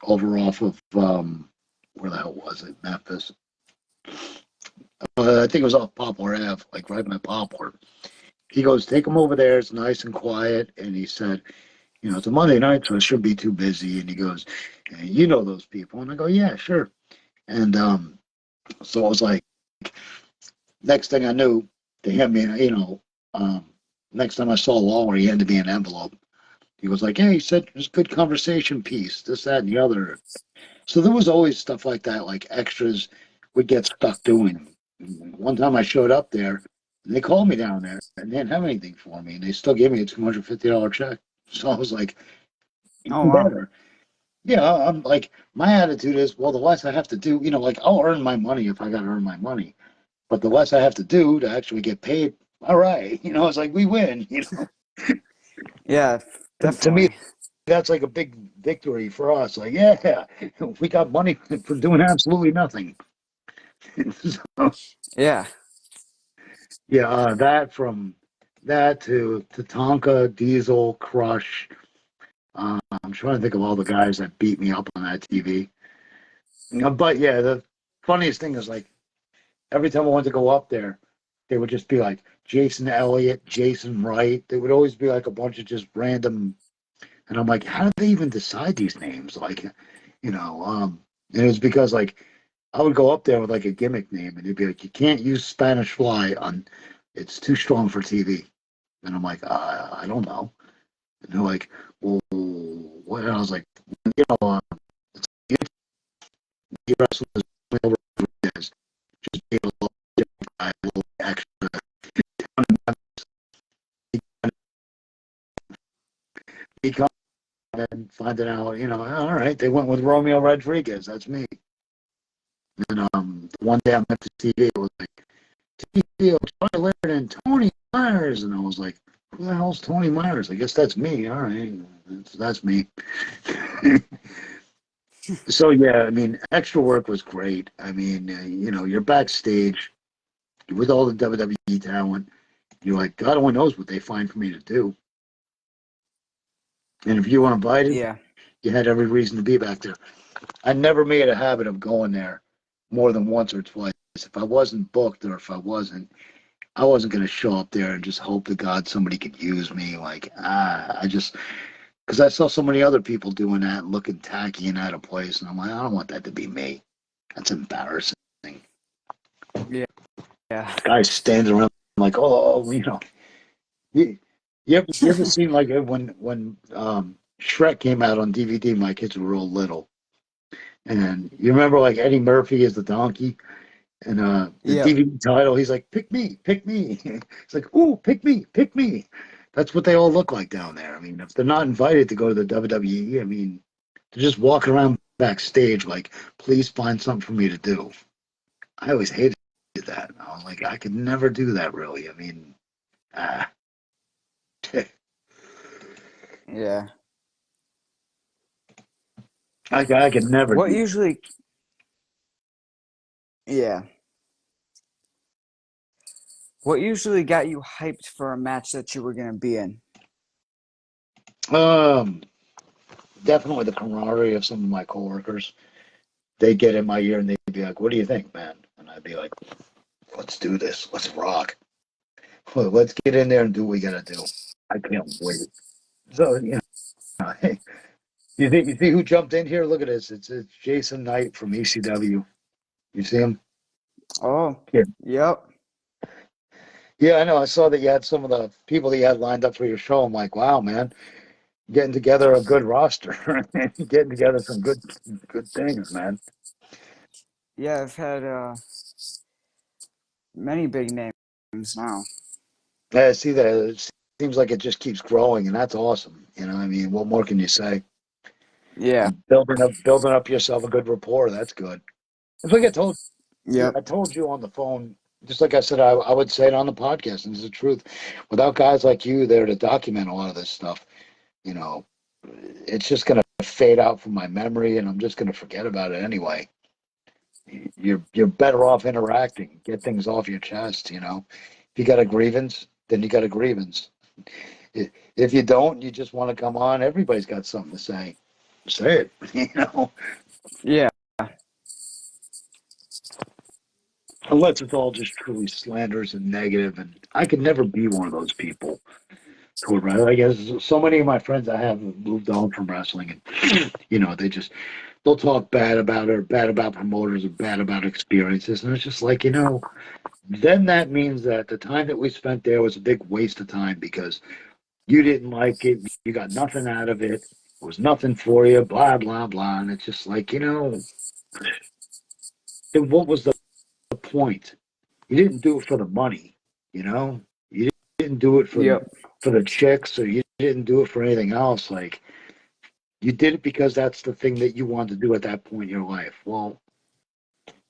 over off of where the hell was it? Memphis. I think it was off Poplar Ave, like right by Poplar. He goes, take him over there. It's nice and quiet. And he said, it's a Monday night, so it shouldn't be too busy. And he goes, you know those people. And I go, yeah, sure. And so I was like, next thing I knew, they had me, next time I saw Lawler, he handed me an envelope. He was like, "Hey," he said, "it's a good conversation piece, this, that, and the other." So there was always stuff like that, like extras would get stuck doing. One time I showed up there, and they called me down there, and they didn't have anything for me, and they still gave me a $250 check. So I was like, Oh even wow. better. Yeah, I'm like, my attitude is, well, the less I have to do, like I'll earn my money if I got to earn my money, but the less I have to do to actually get paid, all right, it's like we win. Yeah, To me, definitely. that's like a big victory for us. Like, yeah, we got money for doing absolutely nothing. So, Yeah. yeah, that from that to Tonka, Diesel, Crush. I'm trying to think of all the guys that beat me up on that TV. But yeah, the funniest thing is like every time I went to go up there, they would just be like Jason Elliott, Jason Wright. They would always be like a bunch of just random. And I'm like, how do they even decide these names? Like, and it was because like I would go up there with like a gimmick name, and they'd be like, you can't use Spanish Fly on, it's too strong for TV. And I'm like, I don't know. And they're like, well, what? And I was like, you wrestlers over just be a little different guy, a little extra. He come and finding out, all right, they went with Romeo Rodriguez. That's me. And one day I met the TV, it was like, TV, Charlie Laird and Tony Myers. And I was like, who the hell's Tony Myers? I guess that's me. All right, that's me. So yeah, I mean, extra work was great. I mean, you're backstage with all the WWE talent. You're like, God only knows what they find for me to do. And if you were invited, Yeah. you had every reason to be back there. I never made a habit of going there more than once or twice. If I wasn't booked or if I wasn't going to show up there and just hope to God somebody could use me. Like, because I saw so many other people doing that and looking tacky and out of place. And I'm like, I don't want that to be me. That's embarrassing. Yeah. Yeah. Guys standing around like, oh, You, you ever seen like when Shrek came out on DVD? My kids were real little, and you remember like Eddie Murphy as the donkey, and the Yep. DVD title, he's like, "Pick me, pick me." It's like, "Ooh, pick me, pick me." That's what they all look like down there. I mean, if they're not invited to go to the WWE, I mean, they're just walking around backstage like, "Please find something for me to do." I always hated that. I was like, I could never do that. Really, I mean, ah. Yeah. I could never What do. usually yeah. What usually got you hyped for a match that you were gonna be in? Um, Definitely the camaraderie of some of my coworkers. They get in my ear and they'd be like, "What do you think, man?" And I'd be like, "Let's do this. Let's rock. Well, let's get in there and do what we gotta do." I can't wait. So hey, you see who jumped in here? Look at this. It's Jason Knight from ECW. You see him? Oh, Yeah. yep. Yeah, I know. I saw that you had some of the people that you had lined up for your show. I'm like, wow, man, getting together a good roster, getting together some good things, man. Yeah, I've had many big names now. Yeah, I see that. It seems like it just keeps growing, and that's awesome. I mean, what more can you say? Yeah. Building up yourself a good rapport. That's good. It's like I told you, Yep. I told you on the phone, just like I said, I would say it on the podcast, and it's the truth. Without guys like you there to document a lot of this stuff, you know, it's just gonna fade out from my memory, and I'm just gonna forget about it anyway. You're better off interacting, get things off your chest. If you got a grievance, then you got a grievance. If you don't, you just want to come on. Everybody's got something to say. Say it. Yeah. Unless it's all just truly slanders and negative, and I could never be one of those people toward wrestling. I guess so many of my friends I have moved on from wrestling, and they just they'll talk bad about her, bad about promoters, or bad about experiences, and it's just like then that means that the time that we spent there was a big waste of time because you didn't like it, you got nothing out of it, it was nothing for you, blah blah blah, and it's just like then what was the point? You didn't do it for the money, you know. You didn't do it Yep. for the chicks, or you didn't do it for anything else. Like you did it because that's the thing that you wanted to do at that point in your life. Well,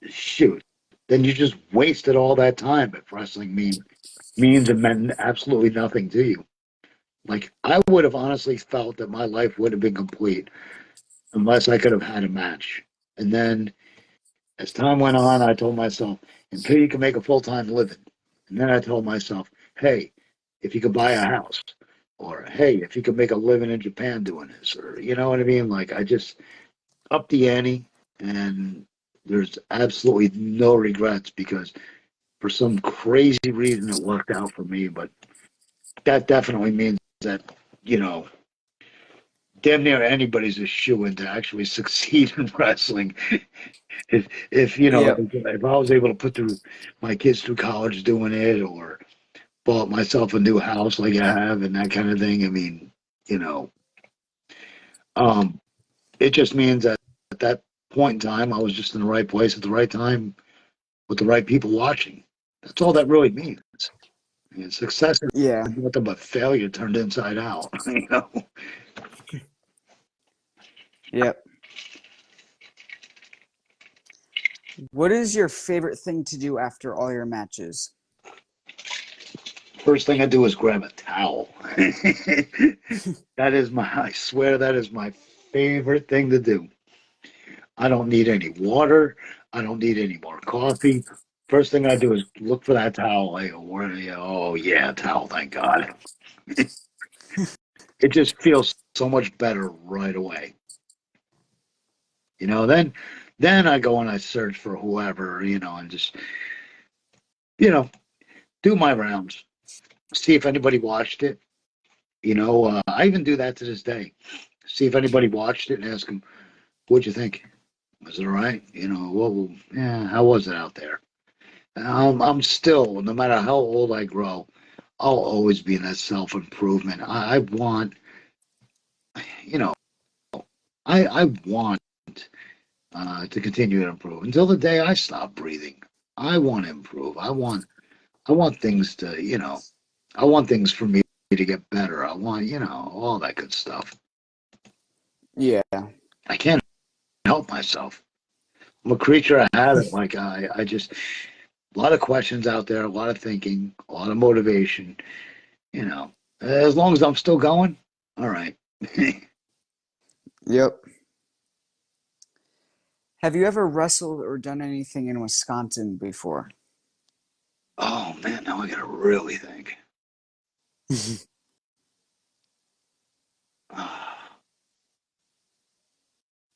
shoot, then you just wasted all that time if wrestling means it meant absolutely nothing to you. Like I would have honestly felt that my life would have been complete unless I could have had a match. And then as time went on, I told myself, until you can make a full time living. And then I told myself, hey, if you could buy a house, or hey, if you could make a living in Japan doing this, or you know what I mean? Like I just upped the ante, and there's absolutely no regrets because for some crazy reason it worked out for me. But that definitely means that, you know, damn near anybody's a shoe in to actually succeed in wrestling. If Yep. if I was able to put through my kids through college doing it, or bought myself a new house like I have and that kind of thing, I mean, you know, um, it just means that at that point in time, I was just in the right place at the right time with the right people watching. That's all that really means. I mean, success is Yeah. nothing but failure turned inside out. You know, Yep. What is your favorite thing to do after all your matches? first thing I do is grab a towel. That is I swear that is my favorite thing to do. I don't need any water. I don't need any more coffee. First thing I do is look for that towel. I go, where? Oh yeah, towel. Thank God. It just feels so much better right away. Then I go and I search for whoever, and just you know do my rounds, see if anybody watched it. I even do that to this day. See if anybody watched it and ask them, "What'd you think? Was it all right? Yeah, how was it out there?" I'm still, no matter how old I grow, I'll always be in that self improvement. I want, you know, I want to continue to improve until the day I stop breathing. I want to improve. I want things to, I want things for me to get better. I want, all that good stuff. Yeah. I can't help myself. I'm a creature of habit. Like I just, a lot of questions out there, a lot of thinking, a lot of motivation. You know, as long as I'm still going, all right. Yep. Have you ever wrestled or done anything in Wisconsin before? Oh man, now I gotta really think.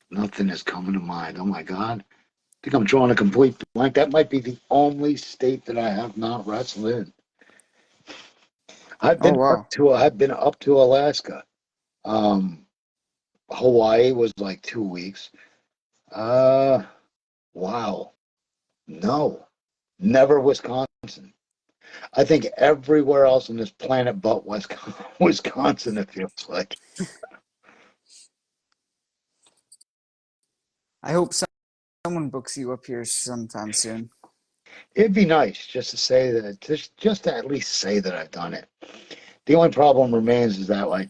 Nothing is coming to mind. Oh my God. I think I'm drawing a complete blank. That might be the only state that I have not wrestled in. Oh wow. I've been up to Alaska. Um, Hawaii was like 2 weeks. Uh, wow. No, never Wisconsin. I think everywhere else on this planet but Wisconsin, it feels like. I hope someone books you up here sometime soon. It'd be nice just to say that, just to at least say that I've done it. The only problem remains is that like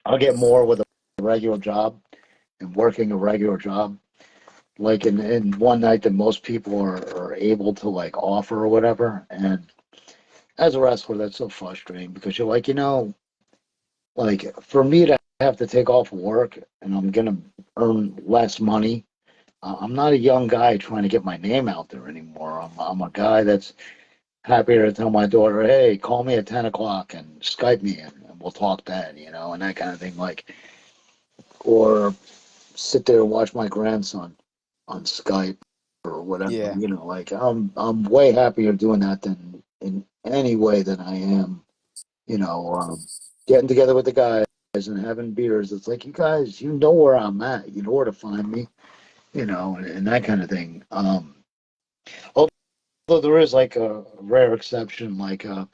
I'll get more with a regular job and working a regular job, like in one night than most people are able to like offer or whatever. And as a wrestler, that's so frustrating because you're like, like for me to have to take off work and I'm gonna earn less money. I'm not a young guy trying to get my name out there anymore. I'm a guy that's happy to tell my daughter, hey, call me at 10 o'clock and Skype me and we'll talk then, and that kind of thing. Like, or sit there and watch my grandson on Skype or whatever, Yeah. like I'm way happier doing that than in any way than I am, getting together with the guys and having beers. It's like, you guys, you know where I'm at. You know where to find me. and that kind of thing. Although there is like a rare exception, like uh,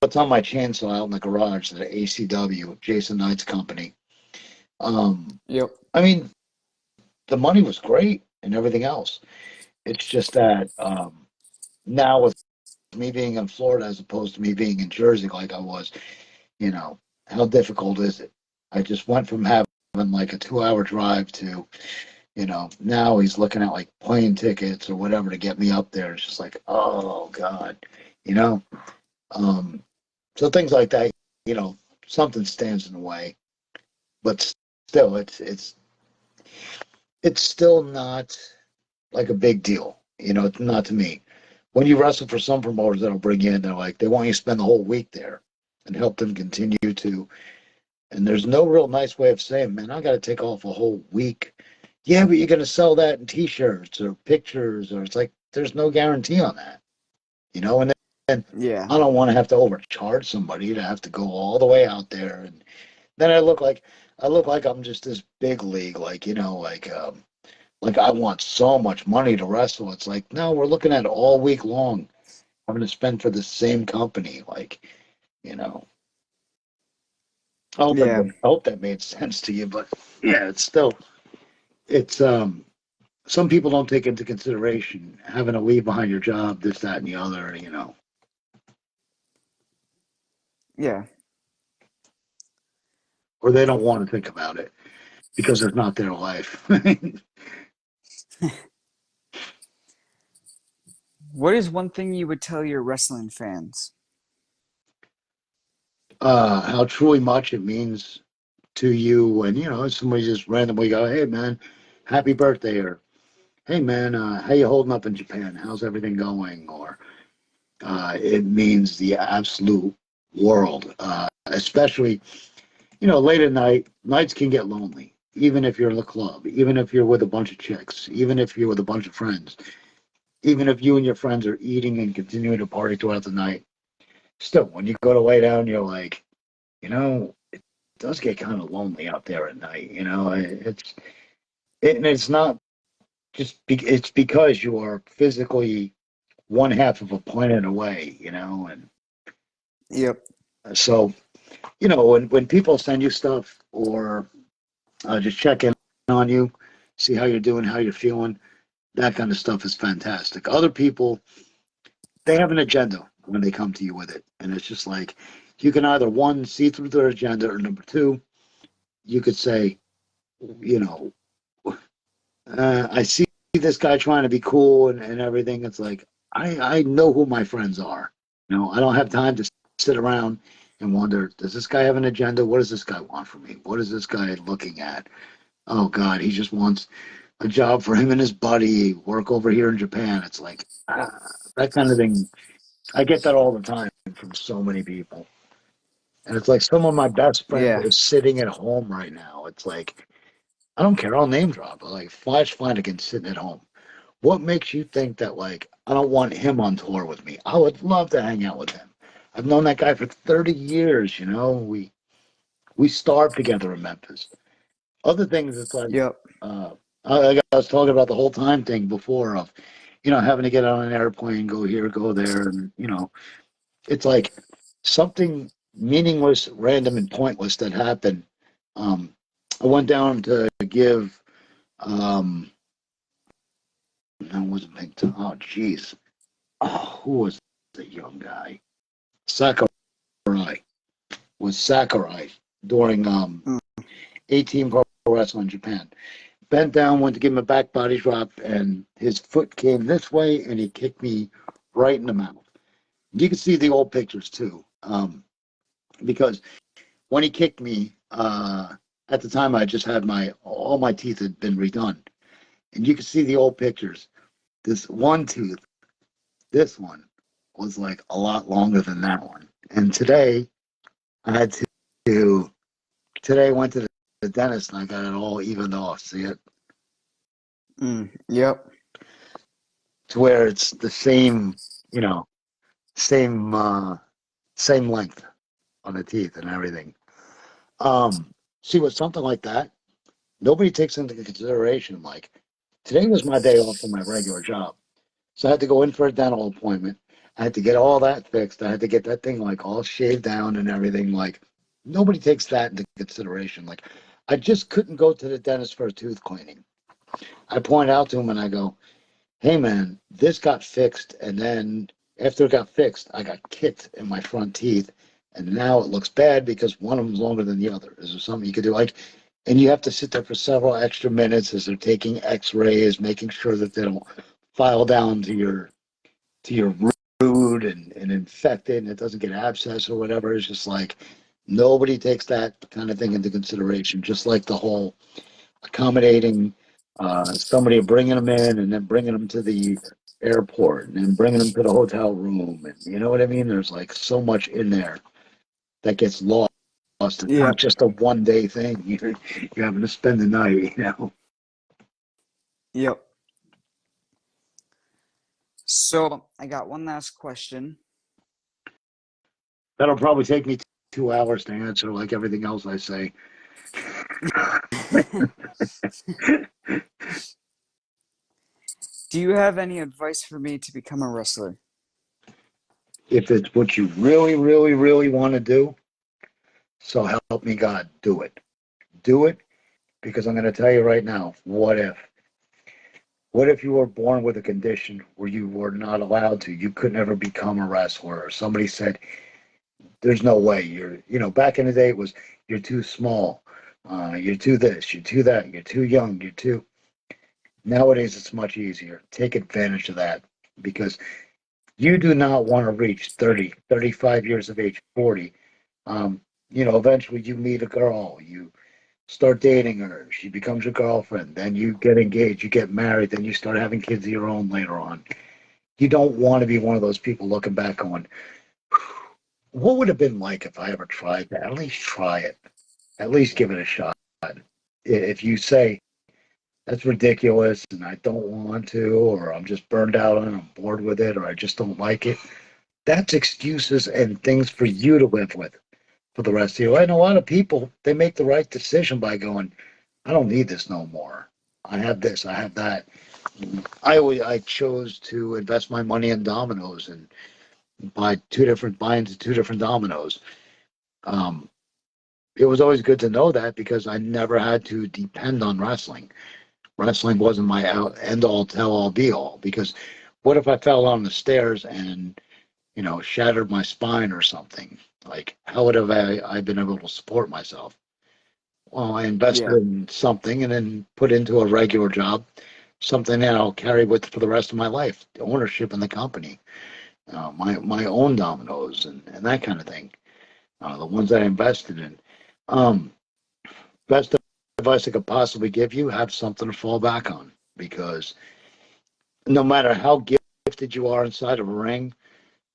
what's on my chainsaw out in the garage, the ACW, Jason Knight's company. Um, Yep. I mean, the money was great and everything else. It's just that now with me being in Florida as opposed to me being in Jersey like I was, you know, how difficult is it? I just went from having like a 2 hour drive to, now he's looking at like plane tickets or whatever to get me up there. It's just like, oh God, you know? Um, so things like that, you know, something stands in the way, but still, it's still not like a big deal. It's not to me. When you wrestle for some promoters that'll bring you in, they're like, they want you to spend the whole week there and help them continue to. And there's no real nice way of saying, man, I got to take off a whole week. Yeah, but you're going to sell that in T-shirts or pictures, or it's like there's no guarantee on that, And then Yeah. I don't want to have to overcharge somebody to have to go all the way out there, and then I look like I'm just this big league, like I want so much money to wrestle. It's like, no, we're looking at all week long having to spend for the same company. Like, you know, Yeah. I hope that made sense to you, but yeah, it's some people don't take into consideration having to leave behind your job, this, that, and the other. Yeah. Or they don't want to think about it because it's not their life. What is one thing you would tell your wrestling fans? How truly much it means to you when, somebody just randomly go, hey man, happy birthday, or hey man, how you holding up in Japan? How's everything going? Or it means the absolute world, especially, late at night. Nights can get lonely, even if you're in the club, even if you're with a bunch of chicks, even if you're with a bunch of friends, even if you and your friends are eating and continuing to party throughout the night. Still, when you go to lay down, you're like, it does get kind of lonely out there at night. And it's not it's because you are physically one half of a planet away, and Yep. so when people send you stuff or just check in on you, see how you're doing, how you're feeling, that kind of stuff is fantastic. Other people, they have an agenda when they come to you with it, and it's just like you can either one see through their agenda, or number two, you could say, you know, I see this guy trying to be cool and everything. It's like I know who my friends are. I don't have time to sit around and wonder, does this guy have an agenda? What does this guy want from me? What is this guy looking at? Oh God, he just wants a job for him and his buddy, work over here in Japan. It's like that kind of thing. I get that all the time from so many people. And it's like some of my best friends Yeah. are sitting at home right now. It's like, I don't care. I'll name drop. Like Flash Flanagan sitting at home. What makes you think that like I don't want him on tour with me? I would love to hang out with him. I've known that guy for 30 years, we starved together in Memphis. Other things it's like Yep. uh I was talking about the whole time thing before of, having to get on an airplane, go here, go there, and it's like something meaningless, random, and pointless that happened. Um I went down to give that wasn't Big Tom. Oh jeez. Oh, who was the young guy? Sakurai was Sakurai during Mm. 18 Pro Wrestling Japan. Bent down, went to give him a back body drop, and his foot came this way, and he kicked me right in the mouth. You can see the old pictures too, because when he kicked me, at the time I just had all my teeth had been redone, and you can see the old pictures. This one tooth, this one, was like a lot longer than that one, and today I had to today I went to the dentist and I got it all evened off. See it? Yep. To where it's the same, you know, same same length on the teeth and everything. See, with something like that, Nobody takes into consideration, like, today was my day off from my regular job. So I had to go in for a dental appointment. I had to get all that fixed. I had to get that thing like all shaved down and everything. Like, nobody takes that into consideration. Like, I just couldn't go to the dentist for a tooth cleaning. I point out to him and I go, hey man, this got fixed. And then after it got fixed, I got kicked in my front teeth. And now it looks bad because one of them's longer than the other. Is there something you could do? Like, and you have to sit there for several extra minutes as they're taking x-rays, making sure that they don't file down to your root and infect it and it doesn't get abscess or whatever. It's just like nobody takes that kind of thing into consideration. Just like the whole accommodating somebody bringing them in and then bringing them to the airport and then bringing them to the hotel room. And you know what I mean? There's like so much in there that gets lost. It's not Yep. just a 1 day thing. You're having to spend the night, you know. Yep. So I got one last question. That'll probably take me 2 hours to answer, like everything else I say. Do you have any advice for me to become a wrestler? If it's what you really, really, really want to do, so help me God, do it. Do it because I'm going to tell you right now, what if? What if you were born with a condition where you were not allowed to? You could never become a wrestler. Or somebody said, there's no way. Back in the day, it was, you're too small. You're too this, you're too that, you're too young, you're too. Nowadays, it's much easier. Take advantage of that because you do not want to reach 30, 35 years of age, 40. Eventually you meet a girl, you start dating her, she becomes your girlfriend, then you get engaged, you get married, then you start having kids of your own later on. You don't want to be one of those people looking back going, what would have been like if I ever tried that? At least try it. At least give it a shot. If you say, that's ridiculous and I don't want to, or I'm just burned out and I'm bored with it, or I just don't like it, that's excuses and things for you to live with for the rest of your life. And a lot of people, they make the right decision by going, I don't need this no more. I have this, I have that. I chose to invest my money in dominoes and buy into two different dominoes. Um, it was always good to know that because I never had to depend on wrestling. Wrestling wasn't my end all, tell all, be all. Because what if I fell on the stairs and shattered my spine or something? Like, how would have I been able to support myself? Well, I invested Yeah. in something and then put into a regular job, something that I'll carry with for the rest of my life, ownership in the company, my own dominoes and that kind of thing, the ones that I invested in. Um, Best advice I could possibly give you, have something to fall back on because no matter how gifted you are inside of a ring,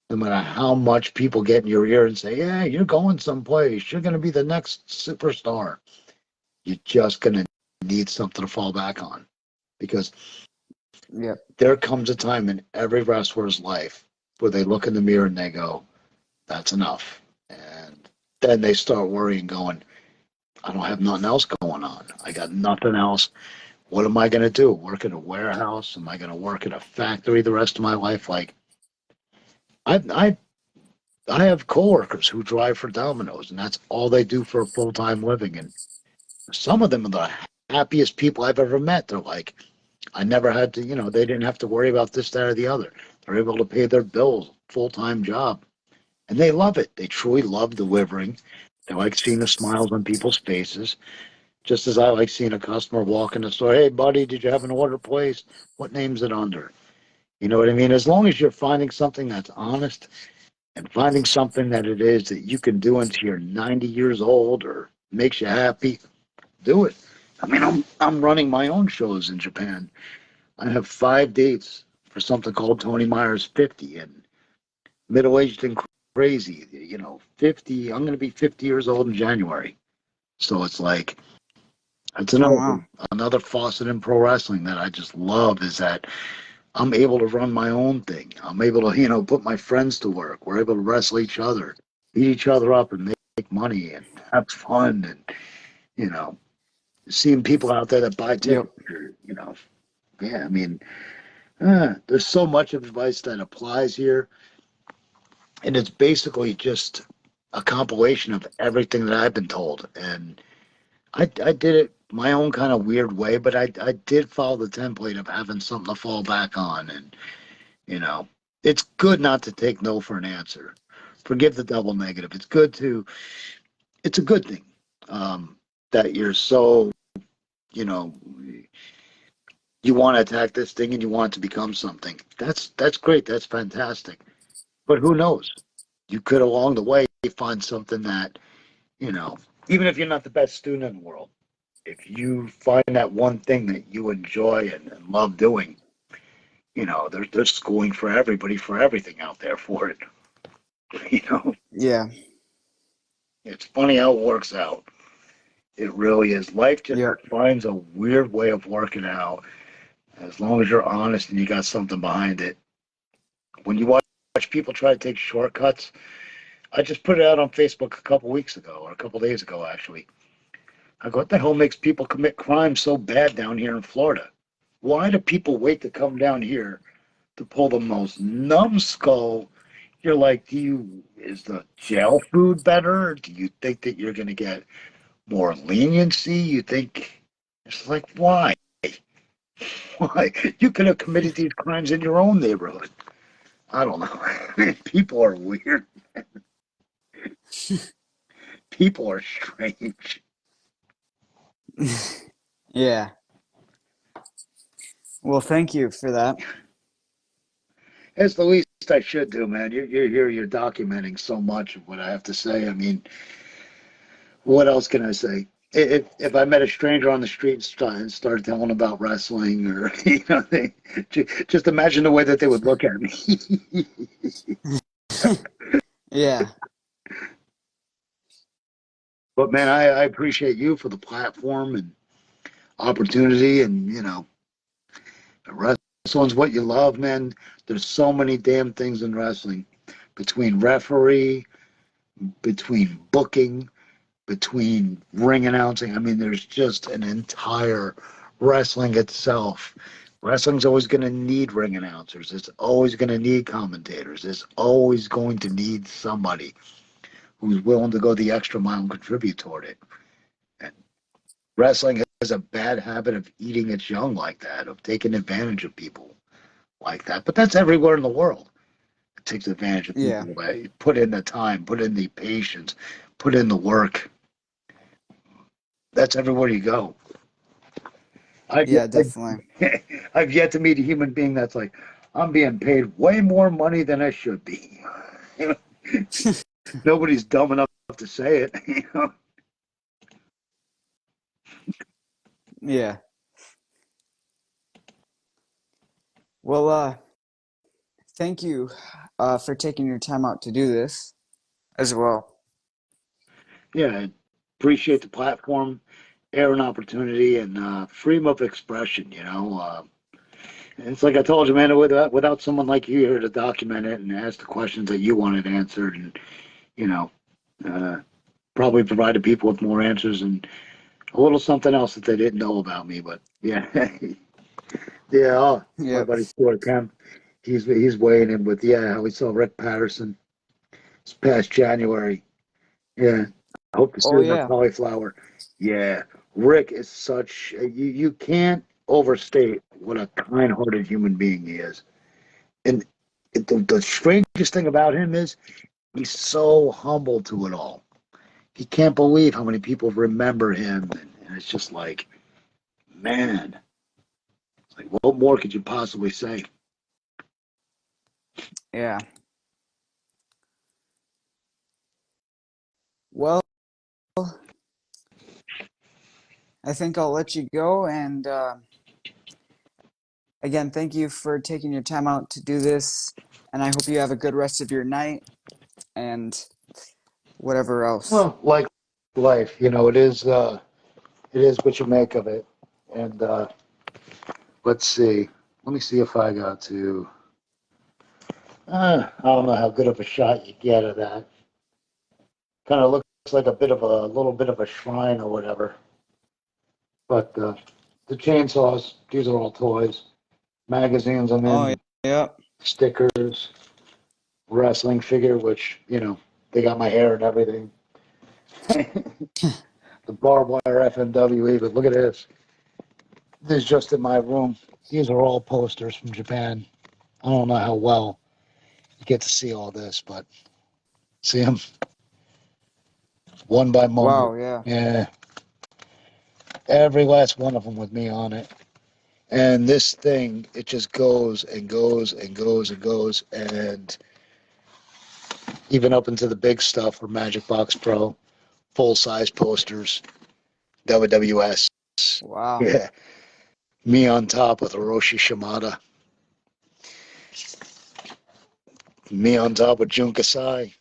no matter how much people get in your ear and say, yeah, you're going someplace, you're going to be the next superstar, you're just going to need something to fall back on because Yep. there comes a time in every wrestler's life where they look in the mirror and they go, that's enough. And then they start worrying, going, I don't have nothing else going on. I got nothing else. What am I going to do? Work in a warehouse? Am I going to work in a factory the rest of my life? Like, I, I, I have coworkers who drive for Domino's, and that's all they do for a full time living. And some of them are the happiest people I've ever met. They're like, I never had to, they didn't have to worry about this, that, or the other. They're able to pay their bills, full time job, and they love it. They truly love delivering. They like seeing the smiles on people's faces, just as I like seeing a customer walk in the store. Hey, buddy, did you have an order placed? What name's it under? You know what I mean? As long as you're finding something that's honest and finding something that it is that you can do until you're 90 years old or makes you happy, do it. I mean, I'm running my own shows in Japan. I have 5 dates for something called Tony Myers 50 and middle aged and crazy. 50. I'm going to be 50 years old in January. So it's like, it's Oh another wow. another faucet in pro wrestling that I just love is that I'm able to run my own thing. I'm able to, put my friends to work. We're able to wrestle each other, beat each other up, and make money and have fun. And you know, seeing people out there that buy Yep. tickets, yeah, I mean, there's so much advice that applies here, and it's basically just a compilation of everything that I've been told. And I did it my own kind of weird way, but I did follow the template of having something to fall back on. And, you know, it's good not to take no for an answer. Forgive the double negative. It's a good thing that you're so, you know, you want to attack this thing and you want it to become something. That's great. That's fantastic. But who knows? You could along the way find something that, you know, even if you're not the best student in the world, if you find that one thing that you enjoy and love doing, there's schooling for everybody for everything out there for it. You know, Yeah. it's funny how it works out. It really is. Life just Yep. finds a weird way of working out as long as you're honest and you got something behind it. When you watch people try to take shortcuts, I just put it out on Facebook a couple weeks ago or a couple days ago, actually. I go, what the hell makes people commit crime so bad down here in Florida? Why do people wait to come down here to pull the most numbskull? You're like, is the jail food better? Do you think that you're going to get more leniency? You think it's like, why? Why? You could have committed these crimes in your own neighborhood. I don't know. People are weird. People are strange. Yeah. Well, thank you for that. It's the least I should do, man. You're here. You're documenting so much of what I have to say. I mean, what else can I say? If I met a stranger on the street and started telling about wrestling, or just imagine the way that they would look at me. Yeah. But man, I appreciate you for the platform and opportunity, and wrestling's what you love, man. There's so many damn things in wrestling, between referee, between booking, between ring announcing. I mean, there's just an entire wrestling itself. Wrestling's always going to need ring announcers. It's always going to need commentators. It's always going to need somebody who's willing to go the extra mile and contribute toward it. And wrestling has a bad habit of eating its young like that, of taking advantage of people like that. But that's everywhere in the world. It takes advantage of Yeah. people that put in the time, put in the patience, put in the work. That's everywhere you go. I've Yeah, yet, definitely. I've yet to meet a human being that's like, I'm being paid way more money than I should be. Nobody's dumb enough to say it. Yeah. Well, thank you for taking your time out to do this as well. Yeah, appreciate the platform, air and opportunity, and freedom of expression. It's like I told you, man. Without someone like you here to document it and ask the questions that you wanted answered, and you know, uh, probably provided people with more answers and a little something else that they didn't know about me. But yeah, yeah. Oh, my Yep. buddy Stuart Kemp, he's weighing in with how we saw Rick Patterson this past January. Yeah, I hope to see Oh, him at yeah. Cauliflower. Yeah, Rick is such you can't overstate what a kind-hearted human being he is. And the strangest thing about him is he's so humble to it all. He can't believe how many people remember him, and it's just like, man, it's like what more could you possibly say? Yeah. Well, I think I'll let you go. And again, thank you for taking your time out to do this. And I hope you have a good rest of your night and whatever else. Well, like life, it is what you make of it. And let's see. Let me see if I got to. I don't know how good of a shot you get of that. Kind of looks like a little bit of a shrine or whatever. But the chainsaws, these are all toys. Magazines I'm Oh, in, yeah. stickers, wrestling figure, which, they got my hair and everything. The barbed wire FMW even. Look at this. This is just in my room. These are all posters from Japan. I don't know how well you get to see all this, but see them one by one. Wow, yeah. Yeah, every last one of them with me on it. And this thing, it just goes and goes and goes and goes. And even up into the big stuff for Magic Box Pro, full size posters, WWS. Wow. Yeah, me on top with Hiroshi Shimada. Me on top with Jun Kasai.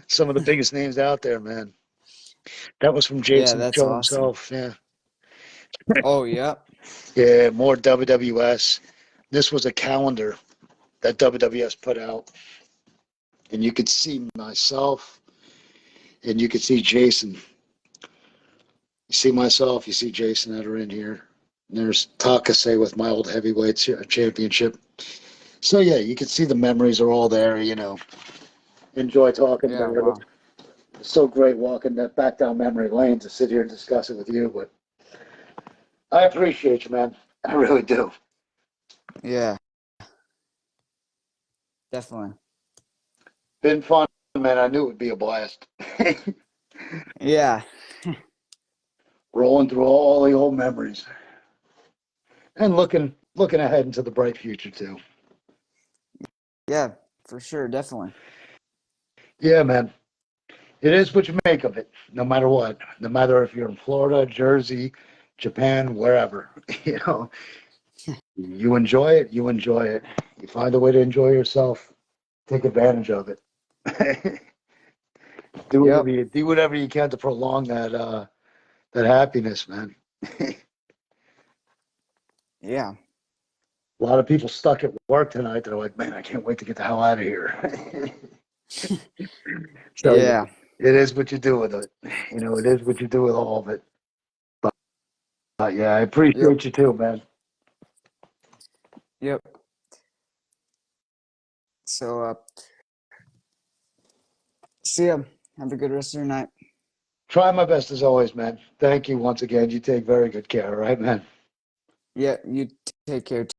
Some of the biggest names out there, man. That was from Yeah, Jason that's Show awesome. himself. Yeah. Oh, yeah. Yeah, more WWS. This was a calendar that WWS put out. And you could see myself and you could see Jason. You see myself, you see Jason that are in here. And there's Takase with my old heavyweight championship. So, yeah, you can see the memories are all there. Enjoy talking Yeah, about it. wow. It's so great walking that back down memory lane to sit here and discuss it with you. But I appreciate you, man. I really do. Yeah, definitely. Been fun, man. I knew it would be a blast. Yeah, Rolling through all the old memories and looking ahead into the bright future too. yeah, for sure, definitely. Yeah, man. It is what you make of it, no matter what. No matter if you're in Florida, Jersey, Japan, wherever. You know, you enjoy it, you enjoy it. You find a way to enjoy yourself, take advantage of it. Yep. Do whatever you can to prolong that happiness, man. A Yeah. lot of people stuck at work tonight. They're like, man, I can't wait to get the hell out of here. So yeah, Yeah. it is what you do with it. It is what you do with all of it. Yeah, I Yep. appreciate you too, man. Yep. So, see ya. Have a good rest of your night. Try my best as always, man. Thank you once again. You take very good care, all right, man? Yeah, you take care